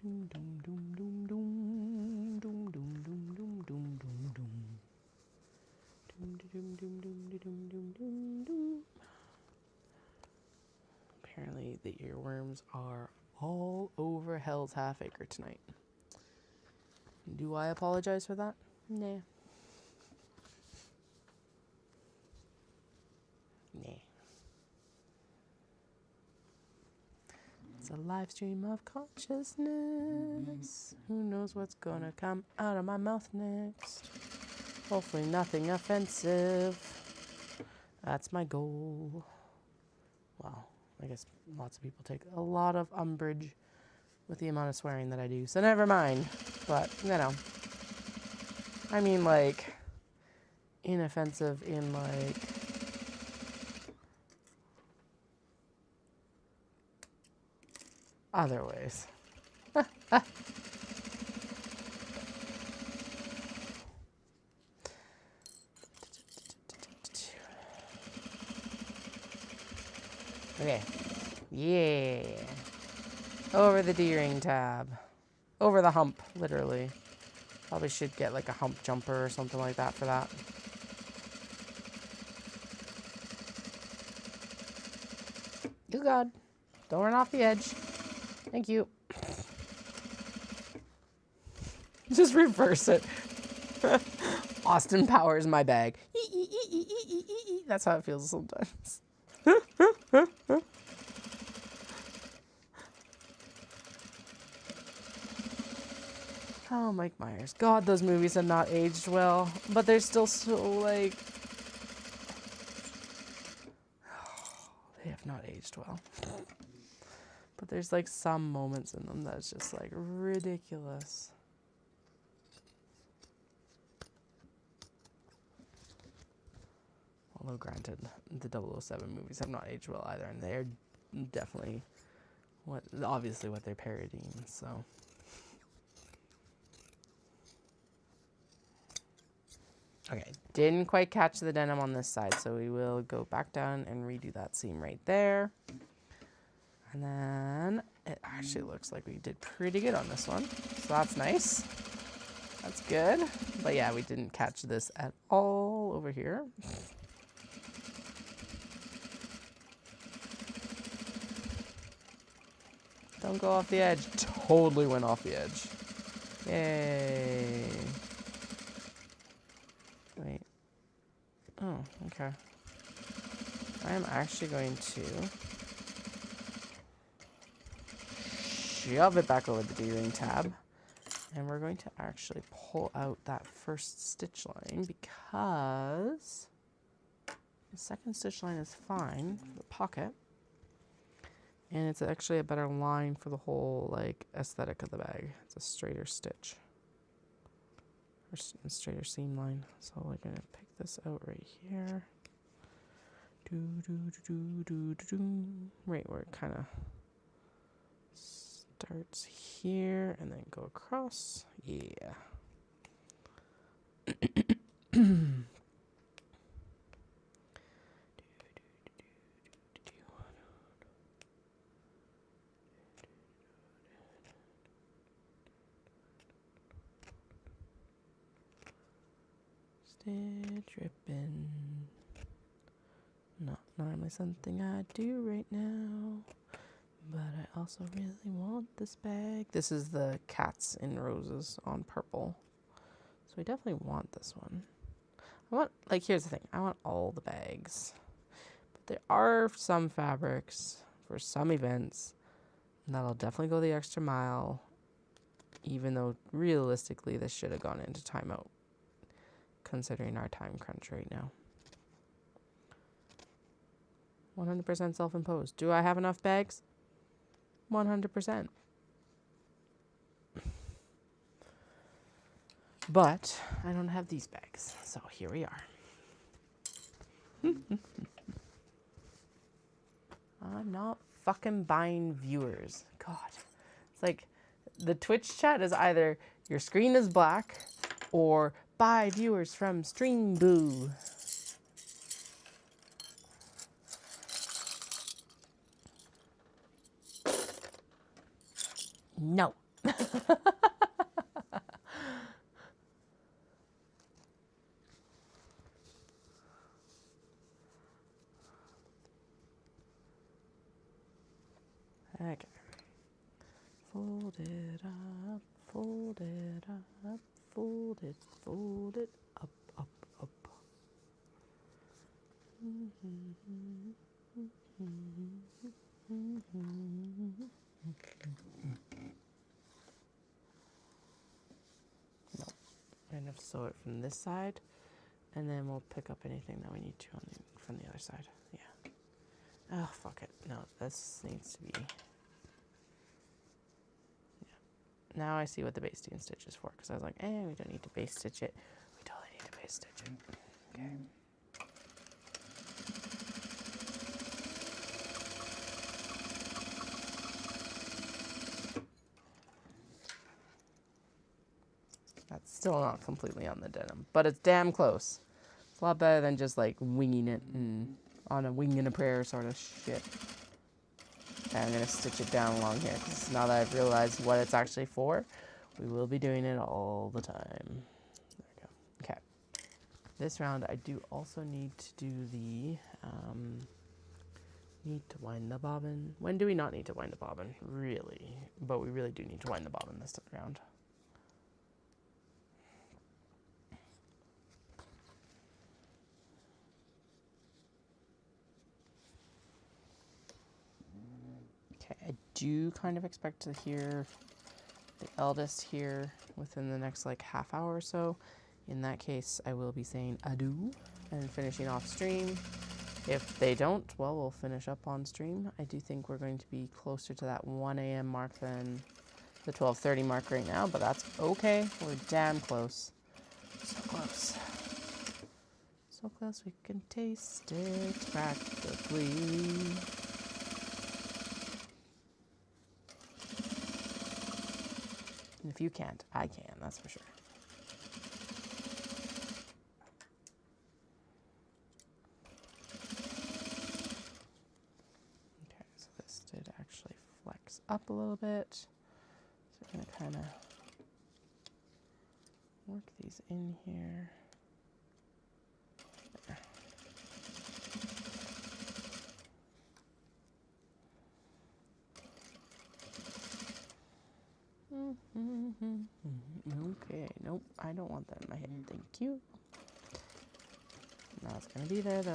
Doom, doom, doom, doom, doom, doom, doom, doom, doom, doom, doom, doom. Apparently the earworms are all over Hell's Half Acre tonight. Do I apologize for that? Nah. Nah. It's a live stream of consciousness. Who knows what's gonna come out of my mouth next? Hopefully nothing offensive. That's my goal. Wow, I guess lots of people take a lot of umbrage with the amount of swearing that I do, so never mind. But, you know, I mean, like, inoffensive in, like, other ways. Okay. Yeah. Over the D-ring tab. Over the hump, literally. Probably should get like a hump jumper or something like that for that. You God. Don't run off the edge. Thank you. Just reverse it. Austin Powers my bag. That's how it feels sometimes. Oh, Mike Myers. God, those movies have not aged well. But they're still so, like... They have not aged well. But there's, like, some moments in them that's just, like, ridiculous. Although, granted, the 007 movies have not aged well either. And they're definitely obviously what they're parodying, so... Okay, didn't quite catch the denim on this side, so we will go back down and redo that seam right there. And then it actually looks like we did pretty good on this one, so that's nice. That's good. But yeah, we didn't catch this at all over here. Don't go off the edge. Totally went off the edge. Yay. Wait. Oh, okay. I am actually going to shove it back over the D-ring tab. And we're going to actually pull out that first stitch line because the second stitch line is fine for the pocket. And it's actually a better line for the whole, like, aesthetic of the bag. It's a straighter stitch. Or straighter seam line. So we're going to pick this out right here. Right where it kind of starts here and then go across. Yeah. Stitch ripping. Not normally something I do right now, but I also really want this bag. This is the Cats in Roses on purple, so I definitely want this one. I want, like, here's the thing, I want all the bags, but there are some fabrics for some events that'll definitely go the extra mile, even though realistically this should have gone into timeout, considering our time crunch right now. 100% self-imposed. Do I have enough bags? 100%. But I don't have these bags, so here we are. I'm not fucking buying viewers. God. It's like the Twitch chat is either your screen is black or buy viewers from Stream Boo. No. Okay. Fold it up, fold it up, fold it up, up, up. No, we're gonna have to sew it from this side, and then we'll pick up anything that we need to on from the other side. Yeah. Oh, fuck it. No, this needs to be. Now I see what the base stitch is for, because I was like, we don't need to base stitch it. We totally need to base stitch it. Okay. That's still not completely on the denim, but it's damn close. It's a lot better than just like winging it and on a wing and a prayer sort of shit. And I'm going to stitch it down along here, because now that I've realized what it's actually for, we will be doing it all the time. There we go. Okay. This round, I do also need to do the, need to wind the bobbin. When do we not need to wind the bobbin? Really. But we really do need to wind the bobbin this round. I do kind of expect to hear the eldest here within the next like half hour or so. In that case, I will be saying adieu and finishing off stream. If they don't, well, we'll finish up on stream. I do think we're going to be closer to that 1 a.m. mark than the 12:30 mark right now, but that's okay. We're damn close. So close. So close we can taste it practically. And if you can't, I can, that's for sure. Okay, so this did actually flex up a little bit. So we're going to kind of work these in here. There. Okay, nope, I don't want that in my head. Thank you. Now it's gonna be there though.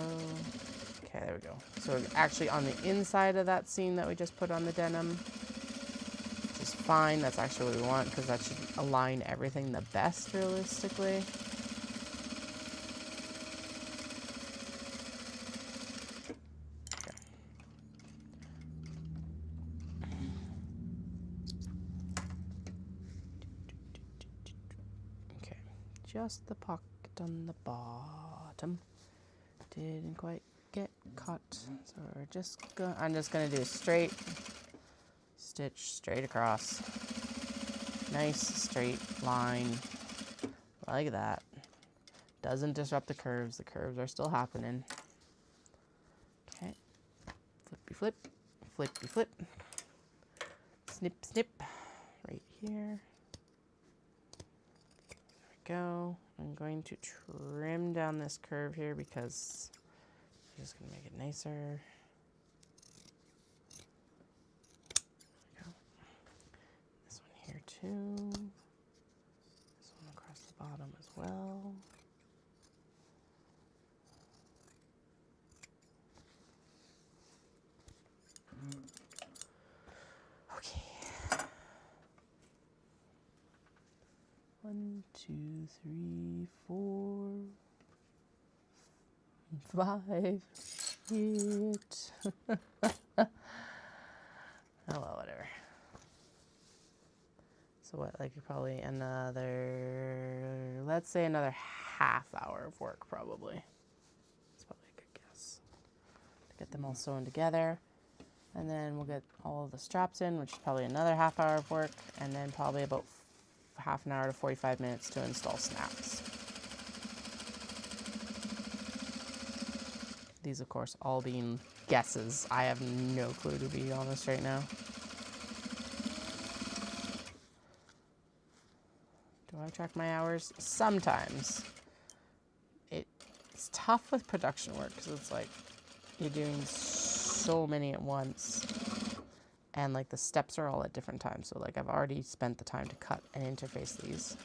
Okay, there we go. So we're actually on the inside of that seam that we just put on the denim, which is fine. That's actually what we want, because that should align everything the best realistically. Just the pocket on the bottom didn't quite get cut, so we're just I'm just gonna do a straight stitch straight across, nice straight line like that. Doesn't disrupt the curves are still happening. Okay, flippy flip, flippy flip, snip snip right here. Go. I'm going to trim down this curve here because I'm just going to make it nicer. There we go. This one here too. This one across the bottom as well. Okay. 1, 2, 3, 4, 5, 8. Oh well, whatever. So what, like probably another, let's say another half hour of work probably. That's probably a good guess. To get them all sewn together. And then we'll get all of the straps in, which is probably another half hour of work. And then probably about half an hour to 45 minutes to install snaps. These, of course, all being guesses. I have no clue, to be honest, right now. Do I track my hours? Sometimes. It's tough with production work because it's like you're doing so many at once. And like the steps are all at different times. So like I've already spent the time to cut and interface these.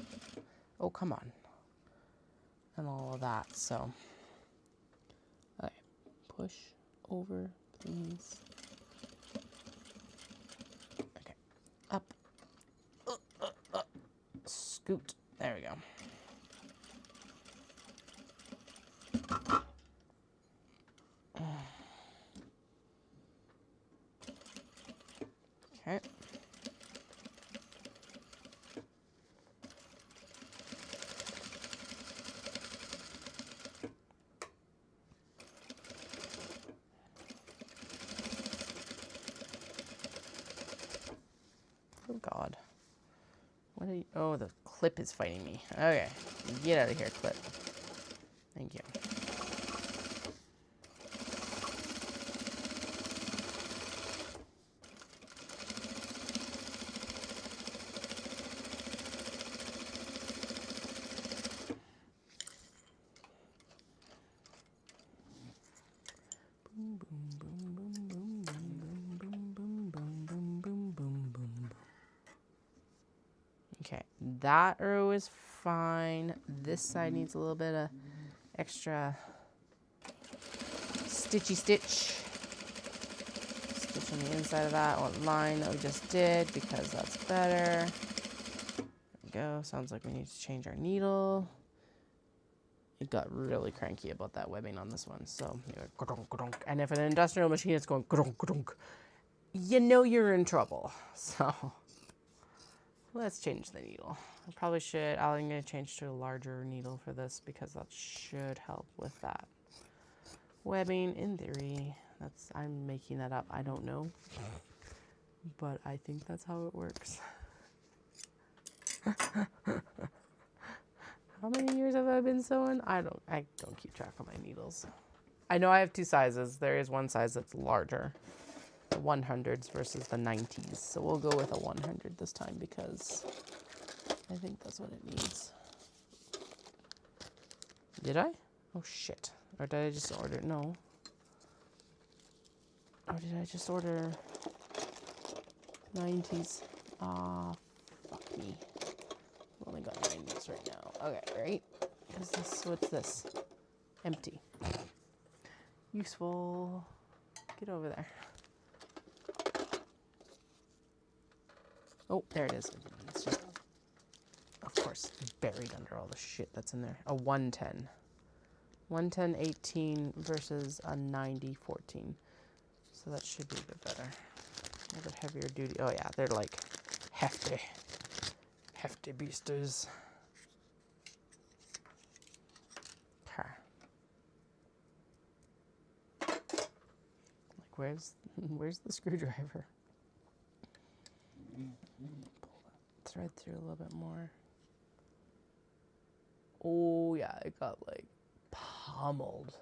Oh, come on. And all of that. So, okay. Push over, please. Okay. Up. Scoot. There we go. Okay. Oh God. What are you? Oh, the clip is fighting me. Okay. Get out of here, clip. Thank you. Okay, that row is fine. This side needs a little bit of extra stitchy stitch. Stitch on the inside of that one line that we just did because that's better. There we go. Sounds like we need to change our needle. It got really cranky about that webbing on this one. So, and if an industrial machine is going, you know you're in trouble. So, let's change the needle. I probably should. I'm going to change to a larger needle for this because that should help with that webbing in theory. I'm making that up. I don't know, but I think that's how it works. How many years have I been sewing? I don't keep track of my needles. I know I have two sizes. There is one size that's larger, the 100s versus the 90s. So we'll go with a 100 this time because I think that's what it needs. Did I? Oh shit. Or did I just order? No. Or did I just order 90s? Ah, fuck me. I've only got 90s right now. Okay, right? What's this? Empty. Useful. Get over there. Oh, there it is. It's just, of course, buried under all the shit that's in there. A 110. 110-18 versus a 90-14. So that should be a bit better. A little bit heavier duty. Oh yeah, they're like hefty. Hefty beasters. Okay. Like where's the screwdriver? Pull that thread through a little bit more. Oh yeah, it got like pummeled.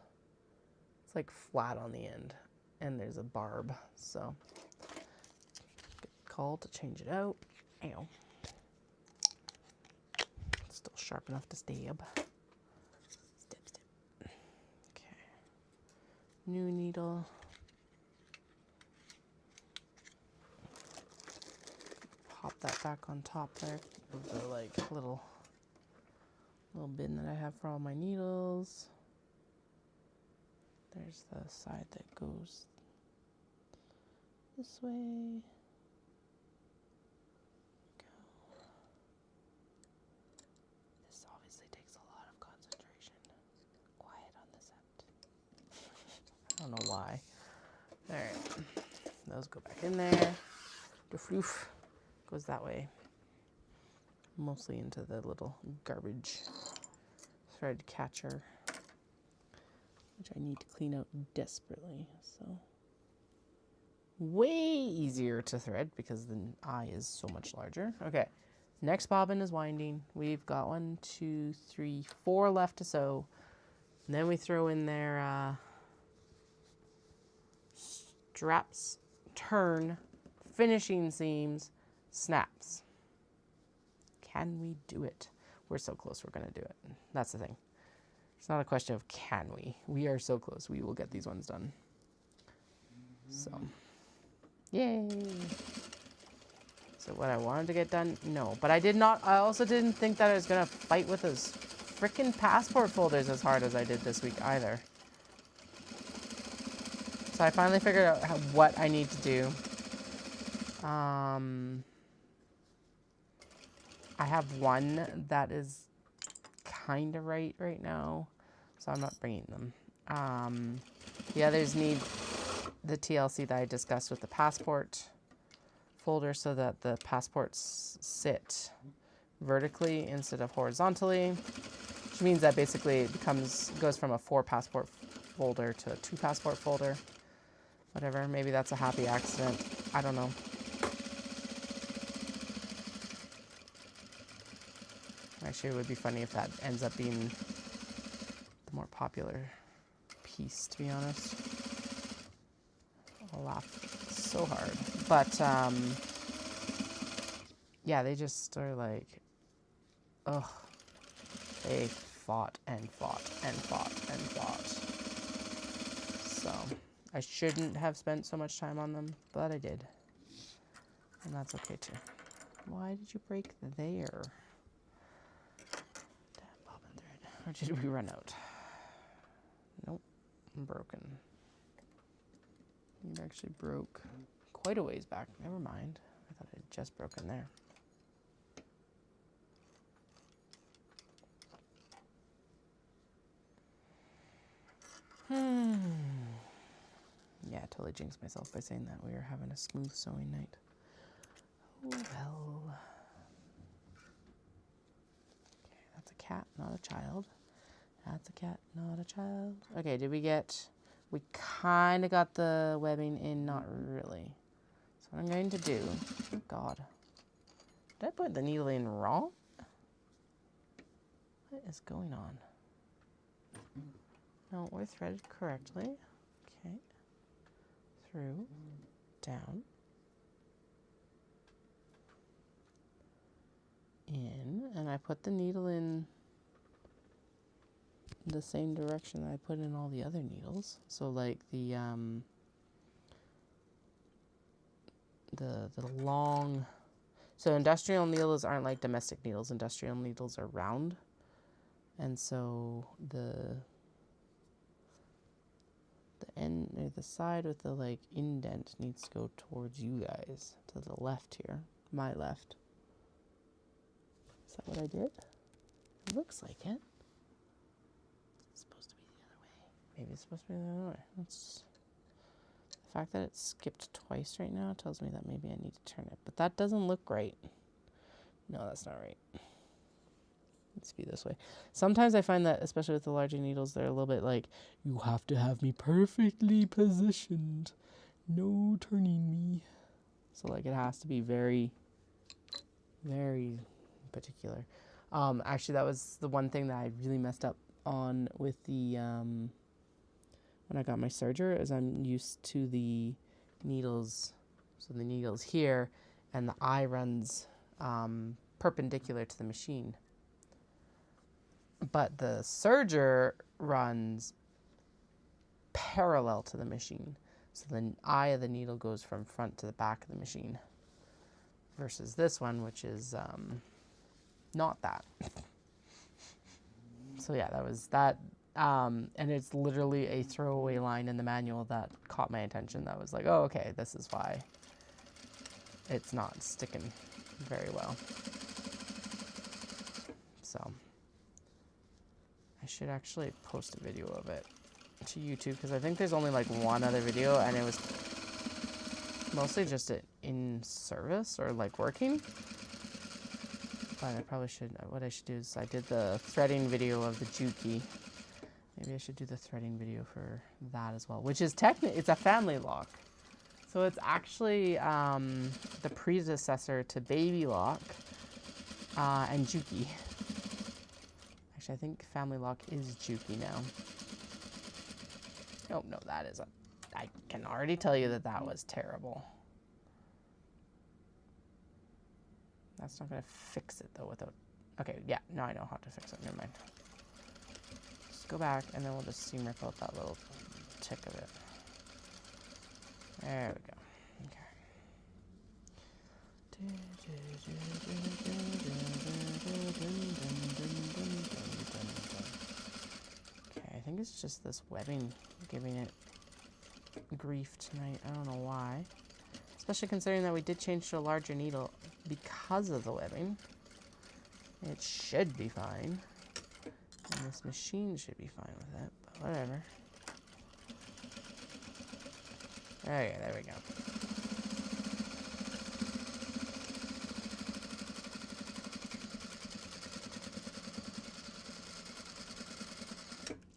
It's like flat on the end. And there's a barb, so good call to change it out. Ow. It's still sharp enough to stab. Stab, stab. Okay. New needle. Pop that back on top there. Of the like little bin that I have for all my needles. There's the side that goes this way. Go. This obviously takes a lot of concentration. Quiet on this end. I don't know why. Alright. Those go back in there. The floof goes that way. mostly into the little garbage thread catcher, which I need to clean out desperately. So way easier to thread because the eye is so much larger. Okay, next bobbin is winding. We've got 1, 2, 3, 4 left to sew. And then we throw in there straps, turn, finishing seams, snaps. Can we do it? We're so close, we're gonna do it. That's the thing. It's not a question of can we. We are so close, we will get these ones done. So, yay. So what I wanted to get done, no. But I also didn't think that I was gonna fight with those frickin' passport folders as hard as I did this week either. So I finally figured out what I need to do. I have one that is kind of right now, so I'm not bringing them. The others need the TLC that I discussed with the passport folder so that the passports sit vertically instead of horizontally, which means that basically it goes from a 4 passport folder to a 2 passport folder. Whatever, maybe that's a happy accident. I don't know. Actually, it would be funny if that ends up being the more popular piece, to be honest. I'll laugh so hard. But, yeah, they just are like, ugh. They fought and fought and fought and fought. So, I shouldn't have spent so much time on them, but I did. And that's okay, too. Why did you break there? Or did we run out? Nope, I'm broken. It actually broke quite a ways back. Never mind. I thought it had just broken there. Yeah, I totally jinxed myself by saying that we were having a smooth sewing night. Oh well. Okay, that's a cat, not a child. That's a cat, not a child. Okay, we kind of got the webbing in, not really. So what I'm going to do, oh God, did I put the needle in wrong? What is going on? No, we're threaded correctly. Okay, through, down, in, and I put the needle in the same direction that I put in all the other needles. So like the long, so industrial needles aren't like domestic needles. Industrial needles are round, and so the end or the side with the like indent needs to go towards you guys, to the left here, my left. Is that what I did? It looks like it. Maybe it's supposed to be the other way. The fact that it's skipped twice right now tells me that maybe I need to turn it. But that doesn't look right. No, that's not right. Let's be this way. Sometimes I find that, especially with the larger needles, they're a little bit like, you have to have me perfectly positioned. No turning me. So like it has to be very, very particular. Actually, that was the one thing that I really messed up on with the... when I got my serger, is I'm used to the needles, so the needle's here, and the eye runs perpendicular to the machine. But the serger runs parallel to the machine. So the eye of the needle goes from front to the back of the machine. Versus this one, which is not that. So yeah, that was that. And it's literally a throwaway line in the manual that caught my attention. That was like, oh, okay, this is why it's not sticking very well. So I should actually post a video of it to YouTube, because I think there's only like one other video, and it was mostly just it in service or like working. But I probably should, what I should do is I did the threading video of the Juki. Maybe I should do the threading video for that as well, which is technically, it's a family lock. So it's actually the predecessor to Baby Lock and Juki. Actually, I think Family Lock is Juki now. Oh, no, that is I can already tell you that that was terrible. That's not going to fix it, though, without... Okay, yeah, now I know how to fix it. Never mind. Just go back, and then we'll just seam rip out that little tick of it. There we go. Okay, I think it's just this webbing giving it grief tonight. I don't know why. Especially considering that we did change to a larger needle because of the webbing. It should be fine. And this machine should be fine with it, but whatever. Okay, there we go.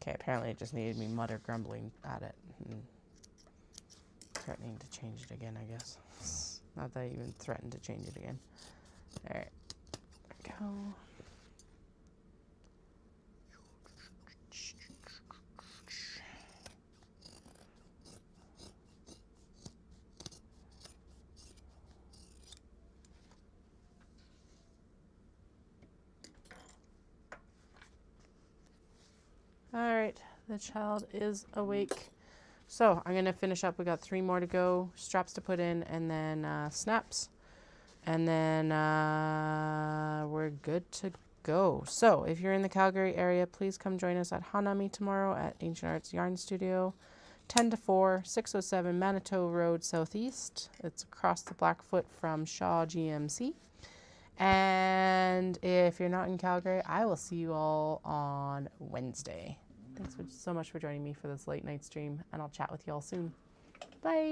Okay, apparently it just needed me mutter grumbling at it and threatening to change it again, I guess. Not that I even threatened to change it again. Alright, there we go. Alright, the child is awake. So I'm going to finish up. We got 3 more to go. Straps to put in, and then snaps. And then we're good to go. So if you're in the Calgary area, please come join us at Hanami tomorrow at Ancient Arts Yarn Studio. 10 to 4, 607 Manitou Road Southeast. It's across the Blackfoot from Shaw GMC. And if you're not in Calgary, I will see you all on Wednesday. Thanks so much for joining me for this late night stream, and I'll chat with you all soon. Bye.